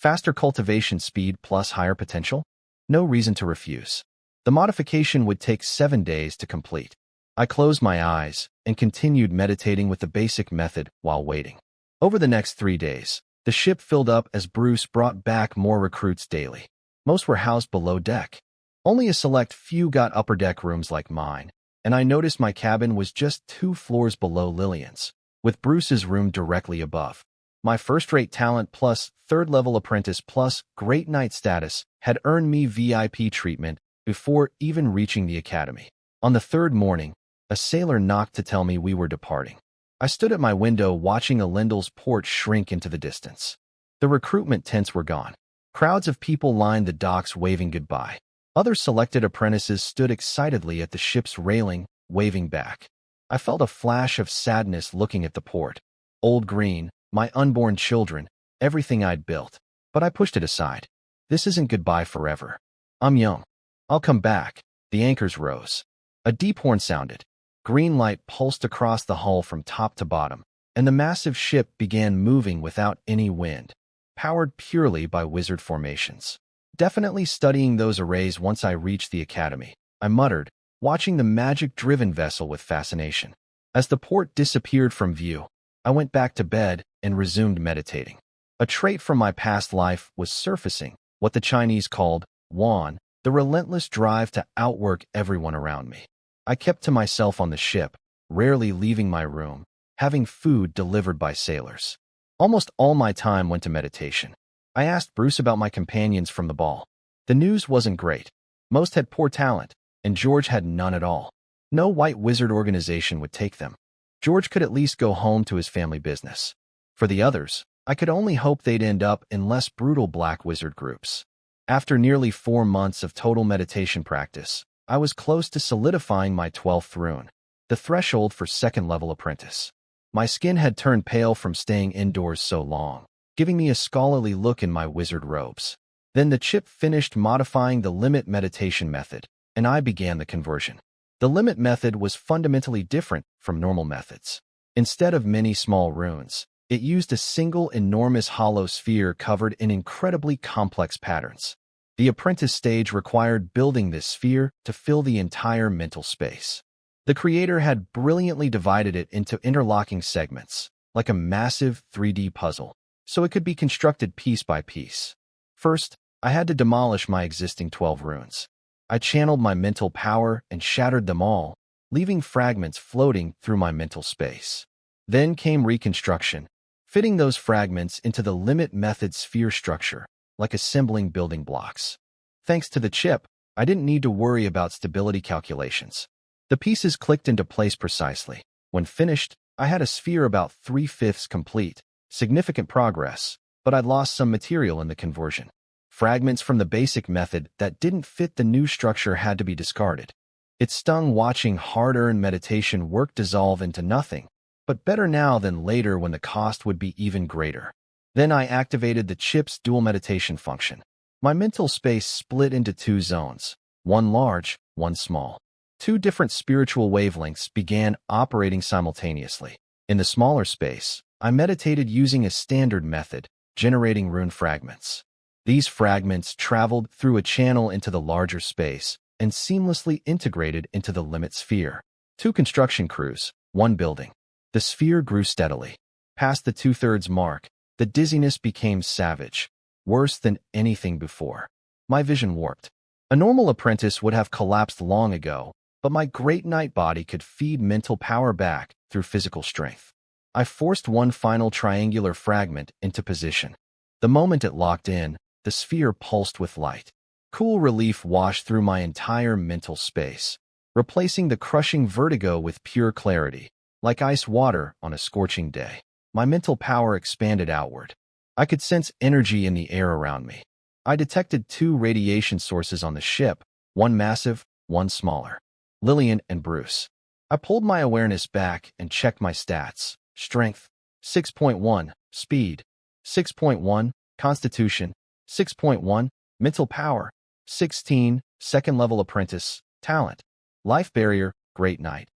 Faster cultivation speed plus higher potential? No reason to refuse. The modification would take 7 days to complete. I closed my eyes and continued meditating with the basic method while waiting. Over the next 3 days, the ship filled up as Bruce brought back more recruits daily. Most were housed below deck. Only a select few got upper deck rooms like mine, and I noticed my cabin was just 2 floors below Lillian's, with Bruce's room directly above. My first-rate talent plus third-level apprentice plus great knight status had earned me VIP treatment before even reaching the academy. On the 3rd morning, a sailor knocked to tell me we were departing. I stood at my window watching a Lindle's port shrink into the distance. The recruitment tents were gone. Crowds of people lined the docks waving goodbye. Other selected apprentices stood excitedly at the ship's railing, waving back. I felt a flash of sadness looking at the port. Old Green, my unborn children, everything I'd built. But I pushed it aside. This isn't goodbye forever. I'm young. I'll come back. The anchors rose. A deep horn sounded. Green light pulsed across the hull from top to bottom, and the massive ship began moving without any wind, powered purely by wizard formations. Definitely studying those arrays once I reached the academy, I muttered, watching the magic-driven vessel with fascination. As the port disappeared from view, I went back to bed and resumed meditating. A trait from my past life was surfacing, what the Chinese called wan, the relentless drive to outwork everyone around me. I kept to myself on the ship, rarely leaving my room, having food delivered by sailors. Almost all my time went to meditation. I asked Bruce about my companions from the ball. The news wasn't great. Most had poor talent, and George had none at all. No white wizard organization would take them. George could at least go home to his family business. For the others, I could only hope they'd end up in less brutal black wizard groups. After nearly 4 months of total meditation practice, I was close to solidifying my 12th rune, the threshold for 2nd-level apprentice. My skin had turned pale from staying indoors so long, giving me a scholarly look in my wizard robes. Then the chip finished modifying the limit meditation method, and I began the conversion. The limit method was fundamentally different from normal methods. Instead of many small runes, it used a single enormous hollow sphere covered in incredibly complex patterns. The apprentice stage required building this sphere to fill the entire mental space. The creator had brilliantly divided it into interlocking segments, like a massive 3D puzzle, so it could be constructed piece by piece. First, I had to demolish my existing 12 runes. I channeled my mental power and shattered them all, leaving fragments floating through my mental space. Then came reconstruction, fitting those fragments into the limit method sphere structure, like assembling building blocks. Thanks to the chip, I didn't need to worry about stability calculations. The pieces clicked into place precisely. When finished, I had a sphere about 3/5 complete, significant progress, but I'd lost some material in the conversion. Fragments from the basic method that didn't fit the new structure had to be discarded. It stung watching hard-earned meditation work dissolve into nothing, but better now than later when the cost would be even greater. Then I activated the chip's dual meditation function. My mental space split into 2 zones, one large, one small. 2 different spiritual wavelengths began operating simultaneously. In the smaller space, I meditated using a standard method, generating rune fragments. These fragments traveled through a channel into the larger space and seamlessly integrated into the limit sphere. 2 construction crews, 1 building. The sphere grew steadily. Past the 2/3 mark, the dizziness became savage, worse than anything before. My vision warped. A normal apprentice would have collapsed long ago, but my great knight body could feed mental power back through physical strength. I forced one final triangular fragment into position. The moment it locked in, the sphere pulsed with light. Cool relief washed through my entire mental space, replacing the crushing vertigo with pure clarity, like ice water on a scorching day. My mental power expanded outward. I could sense energy in the air around me. I detected 2 radiation sources on the ship, one massive, one smaller. Lillian and Bruce. I pulled my awareness back and checked my stats. Strength, 6.1. Speed, 6.1. Constitution, 6.1. Mental power, 16. 2nd-level apprentice. Talent, life barrier, great knight.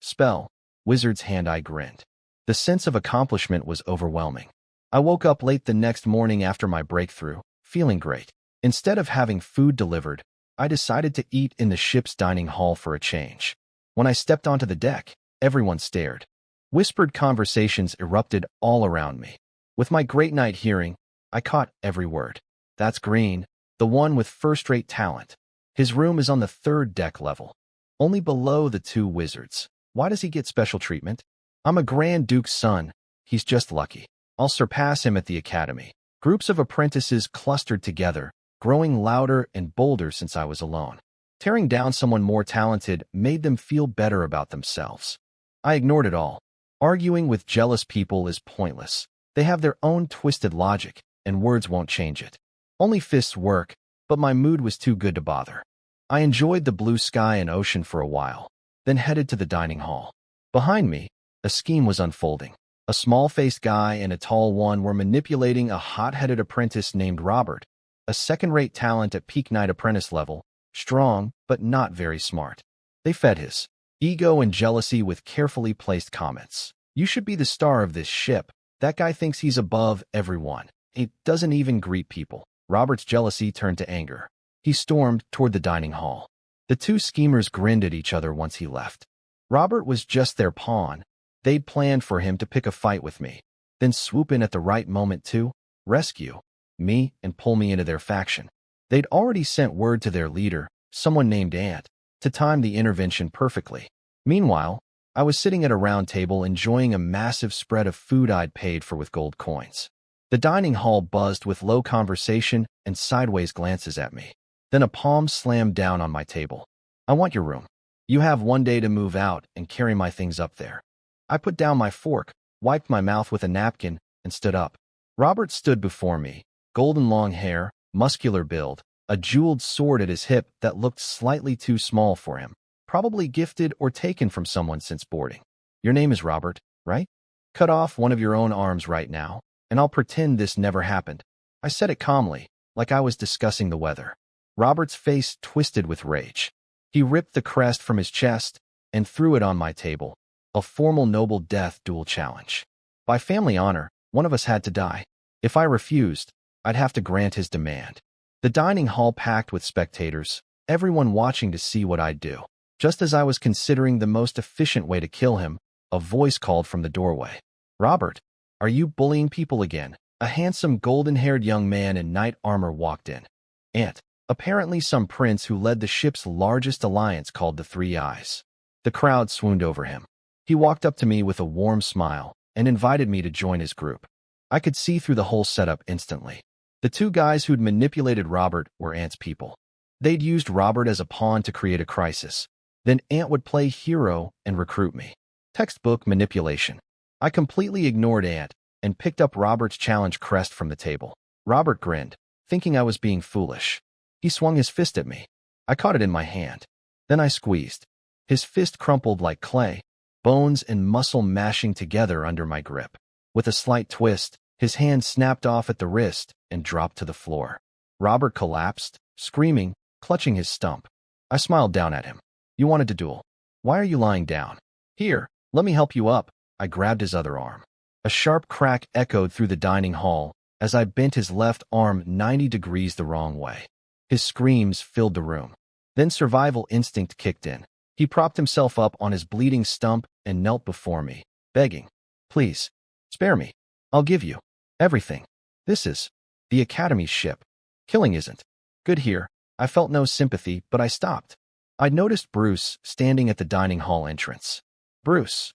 Spell, wizard's hand. I grinned. The sense of accomplishment was overwhelming. I woke up late the next morning after my breakthrough, feeling great. Instead of having food delivered, I decided to eat in the ship's dining hall for a change. When I stepped onto the deck, everyone stared. Whispered conversations erupted all around me. With my great night hearing, I caught every word. That's Green, the one with first-rate talent. His room is on the third deck level, only below the two wizards. Why does he get special treatment? I'm a Grand Duke's son. He's just lucky. I'll surpass him at the academy. Groups of apprentices clustered together, growing louder and bolder since I was alone. Tearing down someone more talented made them feel better about themselves. I ignored it all. Arguing with jealous people is pointless. They have their own twisted logic, and words won't change it. Only fists work, but my mood was too good to bother. I enjoyed the blue sky and ocean for a while, then headed to the dining hall. Behind me, a scheme was unfolding. A small-faced guy and a tall one were manipulating a hot-headed apprentice named Robert, a second-rate talent at peak knight apprentice level, strong but not very smart. They fed his ego and jealousy with carefully placed comments. You should be the star of this ship. That guy thinks he's above everyone. He doesn't even greet people. Robert's jealousy turned to anger. He stormed toward the dining hall. The two schemers grinned at each other once he left. Robert was just their pawn. They'd planned for him to pick a fight with me, then swoop in at the right moment to rescue me and pull me into their faction. They'd already sent word to their leader, someone named Ant, to time the intervention perfectly. Meanwhile, I was sitting at a round table enjoying a massive spread of food I'd paid for with gold coins. The dining hall buzzed with low conversation and sideways glances at me. Then a palm slammed down on my table. I want your room. You have one day to move out and carry my things up there. I put down my fork, wiped my mouth with a napkin, and stood up. Robert stood before me, golden long hair, muscular build, a jeweled sword at his hip that looked slightly too small for him, probably gifted or taken from someone since boarding. Your name is Robert, right? Cut off one of your own arms right now, and I'll pretend this never happened. I said it calmly, like I was discussing the weather. Robert's face twisted with rage. He ripped the crest from his chest and threw it on my table. A formal noble death duel challenge. By family honor, one of us had to die. If I refused, I'd have to grant his demand. The dining hall packed with spectators, everyone watching to see what I'd do. Just as I was considering the most efficient way to kill him, a voice called from the doorway. Robert, are you bullying people again? A handsome golden-haired young man in knight armor walked in. Ant, apparently some prince who led the ship's largest alliance called the Three Eyes. The crowd swooned over him. He walked up to me with a warm smile and invited me to join his group. I could see through the whole setup instantly. The two guys who'd manipulated Robert were Ant's people. They'd used Robert as a pawn to create a crisis. Then Ant would play hero and recruit me. Textbook manipulation. I completely ignored Ant and picked up Robert's challenge crest from the table. Robert grinned, thinking I was being foolish. He swung his fist at me. I caught it in my hand. Then I squeezed. His fist crumpled like clay, bones and muscle mashing together under my grip. With a slight twist, his hand snapped off at the wrist and dropped to the floor. Robert collapsed, screaming, clutching his stump. I smiled down at him. You wanted to duel. Why are you lying down? Here, let me help you up. I grabbed his other arm. A sharp crack echoed through the dining hall as I bent his left arm 90 degrees the wrong way. His screams filled the room. Then survival instinct kicked in. He propped himself up on his bleeding stump and knelt before me, begging, please, spare me. I'll give you everything. This is the Academy's ship. Killing isn't good here. I felt no sympathy, but I stopped. I'd noticed Bruce standing at the dining hall entrance. Bruce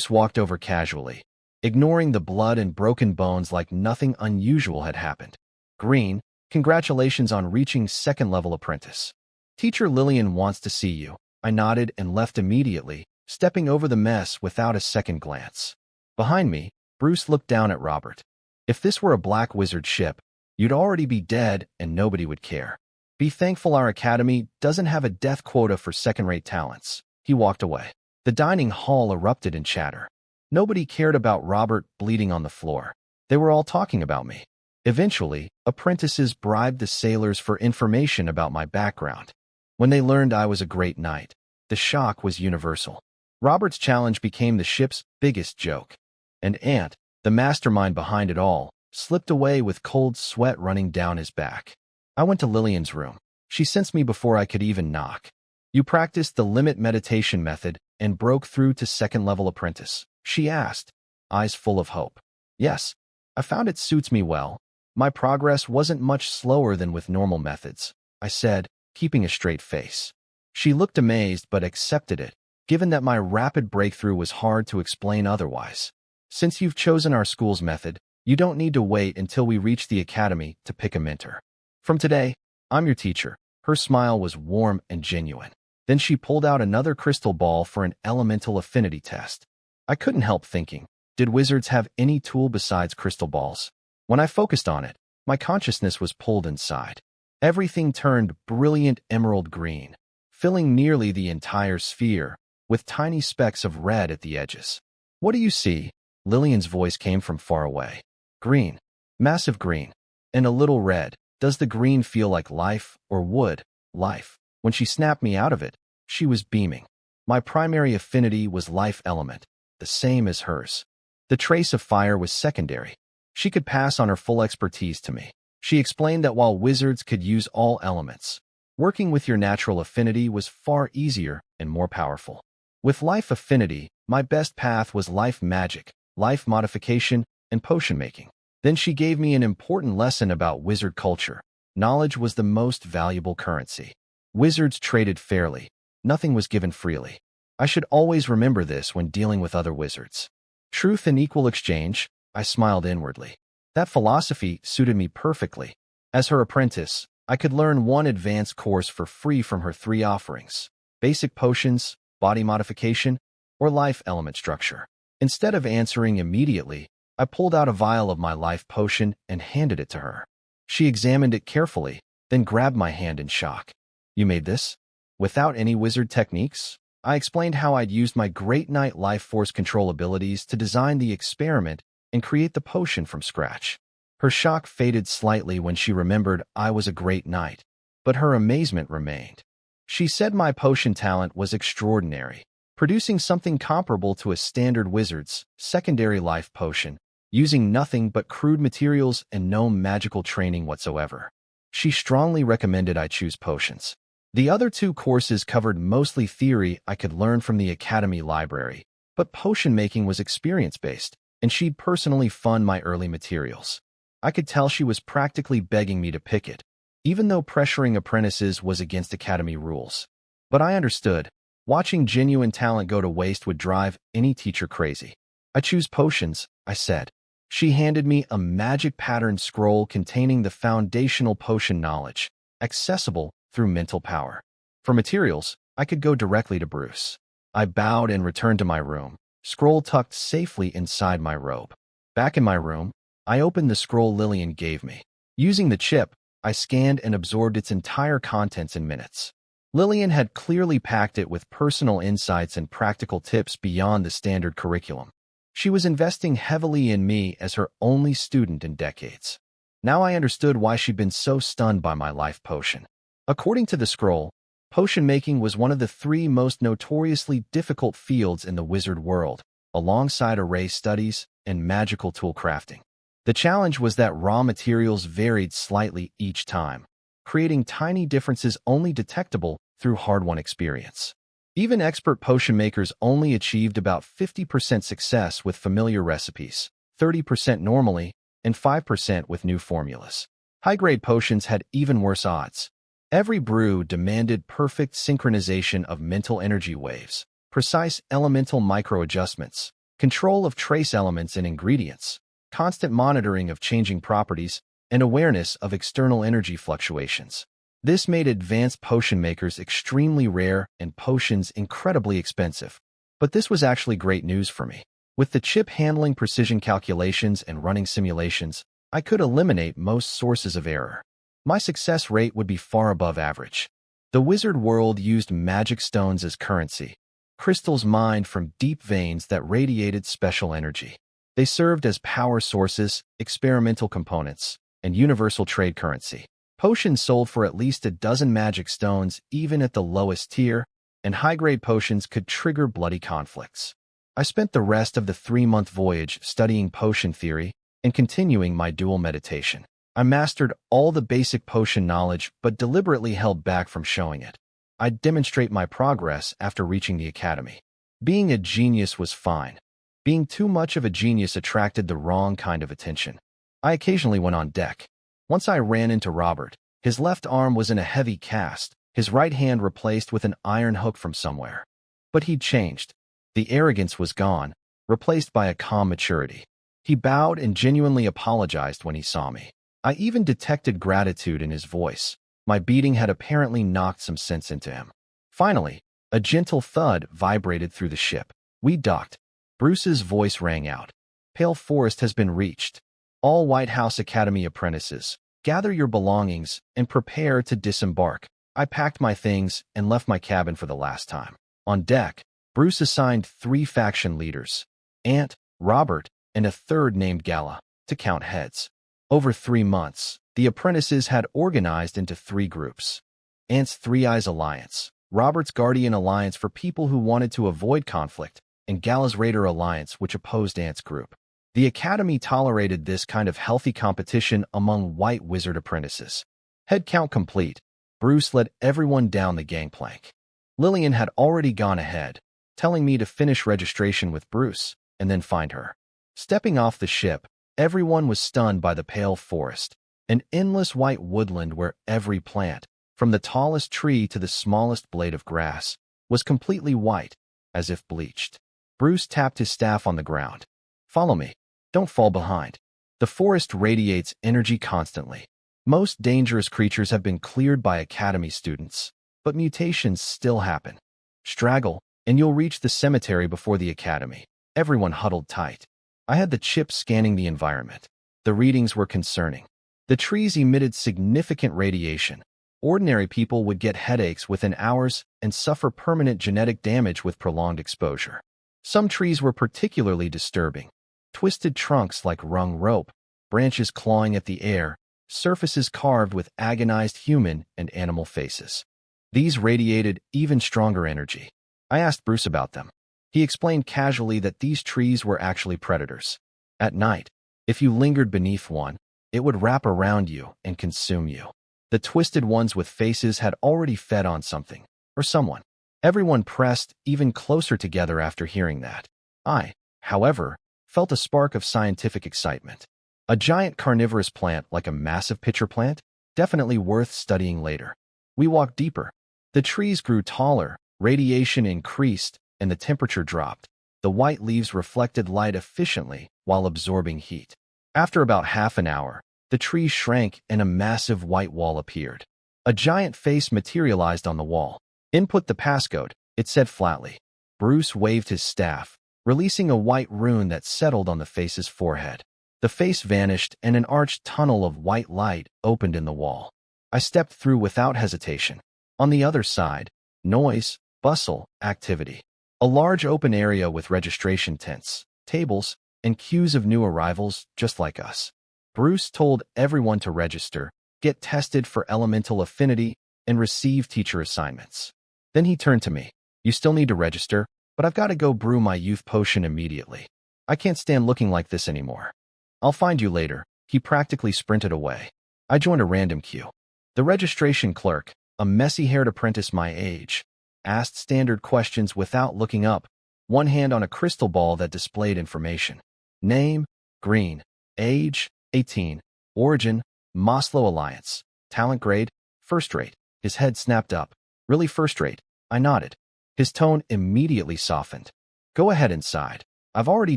walked over casually, ignoring the blood and broken bones like nothing unusual had happened. Green, congratulations on reaching second-level apprentice. Teacher Lillian wants to see you. I nodded and left immediately, stepping over the mess without a second glance. Behind me, Bruce looked down at Robert. If this were a black wizard ship, you'd already be dead and nobody would care. Be thankful our academy doesn't have a death quota for second-rate talents. He walked away. The dining hall erupted in chatter. Nobody cared about Robert bleeding on the floor. They were all talking about me. Eventually, apprentices bribed the sailors for information about my background. When they learned I was a great knight, the shock was universal. Robert's challenge became the ship's biggest joke. And Ant, The mastermind behind it all, slipped away with cold sweat running down his back. I went to Lillian's room. She sensed me before I could even knock. "You practiced the limit meditation method and broke through to second-level apprentice?" she asked, eyes full of hope. "Yes, I found it suits me well. My progress wasn't much slower than with normal methods," I said, keeping a straight face. She looked amazed but accepted it, given that my rapid breakthrough was hard to explain otherwise. "Since you've chosen our school's method, you don't need to wait until we reach the academy to pick a mentor. From today, I'm your teacher." Her smile was warm and genuine. Then she pulled out another crystal ball for an elemental affinity test. I couldn't help thinking, did wizards have any tool besides crystal balls? When I focused on it, my consciousness was pulled inside. Everything turned brilliant emerald green, filling nearly the entire sphere, with tiny specks of red at the edges. "What do you see?" Lillian's voice came from far away. "Green. Massive green. And a little red. Does the green feel like life or wood? Life." When she snapped me out of it, she was beaming. My primary affinity was life element, the same as hers. The trace of fire was secondary. She could pass on her full expertise to me. She explained that while wizards could use all elements, working with your natural affinity was far easier and more powerful. With life affinity, my best path was life magic, life modification, and potion making. Then she gave me an important lesson about wizard culture. Knowledge was the most valuable currency. Wizards traded fairly. Nothing was given freely. I should always remember this when dealing with other wizards. Truth and equal exchange, I smiled inwardly. That philosophy suited me perfectly. As her apprentice, I could learn one advanced course for free from her 3 offerings: basic potions, body modification, or life element structure. Instead of answering immediately, I pulled out a vial of my life potion and handed it to her. She examined it carefully, then grabbed my hand in shock. "You made this? Without any wizard techniques?" I explained how I'd used my Great Knight life force control abilities to design the experiment and create the potion from scratch. Her shock faded slightly when she remembered I was a Great Knight, but her amazement remained. She said my potion talent was extraordinary, producing something comparable to a standard wizard's secondary life potion, using nothing but crude materials and no magical training whatsoever. She strongly recommended I choose potions. The other 2 courses covered mostly theory I could learn from the academy library, but potion making was experience-based, and she'd personally fund my early materials. I could tell she was practically begging me to pick it, even though pressuring apprentices was against academy rules. But I understood. Watching genuine talent go to waste would drive any teacher crazy. "I choose potions," I said. She handed me a magic patterned scroll containing the foundational potion knowledge, accessible through mental power. For materials, I could go directly to Bruce. I bowed and returned to my room, scroll tucked safely inside my robe. Back in my room, I opened the scroll Lillian gave me. Using the chip, I scanned and absorbed its entire contents in minutes. Lillian had clearly packed it with personal insights and practical tips beyond the standard curriculum. She was investing heavily in me as her only student in decades. Now I understood why she'd been so stunned by my life potion. According to the scroll, potion making was one of the 3 most notoriously difficult fields in the wizard world, alongside array studies and magical tool crafting. The challenge was that raw materials varied slightly each time, creating tiny differences only detectable through hard-won experience. Even expert potion makers only achieved about 50% success with familiar recipes, 30% normally, and 5% with new formulas. High-grade potions had even worse odds. Every brew demanded perfect synchronization of mental energy waves, precise elemental micro-adjustments, control of trace elements and ingredients, constant monitoring of changing properties, and awareness of external energy fluctuations. This made advanced potion makers extremely rare and potions incredibly expensive. But this was actually great news for me. With the chip handling precision calculations and running simulations, I could eliminate most sources of error. My success rate would be far above average. The wizard world used magic stones as currency, crystals mined from deep veins that radiated special energy. They served as power sources, experimental components, and universal trade currency. Potions sold for at least a dozen magic stones even at the lowest tier, and high-grade potions could trigger bloody conflicts. I spent the rest of the 3-month voyage studying potion theory and continuing my dual meditation. I mastered all the basic potion knowledge but deliberately held back from showing it. I'd demonstrate my progress after reaching the academy. Being a genius was fine. Being too much of a genius attracted the wrong kind of attention. I occasionally went on deck. Once I ran into Robert. His left arm was in a heavy cast, his right hand replaced with an iron hook from somewhere. But he'd changed. The arrogance was gone, replaced by a calm maturity. He bowed and genuinely apologized when he saw me. I even detected gratitude in his voice. My beating had apparently knocked some sense into him. Finally, a gentle thud vibrated through the ship. We docked. Bruce's voice rang out. Pale Forest has been reached. All White House Academy apprentices, gather your belongings and prepare to disembark. I packed my things and left my cabin for the last time. On deck, Bruce assigned 3 faction leaders, Ant, Robert, and a third named Gala, to count heads. Over 3 months, the apprentices had organized into 3 groups. Ant's Three Eyes Alliance, Robert's Guardian Alliance for people who wanted to avoid conflict, and Gala's Raider Alliance, which opposed Ant's group. The Academy tolerated this kind of healthy competition among white wizard apprentices. Head count complete. Bruce led everyone down the gangplank. Lillian had already gone ahead, telling me to finish registration with Bruce and then find her. Stepping off the ship, everyone was stunned by the pale forest, an endless white woodland where every plant, from the tallest tree to the smallest blade of grass, was completely white, as if bleached. Bruce tapped his staff on the ground. Follow me. Don't fall behind. The forest radiates energy constantly. Most dangerous creatures have been cleared by Academy students, but mutations still happen. Straggle, and you'll reach the cemetery before the Academy. Everyone huddled tight. I had the chip scanning the environment. The readings were concerning. The trees emitted significant radiation. Ordinary people would get headaches within hours and suffer permanent genetic damage with prolonged exposure. Some trees were particularly disturbing. Twisted trunks like wrung rope, branches clawing at the air, surfaces carved with agonized human and animal faces. These radiated even stronger energy. I asked Bruce about them. He explained casually that these trees were actually predators. At night, if you lingered beneath one, it would wrap around you and consume you. The twisted ones with faces had already fed on something, or someone. Everyone pressed even closer together after hearing that. I, however, felt a spark of scientific excitement. A giant carnivorous plant like a massive pitcher plant? Definitely worth studying later. We walked deeper. The trees grew taller, radiation increased, and the temperature dropped. The white leaves reflected light efficiently while absorbing heat. After about half an hour, the trees shrank and a massive white wall appeared. A giant face materialized on the wall. Input the passcode, it said flatly. Bruce waved his staff, releasing a white rune that settled on the face's forehead. The face vanished and an arched tunnel of white light opened in the wall. I stepped through without hesitation. On the other side, noise, bustle, activity. A large open area with registration tents, tables, and queues of new arrivals just like us. Bruce told everyone to register, get tested for elemental affinity, and receive teacher assignments. Then he turned to me. You still need to register, but I've got to go brew my youth potion immediately. I can't stand looking like this anymore. I'll find you later. He practically sprinted away. I joined a random queue. The registration clerk, a messy-haired apprentice my age, asked standard questions without looking up, one hand on a crystal ball that displayed information. Name, green. Age, 18. Origin, Maslow Alliance. Talent grade, first rate. His head snapped up. Really first rate? I nodded. His tone immediately softened. Go ahead inside. I've already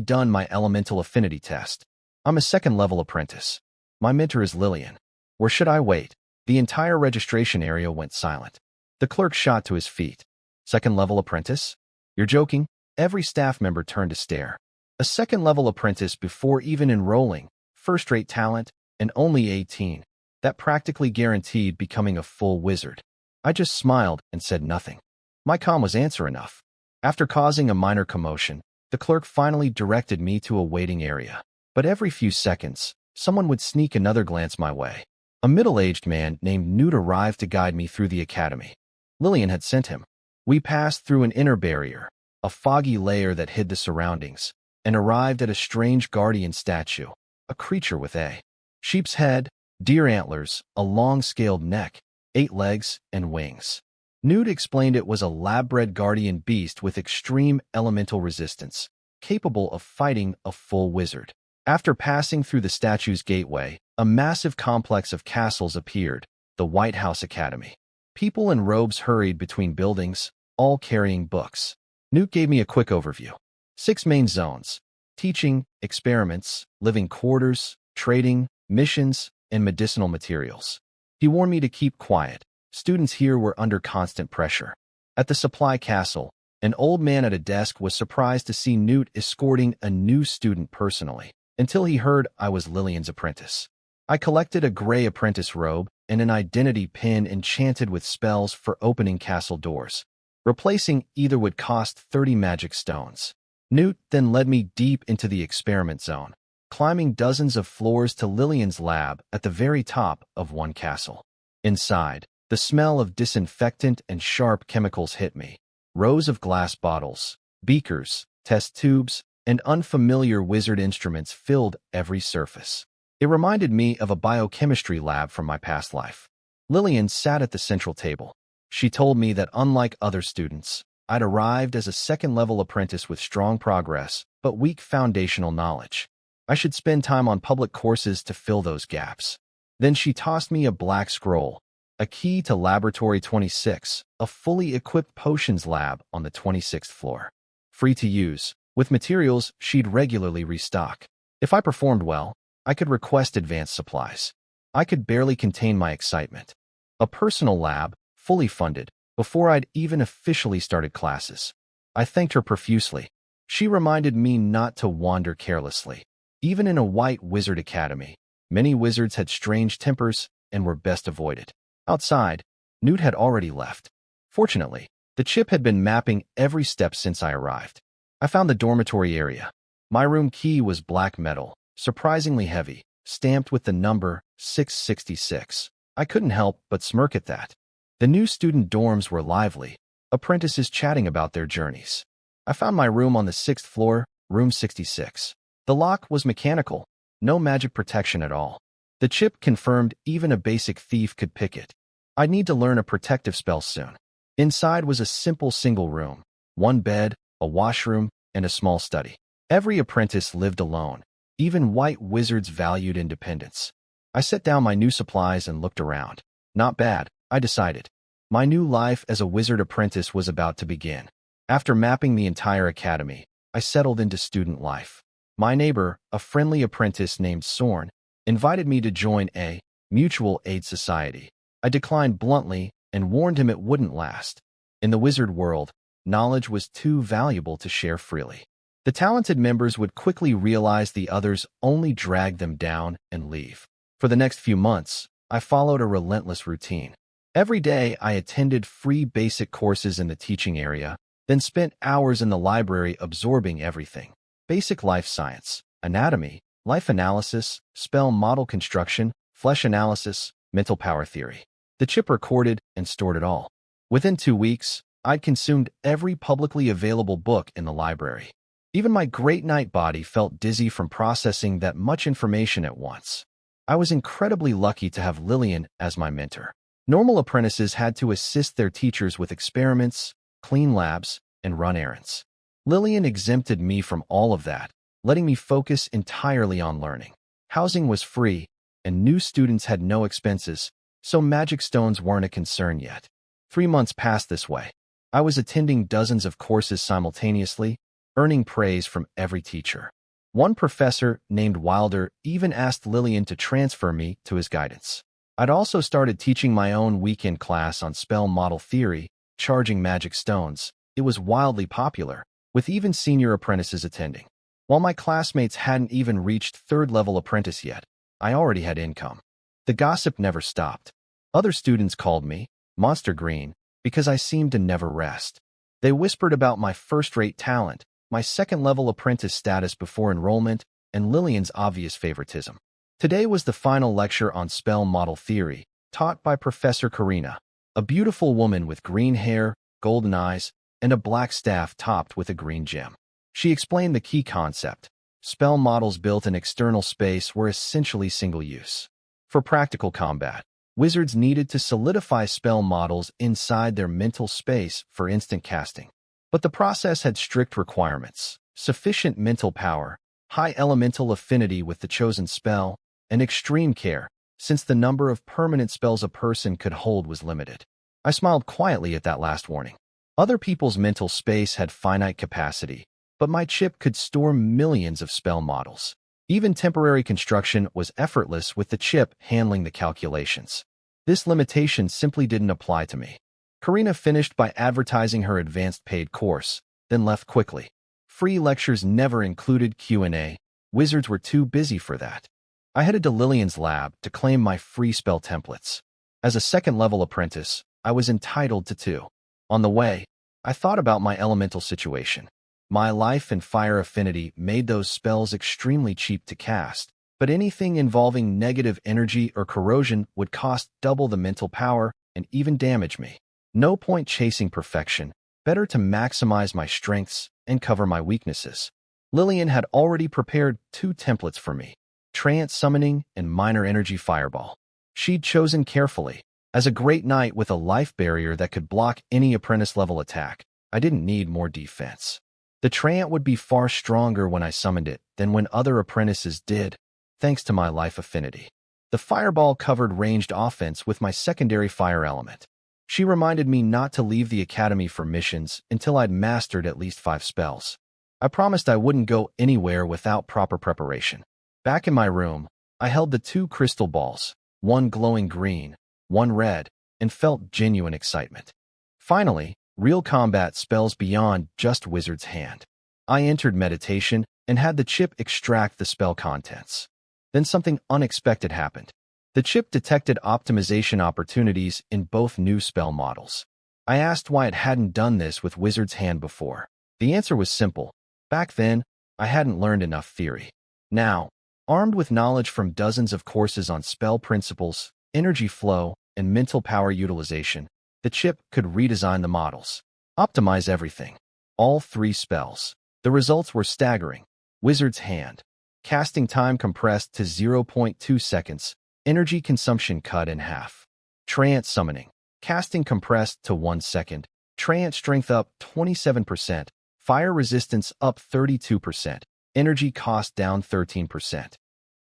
done my elemental affinity test. I'm a second-level apprentice. My mentor is Lillian. Where should I wait? The entire registration area went silent. The clerk shot to his feet. Second-level apprentice? You're joking? Every staff member turned to stare. A second-level apprentice before even enrolling, first-rate talent, and only 18. That practically guaranteed becoming a full wizard. I just smiled and said nothing. My comm was answer enough. After causing a minor commotion, the clerk finally directed me to a waiting area. But every few seconds, someone would sneak another glance my way. A middle-aged man named Newt arrived to guide me through the academy. Lillian had sent him. We passed through an inner barrier, a foggy layer that hid the surroundings, and arrived at a strange guardian statue, a creature with a sheep's head, deer antlers, a long scaled neck, 8 legs, and wings. Newt explained it was a lab-bred guardian beast with extreme elemental resistance, capable of fighting a full wizard. After passing through the statue's gateway, a massive complex of castles appeared, the White House Academy. People in robes hurried between buildings, all carrying books. Newt gave me a quick overview. 6 main zones: teaching, experiments, living quarters, trading, missions, and medicinal materials. He warned me to keep quiet. Students here were under constant pressure. At the supply castle, an old man at a desk was surprised to see Newt escorting a new student personally, until he heard I was Lillian's apprentice. I collected a gray apprentice robe and an identity pin enchanted with spells for opening castle doors. Replacing either would cost 30 magic stones. Newt then led me deep into the experiment zone, climbing dozens of floors to Lillian's lab at the very top of one castle. Inside, the smell of disinfectant and sharp chemicals hit me. Rows of glass bottles, beakers, test tubes, and unfamiliar wizard instruments filled every surface. It reminded me of a biochemistry lab from my past life. Lillian sat at the central table. She told me that unlike other students, I'd arrived as a second-level apprentice with strong progress, but weak foundational knowledge. I should spend time on public courses to fill those gaps. Then she tossed me a black scroll, a key to Laboratory 26, a fully equipped potions lab on the 26th floor. Free to use, with materials she'd regularly restock. If I performed well, I could request advanced supplies. I could barely contain my excitement. A personal lab, fully funded, before I'd even officially started classes. I thanked her profusely. She reminded me not to wander carelessly. Even in a white wizard academy, many wizards had strange tempers and were best avoided. Outside, Newt had already left. Fortunately, the chip had been mapping every step since I arrived. I found the dormitory area. My room key was black metal, surprisingly heavy, stamped with the number 666. I couldn't help but smirk at that. The new student dorms were lively, apprentices chatting about their journeys. I found my room on the 6th floor, room 66. The lock was mechanical, no magic protection at all. The chip confirmed even a basic thief could pick it. I'd need to learn a protective spell soon. Inside was a simple single room, one bed, a washroom, and a small study. Every apprentice lived alone. Even white wizards valued independence. I set down my new supplies and looked around. Not bad, I decided. My new life as a wizard apprentice was about to begin. After mapping the entire academy, I settled into student life. My neighbor, a friendly apprentice named Sorn, invited me to join a mutual aid society. I declined bluntly and warned him it wouldn't last. In the wizard world, knowledge was too valuable to share freely. The talented members would quickly realize the others only dragged them down and leave. For the next few months, I followed a relentless routine. Every day, I attended free basic courses in the teaching area, then spent hours in the library absorbing everything. Basic life science, anatomy, life analysis, spell model construction, flesh analysis, mental power theory. The chip recorded and stored it all. Within 2 weeks, I'd consumed every publicly available book in the library. Even my great night body felt dizzy from processing that much information at once. I was incredibly lucky to have Lillian as my mentor. Normal apprentices had to assist their teachers with experiments, clean labs, and run errands. Lillian exempted me from all of that, letting me focus entirely on learning. Housing was free, and new students had no expenses, so magic stones weren't a concern yet. 3 months passed this way. I was attending dozens of courses simultaneously, earning praise from every teacher. One professor, named Wilder, even asked Lillian to transfer me to his guidance. I'd also started teaching my own weekend class on spell model theory, charging magic stones. It was wildly popular, with even senior apprentices attending. While my classmates hadn't even reached 3rd-level apprentice yet, I already had income. The gossip never stopped. Other students called me Monster Green because I seemed to never rest. They whispered about my first-rate talent, my 2nd-level apprentice status before enrollment, and Lillian's obvious favoritism. Today was the final lecture on spell model theory, taught by Professor Karina, a beautiful woman with green hair, golden eyes, and a black staff topped with a green gem. She explained the key concept. Spell models built in external space were essentially single-use. For practical combat, wizards needed to solidify spell models inside their mental space for instant casting. But the process had strict requirements: sufficient mental power, high elemental affinity with the chosen spell, and extreme care, since the number of permanent spells a person could hold was limited. I smiled quietly at that last warning. Other people's mental space had finite capacity, but my chip could store millions of spell models. Even temporary construction was effortless with the chip handling the calculations. This limitation simply didn't apply to me. Karina finished by advertising her advanced paid course, then left quickly. Free lectures never included Q&A. Wizards were too busy for that. I headed to Lillian's lab to claim my free spell templates. As a second-level apprentice, I was entitled to 2. On the way, I thought about my elemental situation. My life and fire affinity made those spells extremely cheap to cast, but anything involving negative energy or corrosion would cost double the mental power and even damage me. No point chasing perfection. Better to maximize my strengths and cover my weaknesses. Lillian had already prepared 2 templates for me: Trance Summoning and Minor Energy Fireball. She'd chosen carefully. As a great knight with a life barrier that could block any apprentice-level attack, I didn't need more defense. The Trance would be far stronger when I summoned it than when other apprentices did, thanks to my life affinity. The Fireball covered ranged offense with my secondary fire element. She reminded me not to leave the academy for missions until I'd mastered at least 5 spells. I promised I wouldn't go anywhere without proper preparation. Back in my room, I held the 2 crystal balls, one glowing green, one red, and felt genuine excitement. Finally, real combat spells beyond just Wizard's Hand. I entered meditation and had the chip extract the spell contents. Then something unexpected happened. The chip detected optimization opportunities in both new spell models. I asked why it hadn't done this with Wizard's Hand before. The answer was simple. Back then, I hadn't learned enough theory. Now, armed with knowledge from dozens of courses on spell principles, energy flow, and mental power utilization, the chip could redesign the models. Optimize everything. All 3 spells. The results were staggering. Wizard's Hand. Casting time compressed to 0.2 seconds. Energy consumption cut in half. Trance Summoning. Casting compressed to 1 second. Trance strength up 27%. Fire resistance up 32%. Energy cost down 13%.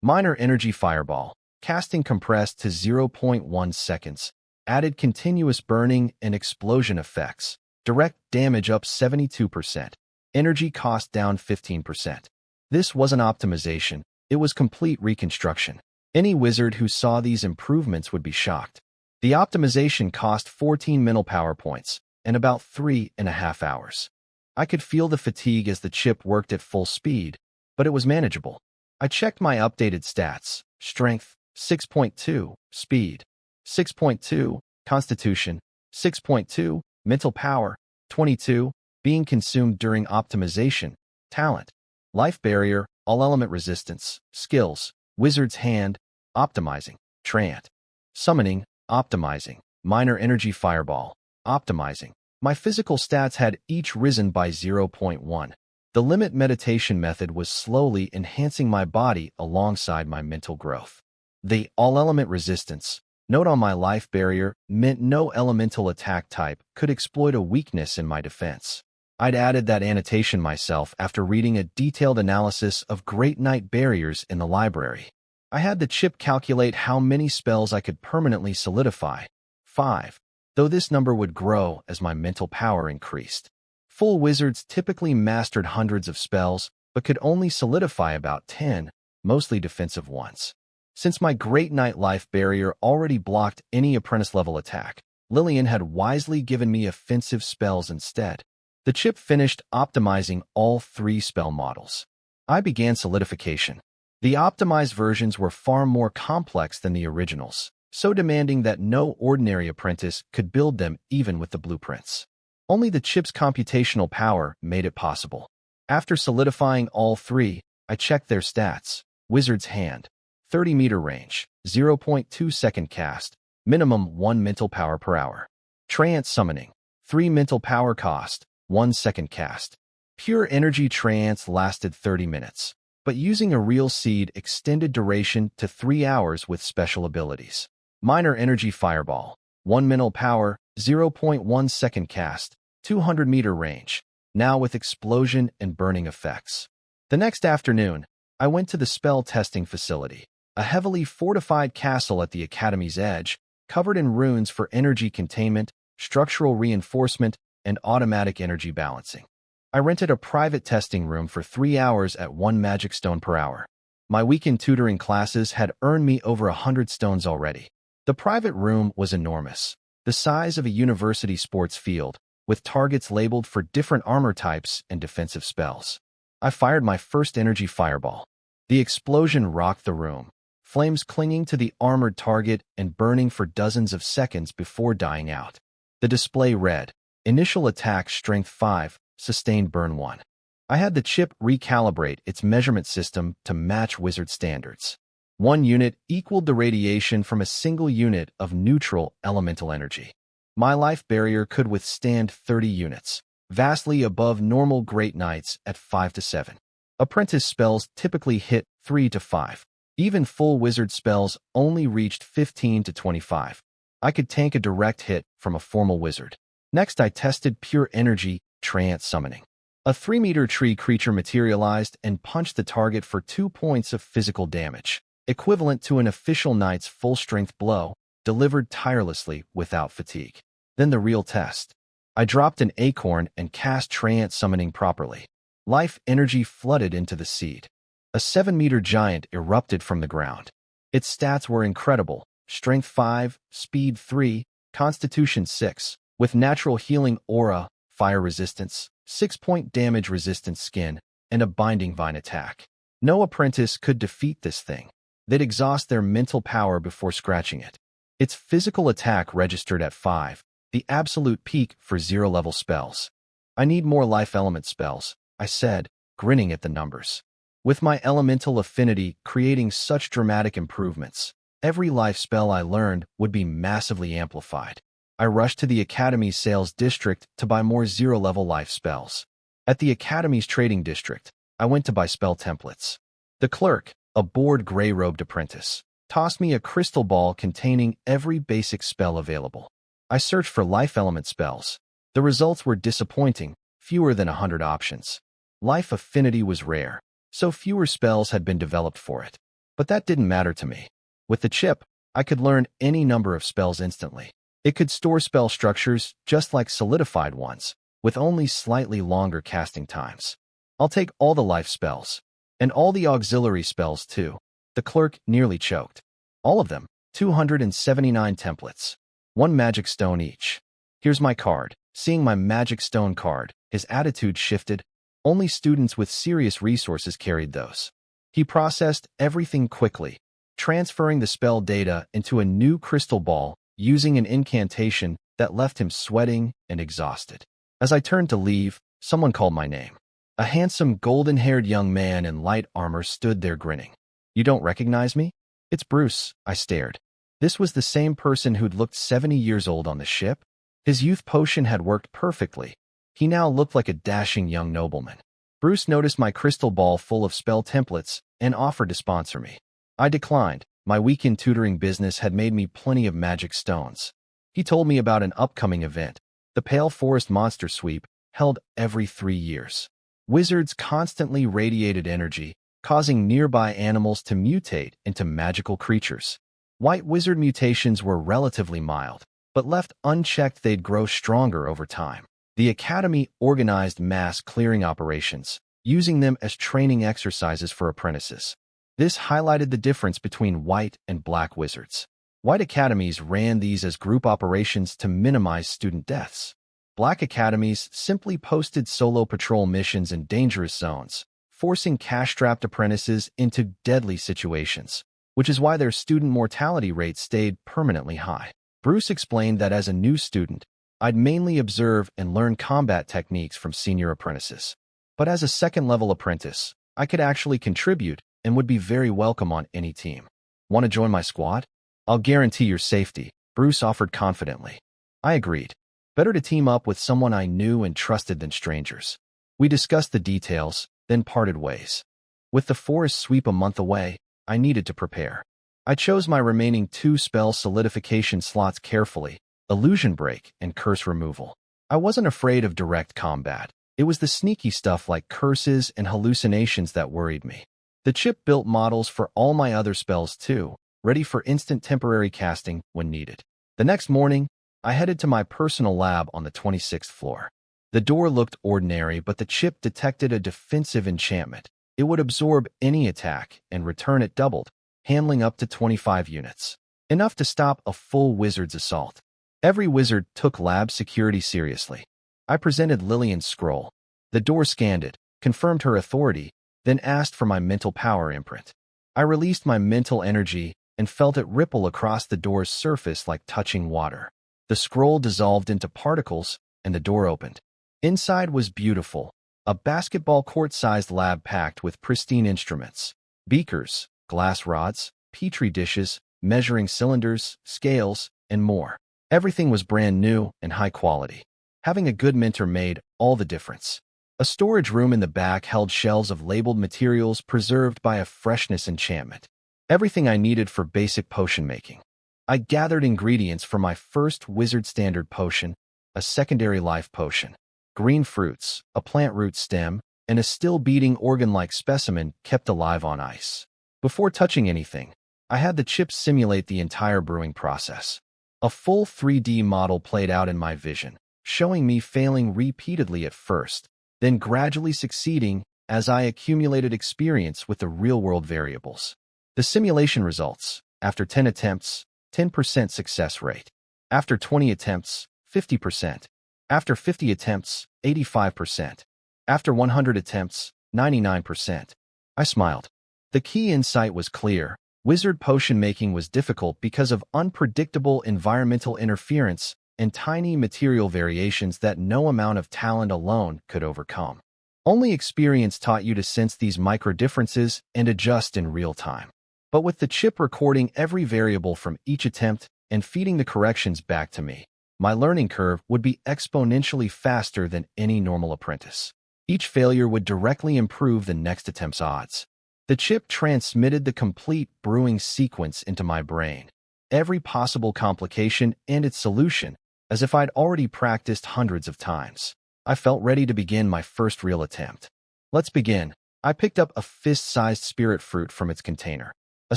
Minor Energy Fireball. Casting compressed to 0.1 seconds. Added continuous burning and explosion effects. Direct damage up 72%. Energy cost down 15%. This wasn't optimization. It was complete reconstruction. Any wizard who saw these improvements would be shocked. The optimization cost 14 mental power points and about 3.5 hours. I could feel the fatigue as the chip worked at full speed, but it was manageable. I checked my updated stats. Strength, 6.2. Speed, 6.2. Constitution, 6.2. Mental power, 22. Being consumed during optimization. Talent, life barrier, all element resistance. Skills, Wizard's Hand, optimizing. Trance Summoning, optimizing. Minor Energy Fireball, optimizing. My physical stats had each risen by 0.1. The limit meditation method was slowly enhancing my body alongside my mental growth. The all-element resistance, note on my life barrier, meant no elemental attack type could exploit a weakness in my defense. I'd added that annotation myself after reading a detailed analysis of Great Knight barriers in the library. I had the chip calculate how many spells I could permanently solidify. 5. Though this number would grow as my mental power increased. Full wizards typically mastered hundreds of spells, but could only solidify about 10, mostly defensive ones. Since my Great Knight life barrier already blocked any apprentice-level attack, Lillian had wisely given me offensive spells instead. The chip finished optimizing all 3 spell models. I began solidification. The optimized versions were far more complex than the originals, so demanding that no ordinary apprentice could build them even with the blueprints. Only the chip's computational power made it possible. After solidifying all 3, I checked their stats. Wizard's Hand, 30-meter range, 0.2 second cast, minimum 1 mental power per hour. Trance Summoning, 3 mental power cost, 1-second cast. Pure energy trance lasted 30 minutes, but using a real seed extended duration to 3 hours with special abilities. Minor energy fireball, 1 mental power, 0.1-second cast, 200-meter range, now with explosion and burning effects. The next afternoon, I went to the spell testing facility, a heavily fortified castle at the Academy's edge, covered in runes for energy containment, structural reinforcement, and automatic energy balancing. I rented a private testing room for 3 hours at 1 magic stone per hour. My weekend tutoring classes had earned me over 100 stones already. The private room was enormous, the size of a university sports field, with targets labeled for different armor types and defensive spells. I fired my first energy fireball. The explosion rocked the room, flames clinging to the armored target and burning for dozens of seconds before dying out. The display read, Initial attack strength 5, sustained burn 1. I had the chip recalibrate its measurement system to match wizard standards. 1 unit equaled the radiation from a single unit of neutral elemental energy. My life barrier could withstand 30 units, vastly above normal Great Knights at 5 to 7. Apprentice spells typically hit 3 to 5. Even full wizard spells only reached 15 to 25. I could tank a direct hit from a formal wizard. Next, I tested pure energy trance summoning. A 3-meter tree creature materialized and punched the target for 2 points of physical damage, equivalent to an official knight's full-strength blow, delivered tirelessly without fatigue. Then the real test. I dropped an acorn and cast trance summoning properly. Life energy flooded into the seed. A 7-meter giant erupted from the ground. Its stats were incredible: strength 5, speed 3, constitution 6, with natural healing aura, fire resistance, 6-point damage resistant skin, and a binding vine attack. No apprentice could defeat this thing. They'd exhaust their mental power before scratching it. Its physical attack registered at 5, the absolute peak for 0-level spells. I need more life element spells, I said, grinning at the numbers. With my elemental affinity creating such dramatic improvements, every life spell I learned would be massively amplified. I rushed to the Academy's sales district to buy more 0-level life spells. At the Academy's trading district, I went to buy spell templates. The clerk, a bored gray-robed apprentice, tossed me a crystal ball containing every basic spell available. I searched for life element spells. The results were disappointing, fewer than 100 options. Life affinity was rare, so fewer spells had been developed for it. But that didn't matter to me. With the chip, I could learn any number of spells instantly. It could store spell structures just like solidified ones, with only slightly longer casting times. I'll take all the life spells. And all the auxiliary spells too. The clerk nearly choked. All of them, 279 templates. 1 magic stone each. Here's my card. Seeing my magic stone card, his attitude shifted. Only students with serious resources carried those. He processed everything quickly, transferring the spell data into a new crystal ball using an incantation that left him sweating and exhausted. As I turned to leave, someone called my name. A handsome, golden-haired young man in light armor stood there grinning. You don't recognize me? It's Bruce, I stared. This was the same person who'd looked 70 years old on the ship. His youth potion had worked perfectly. He now looked like a dashing young nobleman. Bruce noticed my crystal ball full of spell templates and offered to sponsor me. I declined. My weekend tutoring business had made me plenty of magic stones. He told me about an upcoming event, the Pale Forest Monster Sweep, held every 3 years. Wizards constantly radiated energy, causing nearby animals to mutate into magical creatures. White wizard mutations were relatively mild, but left unchecked they'd grow stronger over time. The Academy organized mass clearing operations, using them as training exercises for apprentices. This highlighted the difference between white and black wizards. White academies ran these as group operations to minimize student deaths. Black academies simply posted solo patrol missions in dangerous zones, forcing cash-strapped apprentices into deadly situations, which is why their student mortality rate stayed permanently high. Bruce explained that as a new student, I'd mainly observe and learn combat techniques from senior apprentices. But as a second-level apprentice, I could actually contribute and would be very welcome on any team. Want to join my squad? I'll guarantee your safety, Bruce offered confidently. I agreed. Better to team up with someone I knew and trusted than strangers. We discussed the details, then parted ways. With the forest sweep a month away, I needed to prepare. I chose my remaining 2 spell solidification slots carefully, illusion break and curse removal. I wasn't afraid of direct combat. It was the sneaky stuff like curses and hallucinations that worried me. The chip built models for all my other spells too, ready for instant temporary casting when needed. The next morning, I headed to my personal lab on the 26th floor. The door looked ordinary, but the chip detected a defensive enchantment. It would absorb any attack and return it doubled, handling up to 25 units. Enough to stop a full wizard's assault. Every wizard took lab security seriously. I presented Lillian's scroll. The door scanned it, confirmed her authority, then asked for my mental power imprint. I released my mental energy and felt it ripple across the door's surface like touching water. The scroll dissolved into particles, and the door opened. Inside was beautiful, a basketball court-sized lab packed with pristine instruments, beakers, glass rods, petri dishes, measuring cylinders, scales, and more. Everything was brand new and high quality. Having a good mentor made all the difference. A storage room in the back held shelves of labeled materials preserved by a freshness enchantment. Everything I needed for basic potion making. I gathered ingredients for my first wizard standard potion, a secondary life potion. Green fruits, a plant root stem, and a still-beating organ-like specimen kept alive on ice. Before touching anything, I had the chips simulate the entire brewing process. A full 3D model played out in my vision, showing me failing repeatedly at first, then gradually succeeding as I accumulated experience with the real-world variables. The simulation results: after 10 attempts, 10% success rate. After 20 attempts, 50%. After 50 attempts, 85%. After 100 attempts, 99%. I smiled. The key insight was clear. Wizard potion making was difficult because of unpredictable environmental interference and tiny material variations that no amount of talent alone could overcome. Only experience taught you to sense these micro differences and adjust in real time. But with the chip recording every variable from each attempt and feeding the corrections back to me, my learning curve would be exponentially faster than any normal apprentice. Each failure would directly improve the next attempt's odds. The chip transmitted the complete brewing sequence into my brain, every possible complication and its solution, as if I'd already practiced hundreds of times. I felt ready to begin my first real attempt. Let's begin. I picked up a fist-sized spirit fruit from its container, a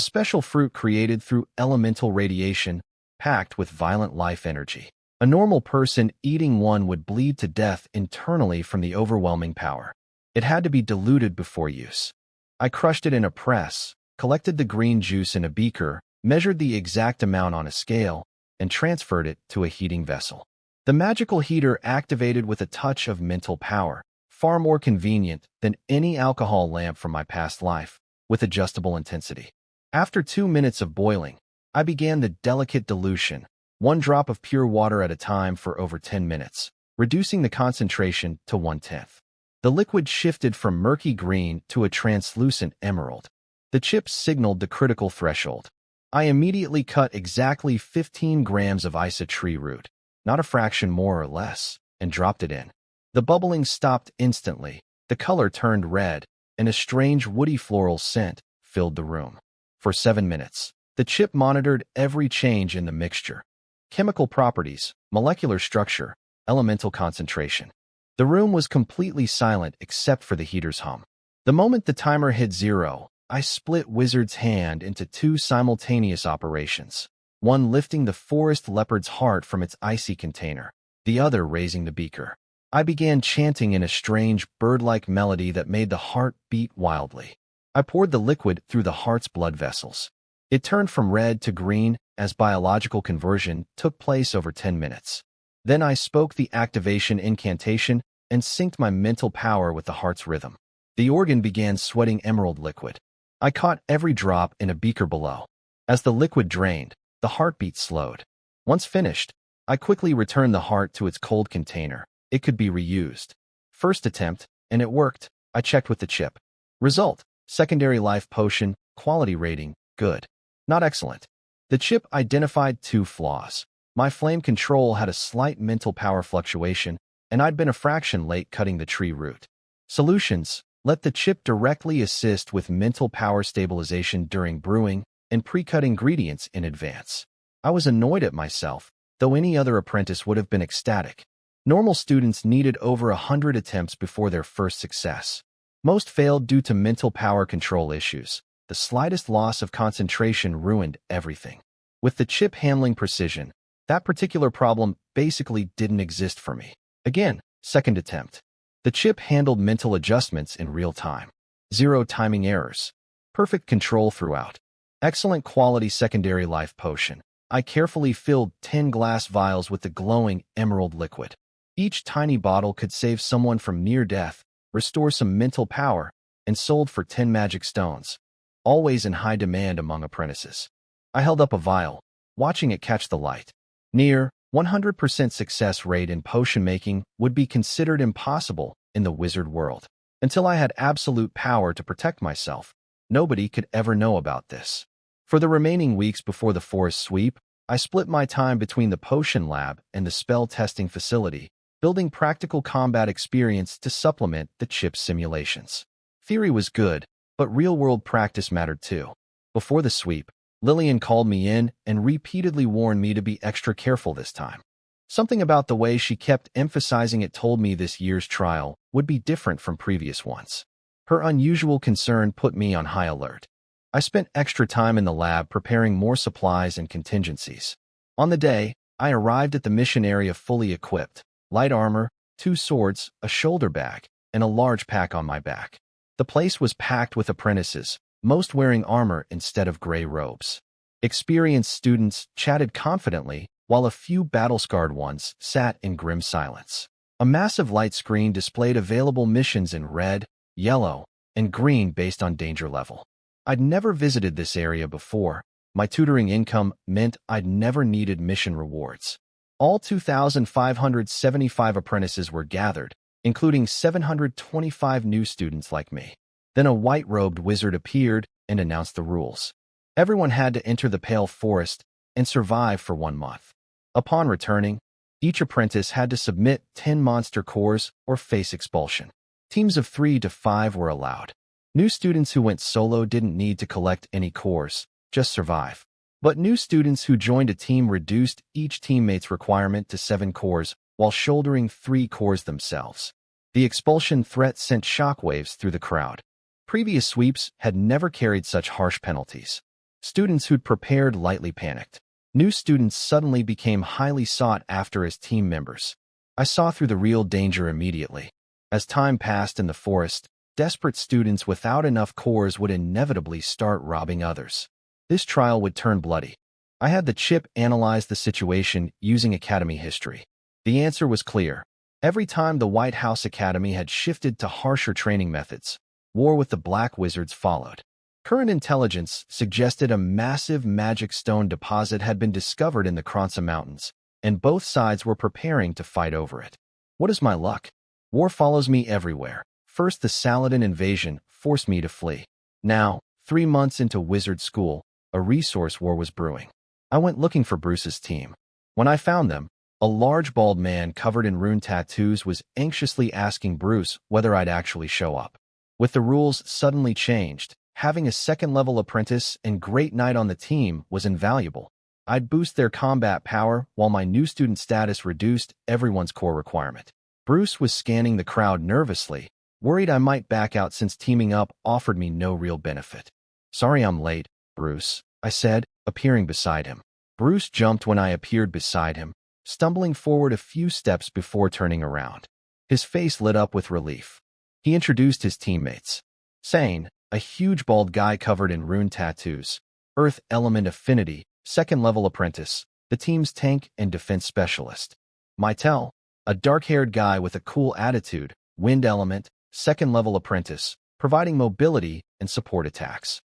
special fruit created through elemental radiation, packed with violent life energy. A normal person eating one would bleed to death internally from the overwhelming power. It had to be diluted before use. I crushed it in a press, collected the green juice in a beaker, measured the exact amount on a scale, and transferred it to a heating vessel. The magical heater activated with a touch of mental power, far more convenient than any alcohol lamp from my past life, with adjustable intensity. After 2 minutes of boiling, I began the delicate dilution, 1 drop of pure water at a time for over 10 minutes, reducing the concentration to 1/10. The liquid shifted from murky green to a translucent emerald. The chips signaled the critical threshold. I immediately cut exactly 15 grams of Isa tree root, not a fraction more or less, and dropped it in. The bubbling stopped instantly, the color turned red, and a strange woody floral scent filled the room. For 7 minutes, the chip monitored every change in the mixture. Chemical properties, molecular structure, elemental concentration. The room was completely silent except for the heater's hum. The moment the timer hit 0, I split Wizard's hand into 2 simultaneous operations, one lifting the forest leopard's heart from its icy container, the other raising the beaker. I began chanting in a strange, bird-like melody that made the heart beat wildly. I poured the liquid through the heart's blood vessels. It turned from red to green as biological conversion took place over 10 minutes. Then I spoke the activation incantation and synced my mental power with the heart's rhythm. The organ began sweating emerald liquid. I caught every drop in a beaker below. As the liquid drained, the heartbeat slowed. Once finished, I quickly returned the heart to its cold container. It could be reused. First attempt, and it worked. I checked with the chip. Result: secondary life potion, quality rating, good. Not excellent. The chip identified 2 flaws. My flame control had a slight mental power fluctuation, and I'd been a fraction late cutting the tree root. Solutions: let the chip directly assist with mental power stabilization during brewing and pre-cut ingredients in advance. I was annoyed at myself, though any other apprentice would have been ecstatic. Normal students needed over 100 attempts before their first success. Most failed due to mental power control issues. The slightest loss of concentration ruined everything. With the chip handling precision, that particular problem basically didn't exist for me. Again, second attempt. The chip handled mental adjustments in real time. Zero timing errors. Perfect control throughout. Excellent quality secondary life potion. I carefully filled 10 glass vials with the glowing emerald liquid. Each tiny bottle could save someone from near death, restore some mental power, and sold for 10 magic stones. Always in high demand among apprentices. I held up a vial, watching it catch the light. Near 100% success rate in potion making would be considered impossible in the wizard world. Until I had absolute power to protect myself, nobody could ever know about this. For the remaining weeks before the forest sweep, I split my time between the potion lab and the spell testing facility, building practical combat experience to supplement the chip's simulations. Theory was good, but real-world practice mattered too. Before the sweep, Lillian called me in and repeatedly warned me to be extra careful this time. Something about the way she kept emphasizing it told me this year's trial would be different from previous ones. Her unusual concern put me on high alert. I spent extra time in the lab preparing more supplies and contingencies. On the day, I arrived at the mission area fully equipped. Light armor, 2 swords, a shoulder bag, and a large pack on my back. The place was packed with apprentices, most wearing armor instead of gray robes. Experienced students chatted confidently, while a few battle-scarred ones sat in grim silence. A massive light screen displayed available missions in red, yellow, and green based on danger level. I'd never visited this area before. My tutoring income meant I'd never needed mission rewards. All 2,575 apprentices were gathered, including 725 new students like me. Then a white-robed wizard appeared and announced the rules. Everyone had to enter the Pale Forest and survive for 1 month. Upon returning, each apprentice had to submit 10 monster cores or face expulsion. Teams of 3 to 5 were allowed. New students who went solo didn't need to collect any cores, just survive. But new students who joined a team reduced each teammate's requirement to 7 cores while shouldering 3 cores themselves. The expulsion threat sent shockwaves through the crowd. Previous sweeps had never carried such harsh penalties. Students who'd prepared lightly panicked. New students suddenly became highly sought after as team members. I saw through the real danger immediately. As time passed in the forest, desperate students without enough cores would inevitably start robbing others. This trial would turn bloody. I had the chip analyze the situation using Academy history. The answer was clear. Every time the White House Academy had shifted to harsher training methods, war with the Black Wizards followed. Current intelligence suggested a massive magic stone deposit had been discovered in the Kranza Mountains, and both sides were preparing to fight over it. What is my luck? War follows me everywhere. First, the Saladin invasion forced me to flee. Now, 3 months into wizard school, a resource war was brewing. I went looking for Bruce's team. When I found them, a large bald man covered in rune tattoos was anxiously asking Bruce whether I'd actually show up. With the rules suddenly changed, having a second-level apprentice and Great Knight on the team was invaluable. I'd boost their combat power while my new student status reduced everyone's core requirement. Bruce was scanning the crowd nervously, worried I might back out since teaming up offered me no real benefit. "Sorry I'm late, Bruce," I said, appearing beside him. Bruce jumped when I appeared beside him, stumbling forward a few steps before turning around. His face lit up with relief. He introduced his teammates. Sane, a huge bald guy covered in rune tattoos. Earth Element Affinity, second-level apprentice, the team's tank and defense specialist. Mytel, a dark-haired guy with a cool attitude, Wind Element, second-level apprentice, providing mobility and support attacks.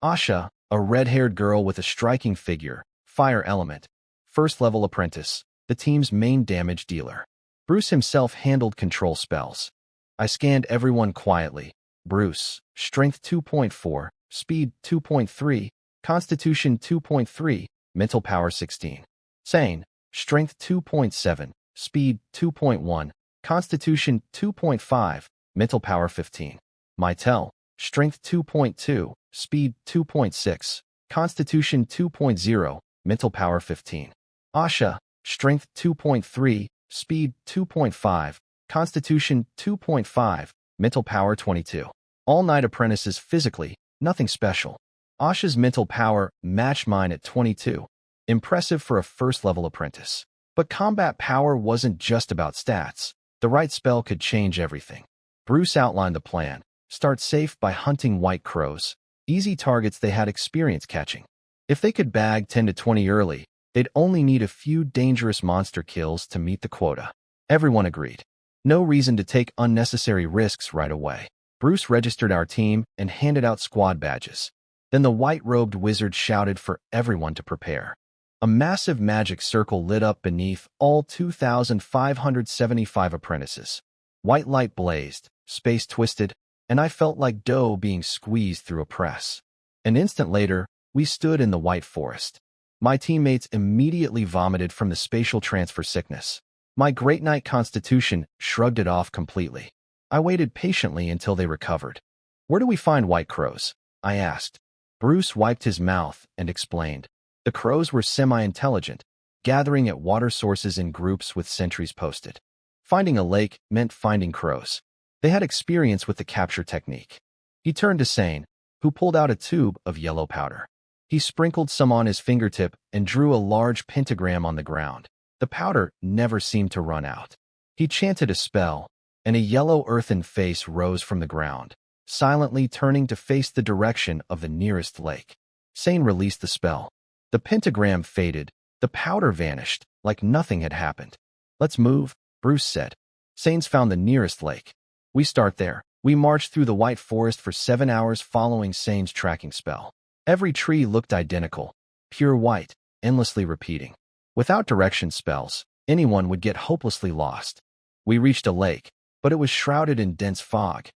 Asha, a red-haired girl with a striking figure, Fire Element, first-level apprentice, the team's main damage dealer. Bruce himself handled control spells. I scanned everyone quietly. Bruce, Strength 2.4, Speed 2.3, Constitution 2.3, Mental Power 16. Sane, Strength 2.7, Speed 2.1, Constitution 2.5, Mental Power 15. Mytel, Strength 2.2, Speed 2.6, Constitution 2.0, Mental Power 15. Asha, Strength 2.3, Speed 2.5, Constitution 2.5, Mental Power 22. All Knight Apprentices physically, nothing special. Asha's mental power matched mine at 22. Impressive for a first-level apprentice. But combat power wasn't just about stats. The right spell could change everything. Bruce outlined the plan. Start safe by hunting white crows. Easy targets they had experience catching. If they could bag 10 to 20 early, they'd only need a few dangerous monster kills to meet the quota. Everyone agreed. No reason to take unnecessary risks right away. Bruce registered our team and handed out squad badges. Then the white-robed wizard shouted for everyone to prepare. A massive magic circle lit up beneath all 2,575 apprentices. White light blazed, space twisted, and I felt like dough being squeezed through a press. An instant later, we stood in the white forest. My teammates immediately vomited from the spatial transfer sickness. My Great Knight Constitution shrugged it off completely. I waited patiently until they recovered. "Where do we find white crows?" I asked. Bruce wiped his mouth and explained. The crows were semi-intelligent, gathering at water sources in groups with sentries posted. Finding a lake meant finding crows. They had experience with the capture technique. He turned to Sane, who pulled out a tube of yellow powder. He sprinkled some on his fingertip and drew a large pentagram on the ground. The powder never seemed to run out. He chanted a spell, and a yellow earthen face rose from the ground, silently turning to face the direction of the nearest lake. Sane released the spell. The pentagram faded. The powder vanished, like nothing had happened. "Let's move," Bruce said. Sane's found the nearest lake. "We start there." We marched through the white forest for 7 hours following Sane's tracking spell. Every tree looked identical, pure white, endlessly repeating. Without direction spells, anyone would get hopelessly lost. We reached a lake, but it was shrouded in dense fog.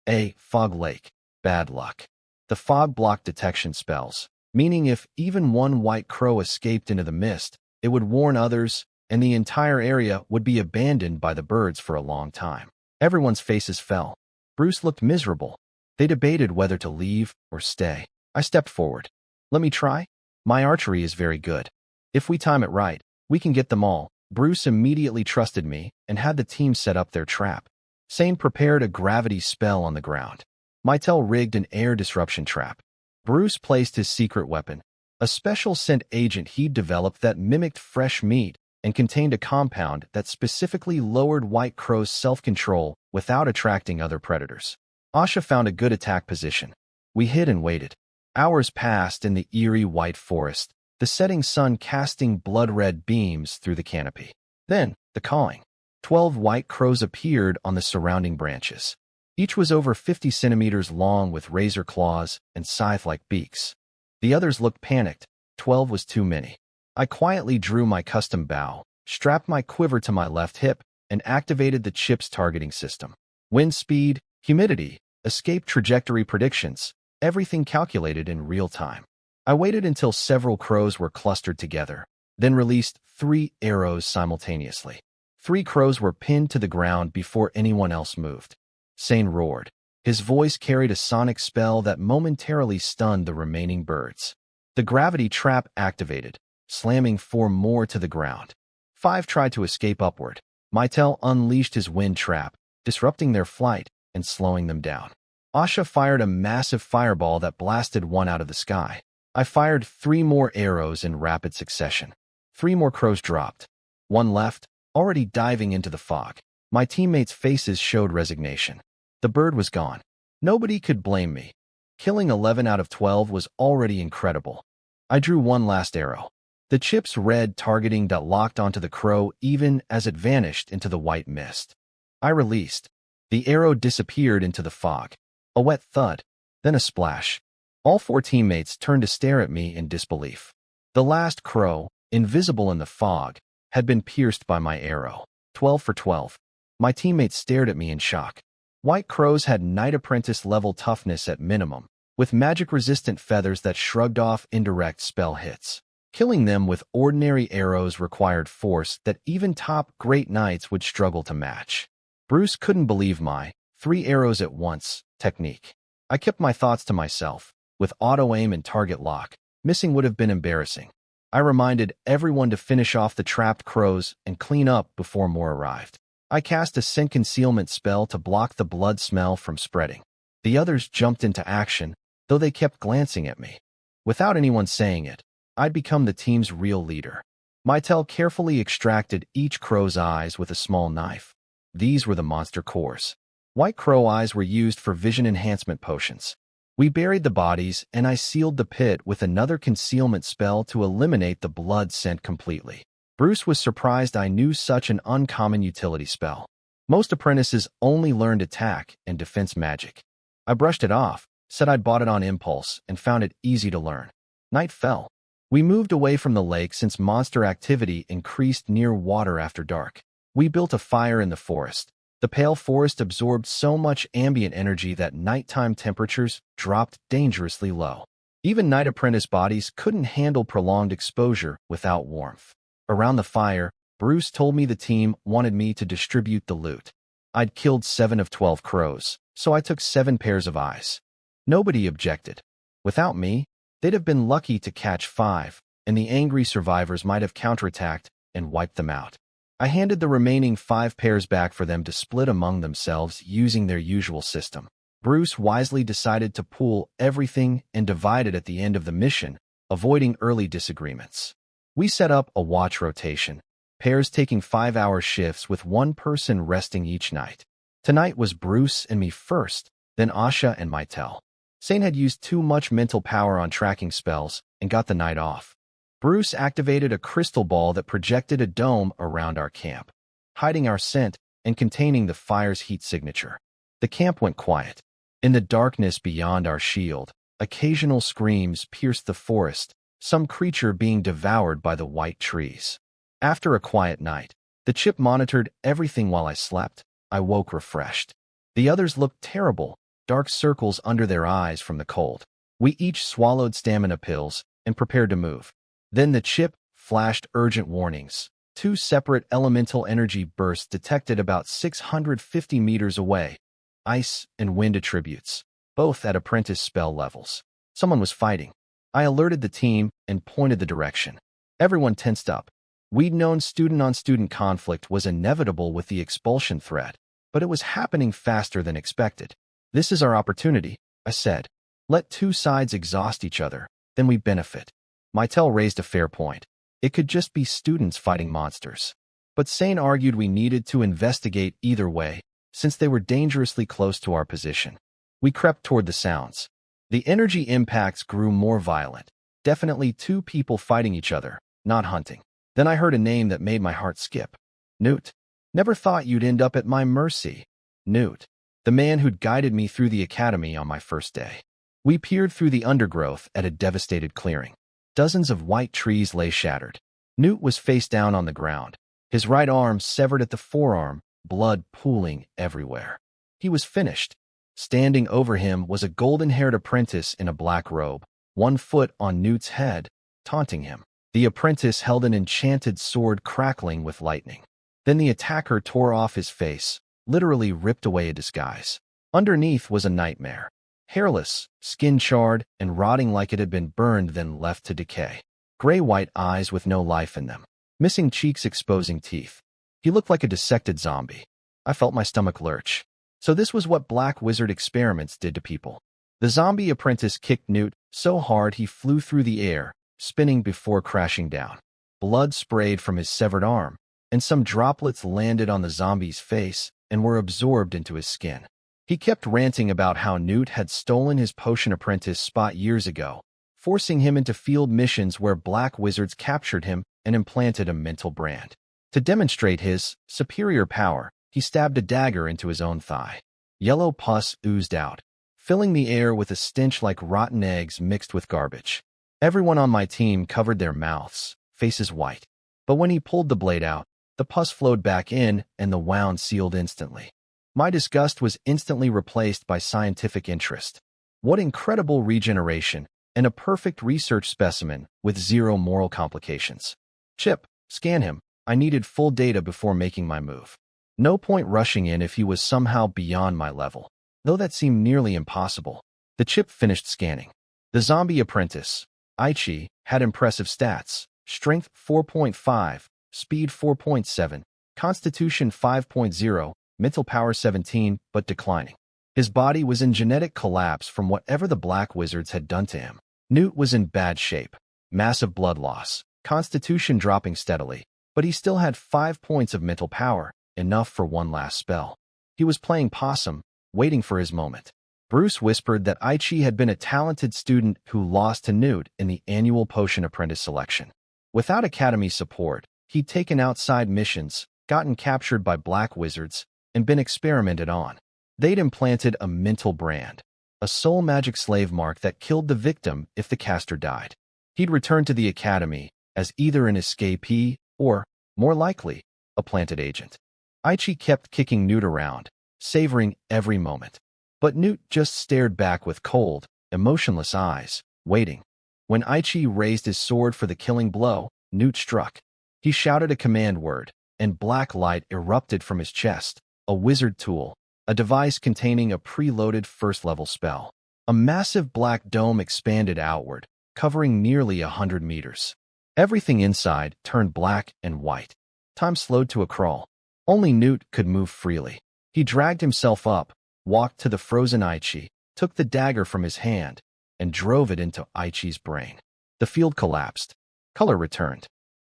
A fog lake. Bad luck. The fog blocked detection spells, meaning if even one white crow escaped into the mist, it would warn others, and the entire area would be abandoned by the birds for a long time. Everyone's faces fell. Bruce looked miserable. They debated whether to leave or stay. I stepped forward. "Let me try? My archery is very good. If we time it right, we can get them all." Bruce immediately trusted me and had the team set up their trap. Sane prepared a gravity spell on the ground. Mytel rigged an air disruption trap. Bruce placed his secret weapon, a special scent agent he'd developed that mimicked fresh meat and contained a compound that specifically lowered white crow's self-control without attracting other predators. Asha found a good attack position. We hid and waited. Hours passed in the eerie white forest, the setting sun casting blood-red beams through the canopy. Then, the cawing. 12 white crows appeared on the surrounding branches. Each was over 50 centimeters long with razor claws and scythe-like beaks. The others looked panicked. 12 was too many. I quietly drew my custom bow, strapped my quiver to my left hip, and activated the chip's targeting system. Wind speed, humidity, escape trajectory predictions, everything calculated in real time. I waited until several crows were clustered together, then released 3 arrows simultaneously. 3 crows were pinned to the ground before anyone else moved. Sane roared. His voice carried a sonic spell that momentarily stunned the remaining birds. The gravity trap activated, slamming 4 more to the ground. 5 tried to escape upward. Mytel unleashed his wind trap, disrupting their flight and slowing them down. Asha fired a massive fireball that blasted 1 out of the sky. I fired 3 more arrows in rapid succession. 3 more crows dropped. 1 left, already diving into the fog. My teammates' faces showed resignation. The bird was gone. Nobody could blame me. Killing 11 out of 12 was already incredible. I drew 1 last arrow. The chip's red targeting dot locked onto the crow even as it vanished into the white mist. I released. The arrow disappeared into the fog. A wet thud, then a splash. All 4 teammates turned to stare at me in disbelief. The last crow, invisible in the fog, had been pierced by my arrow. 12 for 12. My teammates stared at me in shock. White crows had Knight Apprentice level toughness at minimum, with magic-resistant feathers that shrugged off indirect spell hits. Killing them with ordinary arrows required force that even top great knights would struggle to match. Bruce couldn't believe my 3 arrows at once technique. I kept my thoughts to myself. With auto-aim and target lock, missing would have been embarrassing. I reminded everyone to finish off the trapped crows and clean up before more arrived. I cast a scent concealment spell to block the blood smell from spreading. The others jumped into action, though they kept glancing at me. Without anyone saying it, I'd become the team's real leader. Mytel carefully extracted each crow's eyes with a small knife. These were the monster cores. White crow eyes were used for vision enhancement potions. We buried the bodies, and I sealed the pit with another concealment spell to eliminate the blood scent completely. Bruce was surprised I knew such an uncommon utility spell. Most apprentices only learned attack and defense magic. I brushed it off, said I'd bought it on impulse, and found it easy to learn. Night fell. We moved away from the lake since monster activity increased near water after dark. We built a fire in the forest. The pale forest absorbed so much ambient energy that nighttime temperatures dropped dangerously low. Even night apprentice bodies couldn't handle prolonged exposure without warmth. Around the fire, Bruce told me the team wanted me to distribute the loot. I'd killed 7 of 12 crows, so I took 7 pairs of eyes. Nobody objected. Without me, they'd have been lucky to catch 5, and the angry survivors might have counterattacked and wiped them out. I handed the remaining 5 pairs back for them to split among themselves using their usual system. Bruce wisely decided to pool everything and divide it at the end of the mission, avoiding early disagreements. We set up a watch rotation, pairs taking 5-hour shifts with one person resting each night. Tonight was Bruce and me first, then Asha and Mytel. Sane had used too much mental power on tracking spells and got the night off. Bruce activated a crystal ball that projected a dome around our camp, hiding our scent and containing the fire's heat signature. The camp went quiet. In the darkness beyond our shield, occasional screams pierced the forest, some creature being devoured by the white trees. After a quiet night, the chip monitored everything while I slept. I woke refreshed. The others looked terrible, dark circles under their eyes from the cold. We each swallowed stamina pills and prepared to move. Then the chip flashed urgent warnings. 2 separate elemental energy bursts detected about 650 meters away. Ice and wind attributes, both at apprentice spell levels. Someone was fighting. I alerted the team and pointed the direction. Everyone tensed up. We'd known student-on-student conflict was inevitable with the expulsion threat, but it was happening faster than expected. This is our opportunity, I said. Let 2 sides exhaust each other, then we benefit. Mytel raised a fair point. It could just be students fighting monsters. But Sane argued we needed to investigate either way, since they were dangerously close to our position. We crept toward the sounds. The energy impacts grew more violent. Definitely 2 people fighting each other, not hunting. Then I heard a name that made my heart skip. Newt. Never thought you'd end up at my mercy. Newt. The man who'd guided me through the academy on my first day. We peered through the undergrowth at a devastated clearing. Dozens of white trees lay shattered. Newt was face down on the ground, his right arm severed at the forearm, blood pooling everywhere. He was finished. Standing over him was a golden-haired apprentice in a black robe, 1 foot on Newt's head, taunting him. The apprentice held an enchanted sword crackling with lightning. Then the attacker tore off his face, literally ripped away a disguise. Underneath was a nightmare. Hairless, skin charred, and rotting like it had been burned then left to decay. Gray-white eyes with no life in them. Missing cheeks exposing teeth. He looked like a dissected zombie. I felt my stomach lurch. So this was what Black Wizard experiments did to people. The zombie apprentice kicked Newt so hard he flew through the air, spinning before crashing down. Blood sprayed from his severed arm, and some droplets landed on the zombie's face and were absorbed into his skin. He kept ranting about how Newt had stolen his potion apprentice spot years ago, forcing him into field missions where Black Wizards captured him and implanted a mental brand. To demonstrate his superior power, he stabbed a dagger into his own thigh. Yellow pus oozed out, filling the air with a stench like rotten eggs mixed with garbage. Everyone on my team covered their mouths, faces white. But when he pulled the blade out, the pus flowed back in and the wound sealed instantly. My disgust was instantly replaced by scientific interest. What incredible regeneration, and a perfect research specimen with zero moral complications. Chip, scan him. I needed full data before making my move. No point rushing in if he was somehow beyond my level, though that seemed nearly impossible. The chip finished scanning. The zombie apprentice, Aichi, had impressive stats: strength 4.5, speed 4.7, constitution 5.0, mental power 17, but declining. His body was in genetic collapse from whatever the Black Wizards had done to him. Newt was in bad shape. Massive blood loss, constitution dropping steadily, but he still had 5 points of mental power, enough for one last spell. He was playing possum, waiting for his moment. Bruce whispered that Aichi had been a talented student who lost to Newt in the annual potion apprentice selection. Without academy support, he'd taken outside missions, gotten captured by Black Wizards, and been experimented on. They'd implanted a mental brand, a soul magic slave mark that killed the victim if the caster died. He'd returned to the academy as either an escapee or, more likely, a planted agent. Aichi kept kicking Newt around, savoring every moment. But Newt just stared back with cold, emotionless eyes, waiting. When Aichi raised his sword for the killing blow, Newt struck. He shouted a command word, and black light erupted from his chest, a wizard tool, a device containing a preloaded first-level spell. A massive black dome expanded outward, covering nearly 100 meters. Everything inside turned black and white. Time slowed to a crawl. Only Newt could move freely. He dragged himself up, walked to the frozen Aichi, took the dagger from his hand, and drove it into Aichi's brain. The field collapsed. Color returned.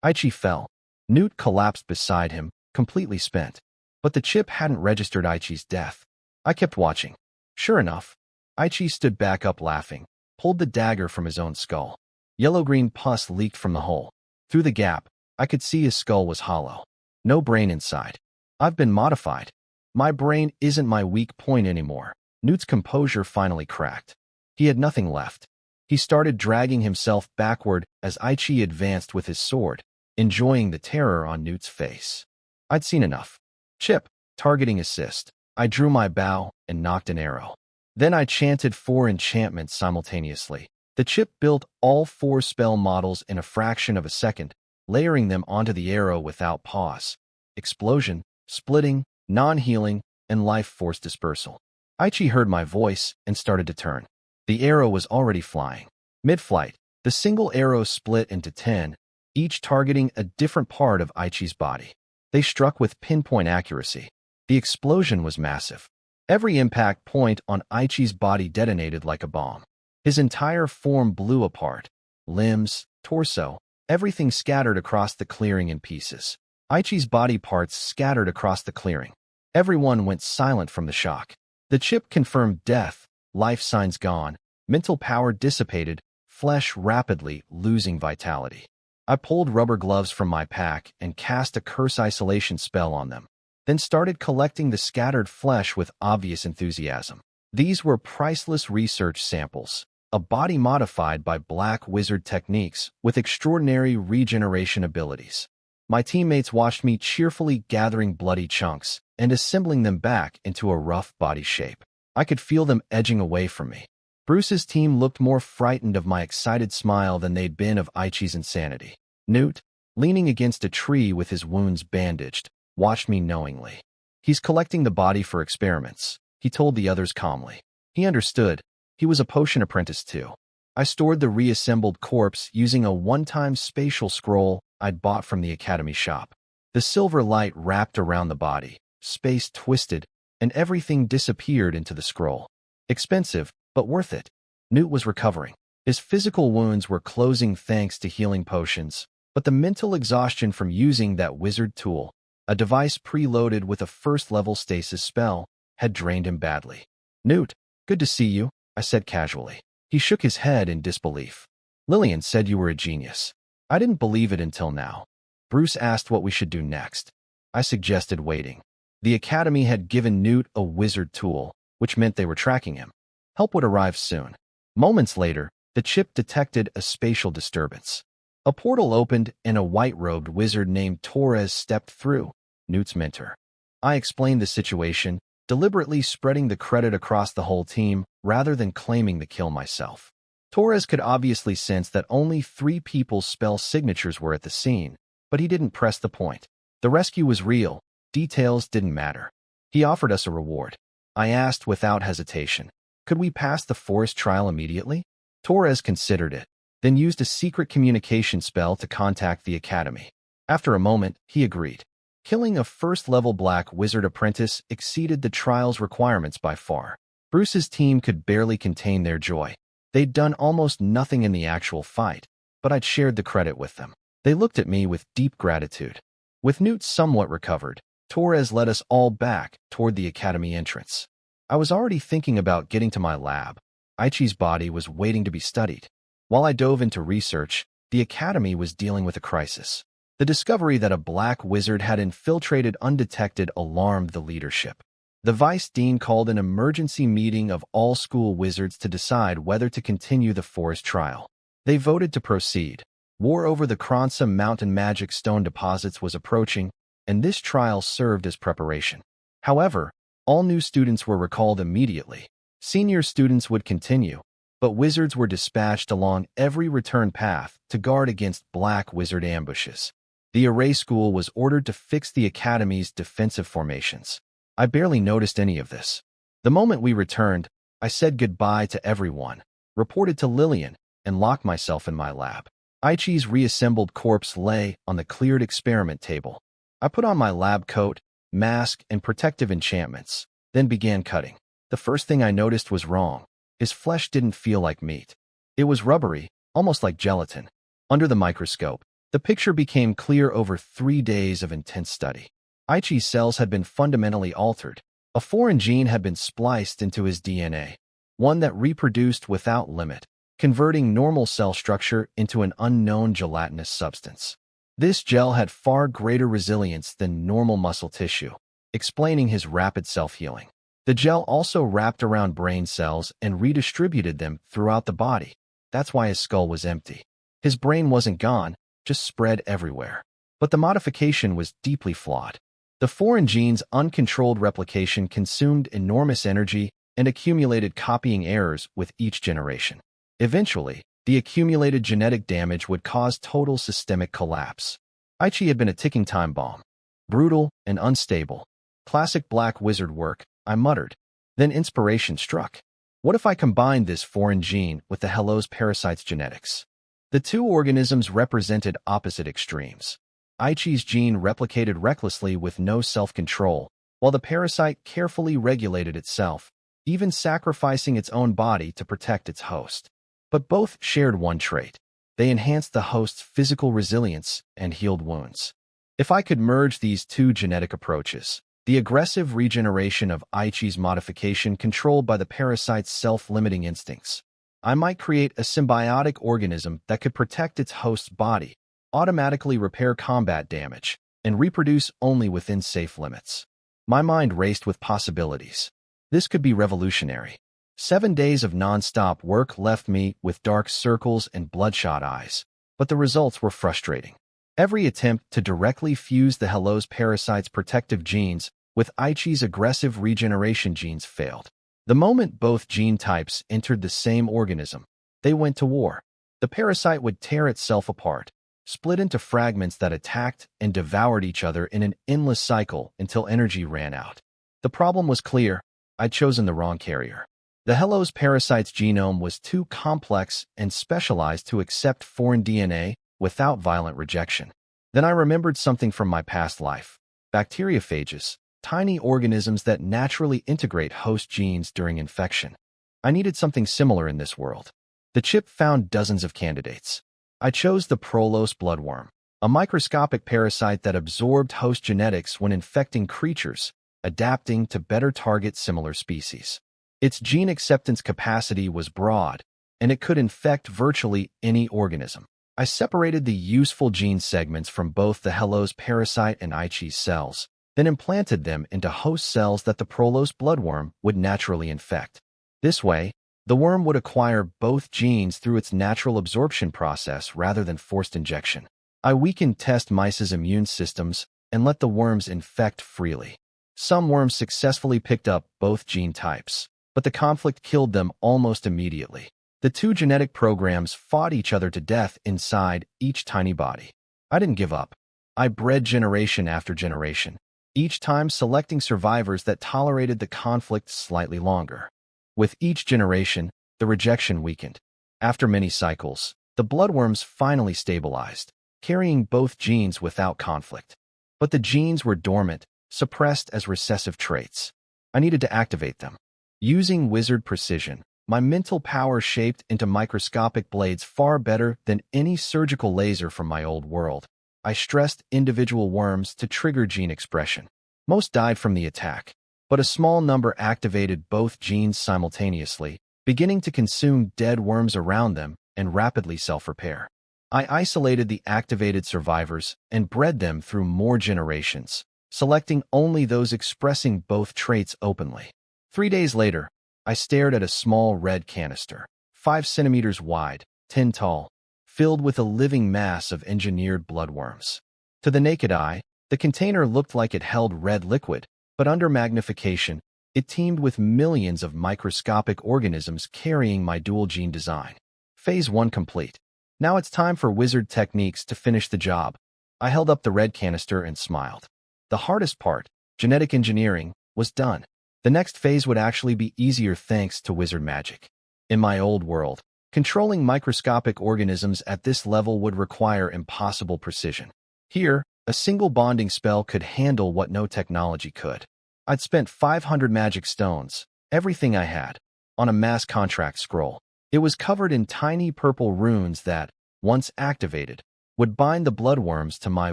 Aichi fell. Newt collapsed beside him, completely spent. But the chip hadn't registered Aichi's death. I kept watching. Sure enough, Aichi stood back up laughing, pulled the dagger from his own skull. Yellow-green pus leaked from the hole. Through the gap, I could see his skull was hollow. No brain inside. I've been modified. My brain isn't my weak point anymore. Newt's composure finally cracked. He had nothing left. He started dragging himself backward as Aichi advanced with his sword, enjoying the terror on Newt's face. I'd seen enough. Chip, targeting assist. I drew my bow and knocked an arrow. Then I chanted 4 enchantments simultaneously. The chip built all 4 spell models in a fraction of a second, layering them onto the arrow without pause. Explosion, splitting, non-healing, and life force dispersal. Aichi heard my voice and started to turn. The arrow was already flying. Mid-flight, the single arrow split into 10, each targeting a different part of Aichi's body. They struck with pinpoint accuracy. The explosion was massive. Every impact point on Aichi's body detonated like a bomb. His entire form blew apart. Limbs, torso, everything scattered across the clearing in pieces. Aichi's body parts scattered across the clearing. Everyone went silent from the shock. The chip confirmed death, life signs gone, mental power dissipated, flesh rapidly losing vitality. I pulled rubber gloves from my pack and cast a curse isolation spell on them, then started collecting the scattered flesh with obvious enthusiasm. These were priceless research samples, a body modified by Black Wizard techniques with extraordinary regeneration abilities. My teammates watched me cheerfully gathering bloody chunks and assembling them back into a rough body shape. I could feel them edging away from me. Bruce's team looked more frightened of my excited smile than they'd been of Aichi's insanity. Newt, leaning against a tree with his wounds bandaged, watched me knowingly. He's collecting the body for experiments, he told the others calmly. He understood. He was a potion apprentice too. I stored the reassembled corpse using a one-time spatial scroll I'd bought from the academy shop. The silver light wrapped around the body, space twisted, and everything disappeared into the scroll. Expensive, but worth it. Newt was recovering. His physical wounds were closing thanks to healing potions, but the mental exhaustion from using that wizard tool, a device preloaded with a first-level stasis spell, had drained him badly. Newt, good to see you, I said casually. He shook his head in disbelief. Lillian said you were a genius. I didn't believe it until now. Bruce asked what we should do next. I suggested waiting. The academy had given Newt a wizard tool, which meant they were tracking him. Help would arrive soon. Moments later, the chip detected a spatial disturbance. A portal opened and a white-robed wizard named Torres stepped through, Newt's mentor. I explained the situation, deliberately spreading the credit across the whole team rather than claiming the kill myself. Torres could obviously sense that only 3 people's spell signatures were at the scene, but he didn't press the point. The rescue was real. Details didn't matter. He offered us a reward. I asked without hesitation, could we pass the forest trial immediately? Torres considered it, then used a secret communication spell to contact the academy. After a moment, he agreed. Killing a first-level black wizard apprentice exceeded the trial's requirements by far. Bruce's team could barely contain their joy. They'd done almost nothing in the actual fight, but I'd shared the credit with them. They looked at me with deep gratitude. With Newt somewhat recovered, Torres led us all back toward the academy entrance. I was already thinking about getting to my lab. Aichi's body was waiting to be studied. While I dove into research, the academy was dealing with a crisis. The discovery that a black wizard had infiltrated undetected alarmed the leadership. The vice dean called an emergency meeting of all school wizards to decide whether to continue the forest trial. They voted to proceed. War over the Kronsa Mountain magic stone deposits was approaching, and this trial served as preparation. However, all new students were recalled immediately. Senior students would continue, but wizards were dispatched along every return path to guard against black wizard ambushes. The array school was ordered to fix the academy's defensive formations. I barely noticed any of this. The moment we returned, I said goodbye to everyone, reported to Lillian, and locked myself in my lab. Aichi's reassembled corpse lay on the cleared experiment table. I put on my lab coat, mask, and protective enchantments, then began cutting. The first thing I noticed was wrong. His flesh didn't feel like meat. It was rubbery, almost like gelatin. Under the microscope, the picture became clear over 3 days of intense study. Aichi's cells had been fundamentally altered. A foreign gene had been spliced into his DNA, one that reproduced without limit, converting normal cell structure into an unknown gelatinous substance. This gel had far greater resilience than normal muscle tissue, explaining his rapid self-healing. The gel also wrapped around brain cells and redistributed them throughout the body. That's why his skull was empty. His brain wasn't gone, just spread everywhere. But the modification was deeply flawed. The foreign gene's uncontrolled replication consumed enormous energy and accumulated copying errors with each generation. Eventually, the accumulated genetic damage would cause total systemic collapse. Aichi had been a ticking time bomb. Brutal and unstable. Classic black wizard work, I muttered. Then inspiration struck. What if I combined this foreign gene with the Hello's parasite's genetics? The 2 organisms represented opposite extremes. Aichi's gene replicated recklessly with no self-control, while the parasite carefully regulated itself, even sacrificing its own body to protect its host. But both shared one trait. They enhanced the host's physical resilience and healed wounds. If I could merge these 2 genetic approaches, the aggressive regeneration of Aichi's modification controlled by the parasite's self-limiting instincts, I might create a symbiotic organism that could protect its host's body, automatically repair combat damage, and reproduce only within safe limits. My mind raced with possibilities. This could be revolutionary. 7 days of non-stop work left me with dark circles and bloodshot eyes, but the results were frustrating. Every attempt to directly fuse the Hello's parasite's protective genes with Aichi's aggressive regeneration genes failed. The moment both gene types entered the same organism, they went to war. The parasite would tear itself apart, split into fragments that attacked and devoured each other in an endless cycle until energy ran out. The problem was clear. I'd chosen the wrong carrier. The Hello's parasite's genome was too complex and specialized to accept foreign DNA without violent rejection. Then I remembered something from my past life. Bacteriophages, tiny organisms that naturally integrate host genes during infection. I needed something similar in this world. The chip found dozens of candidates. I chose the Prolos bloodworm, a microscopic parasite that absorbed host genetics when infecting creatures, adapting to better target similar species. Its gene acceptance capacity was broad, and it could infect virtually any organism. I separated the useful gene segments from both the Hello's parasite and Aichi's cells, then implanted them into host cells that the Prolos bloodworm would naturally infect. This way, the worm would acquire both genes through its natural absorption process rather than forced injection. I weakened test mice's immune systems and let the worms infect freely. Some worms successfully picked up both gene types, but the conflict killed them almost immediately. The two genetic programs fought each other to death inside each tiny body. I didn't give up. I bred generation after generation, each time selecting survivors that tolerated the conflict slightly longer. With each generation, the rejection weakened. After many cycles, the bloodworms finally stabilized, carrying both genes without conflict. But the genes were dormant, suppressed as recessive traits. I needed to activate them. Using wizard precision, my mental power shaped into microscopic blades far better than any surgical laser from my old world. I stressed individual worms to trigger gene expression. Most died from the attack, but a small number activated both genes simultaneously, beginning to consume dead worms around them and rapidly self-repair. I isolated the activated survivors and bred them through more generations, selecting only those expressing both traits openly. 3 days later, I stared at a small red canister, 5 centimeters wide, 10 tall, filled with a living mass of engineered bloodworms. To the naked eye, the container looked like it held red liquid, but under magnification, it teemed with millions of microscopic organisms carrying my dual gene design. Phase 1 complete. Now it's time for wizard techniques to finish the job. I held up the red canister and smiled. The hardest part, genetic engineering, was done. The next phase would actually be easier thanks to wizard magic. In my old world, controlling microscopic organisms at this level would require impossible precision. Here, a single bonding spell could handle what no technology could. I'd spent 500 magic stones, everything I had, on a mass contract scroll. It was covered in tiny purple runes that, once activated, would bind the bloodworms to my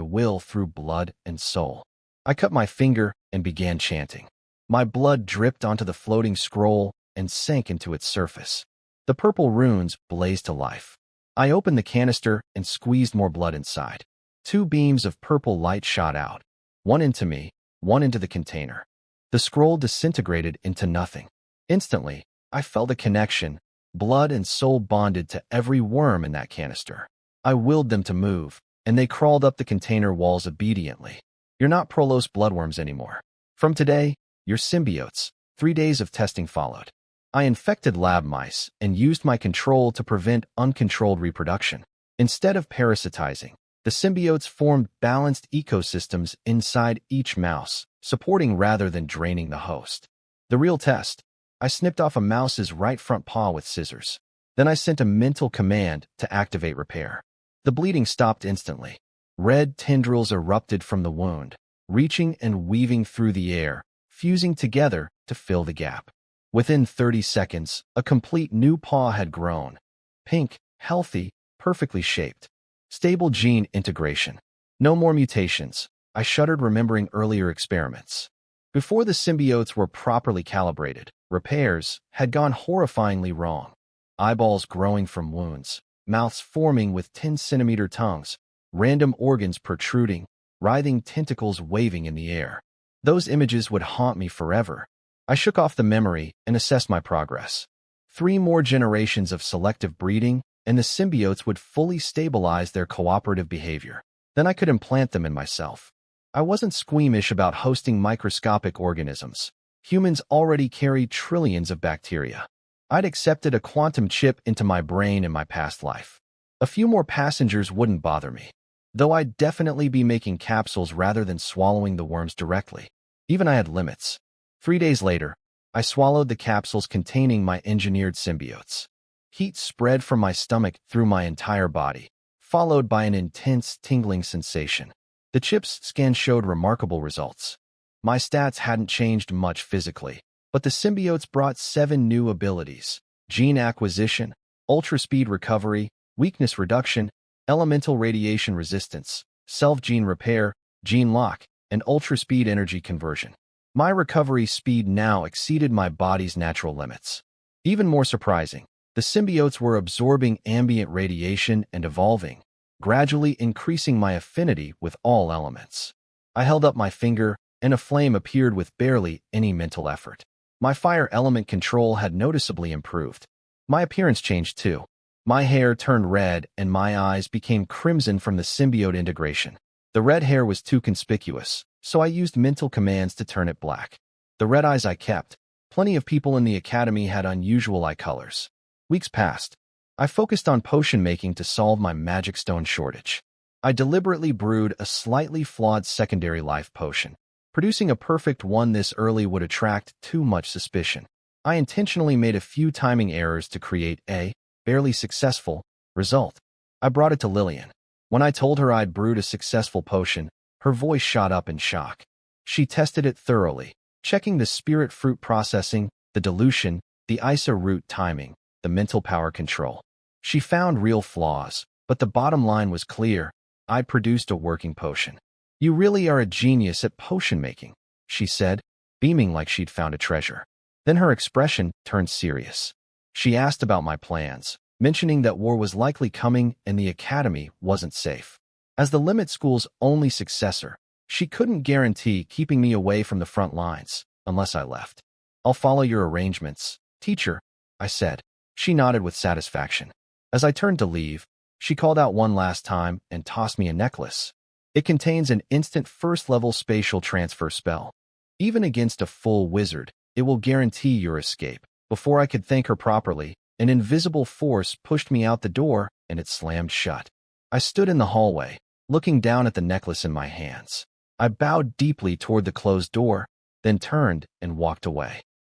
will through blood and soul. I cut my finger and began chanting. My blood dripped onto the floating scroll and sank into its surface. The purple runes blazed to life. I opened the canister and squeezed more blood inside. 2 beams of purple light shot out, one into me, one into the container. The scroll disintegrated into nothing. Instantly, I felt a connection. Blood and soul bonded to every worm in that canister. I willed them to move, and they crawled up the container walls obediently. You're not Prolos bloodworms anymore. From today, you're symbiotes. 3 days of testing followed. I infected lab mice and used my control to prevent uncontrolled reproduction. Instead of parasitizing, the symbiotes formed balanced ecosystems inside each mouse, supporting rather than draining the host. The real test. I snipped off a mouse's right front paw with scissors. Then I sent a mental command to activate repair. The bleeding stopped instantly. Red tendrils erupted from the wound, reaching and weaving through the air, fusing together to fill the gap. Within 30 seconds, a complete new paw had grown. Pink, healthy, perfectly shaped. Stable gene integration. No more mutations. I shuddered remembering earlier experiments. Before the symbiotes were properly calibrated, repairs had gone horrifyingly wrong. Eyeballs growing from wounds, mouths forming with 10-centimeter tongues, random organs protruding, writhing tentacles waving in the air. Those images would haunt me forever. I shook off the memory and assessed my progress. 3 more generations of selective breeding, and the symbiotes would fully stabilize their cooperative behavior. Then I could implant them in myself. I wasn't squeamish about hosting microscopic organisms. Humans already carry trillions of bacteria. I'd accepted a quantum chip into my brain in my past life. A few more passengers wouldn't bother me, though I'd definitely be making capsules rather than swallowing the worms directly. Even I had limits. 3 days later, I swallowed the capsules containing my engineered symbiotes. Heat spread from my stomach through my entire body, followed by an intense tingling sensation. The chip's scan showed remarkable results. My stats hadn't changed much physically, but the symbiotes brought 7 new abilities: gene acquisition, ultra-speed recovery, weakness reduction, elemental radiation resistance, self-gene repair, gene lock, and ultra-speed energy conversion. My recovery speed now exceeded my body's natural limits. Even more surprising, the symbiotes were absorbing ambient radiation and evolving, gradually increasing my affinity with all elements. I held up my finger, and a flame appeared with barely any mental effort. My fire element control had noticeably improved. My appearance changed too. My hair turned red and my eyes became crimson from the symbiote integration. The red hair was too conspicuous, so I used mental commands to turn it black. The red eyes I kept. Plenty of people in the academy had unusual eye colors. Weeks passed, I focused on potion making to solve my magic stone shortage. I deliberately brewed a slightly flawed secondary life potion. Producing a perfect one this early would attract too much suspicion. I intentionally made a few timing errors to create a barely successful result. I brought it to Lillian. When I told her I'd brewed a successful potion, her voice shot up in shock. She tested it thoroughly, checking the spirit fruit processing, the dilution, the ISO root timing, the mental power control. She found real flaws, but the bottom line was clear. I produced a working potion. You really are a genius at potion making, she said, beaming like she'd found a treasure. Then her expression turned serious. She asked about my plans, mentioning that war was likely coming and the academy wasn't safe. As the Limit School's only successor, she couldn't guarantee keeping me away from the front lines, unless I left. I'll follow your arrangements, teacher, I said. She nodded with satisfaction. As I turned to leave, she called out one last time and tossed me a necklace. It contains an instant first-level spatial transfer spell. Even against a full wizard, it will guarantee your escape. Before I could thank her properly, an invisible force pushed me out the door and it slammed shut. I stood in the hallway, looking down at the necklace in my hands. I bowed deeply toward the closed door, then turned and walked away.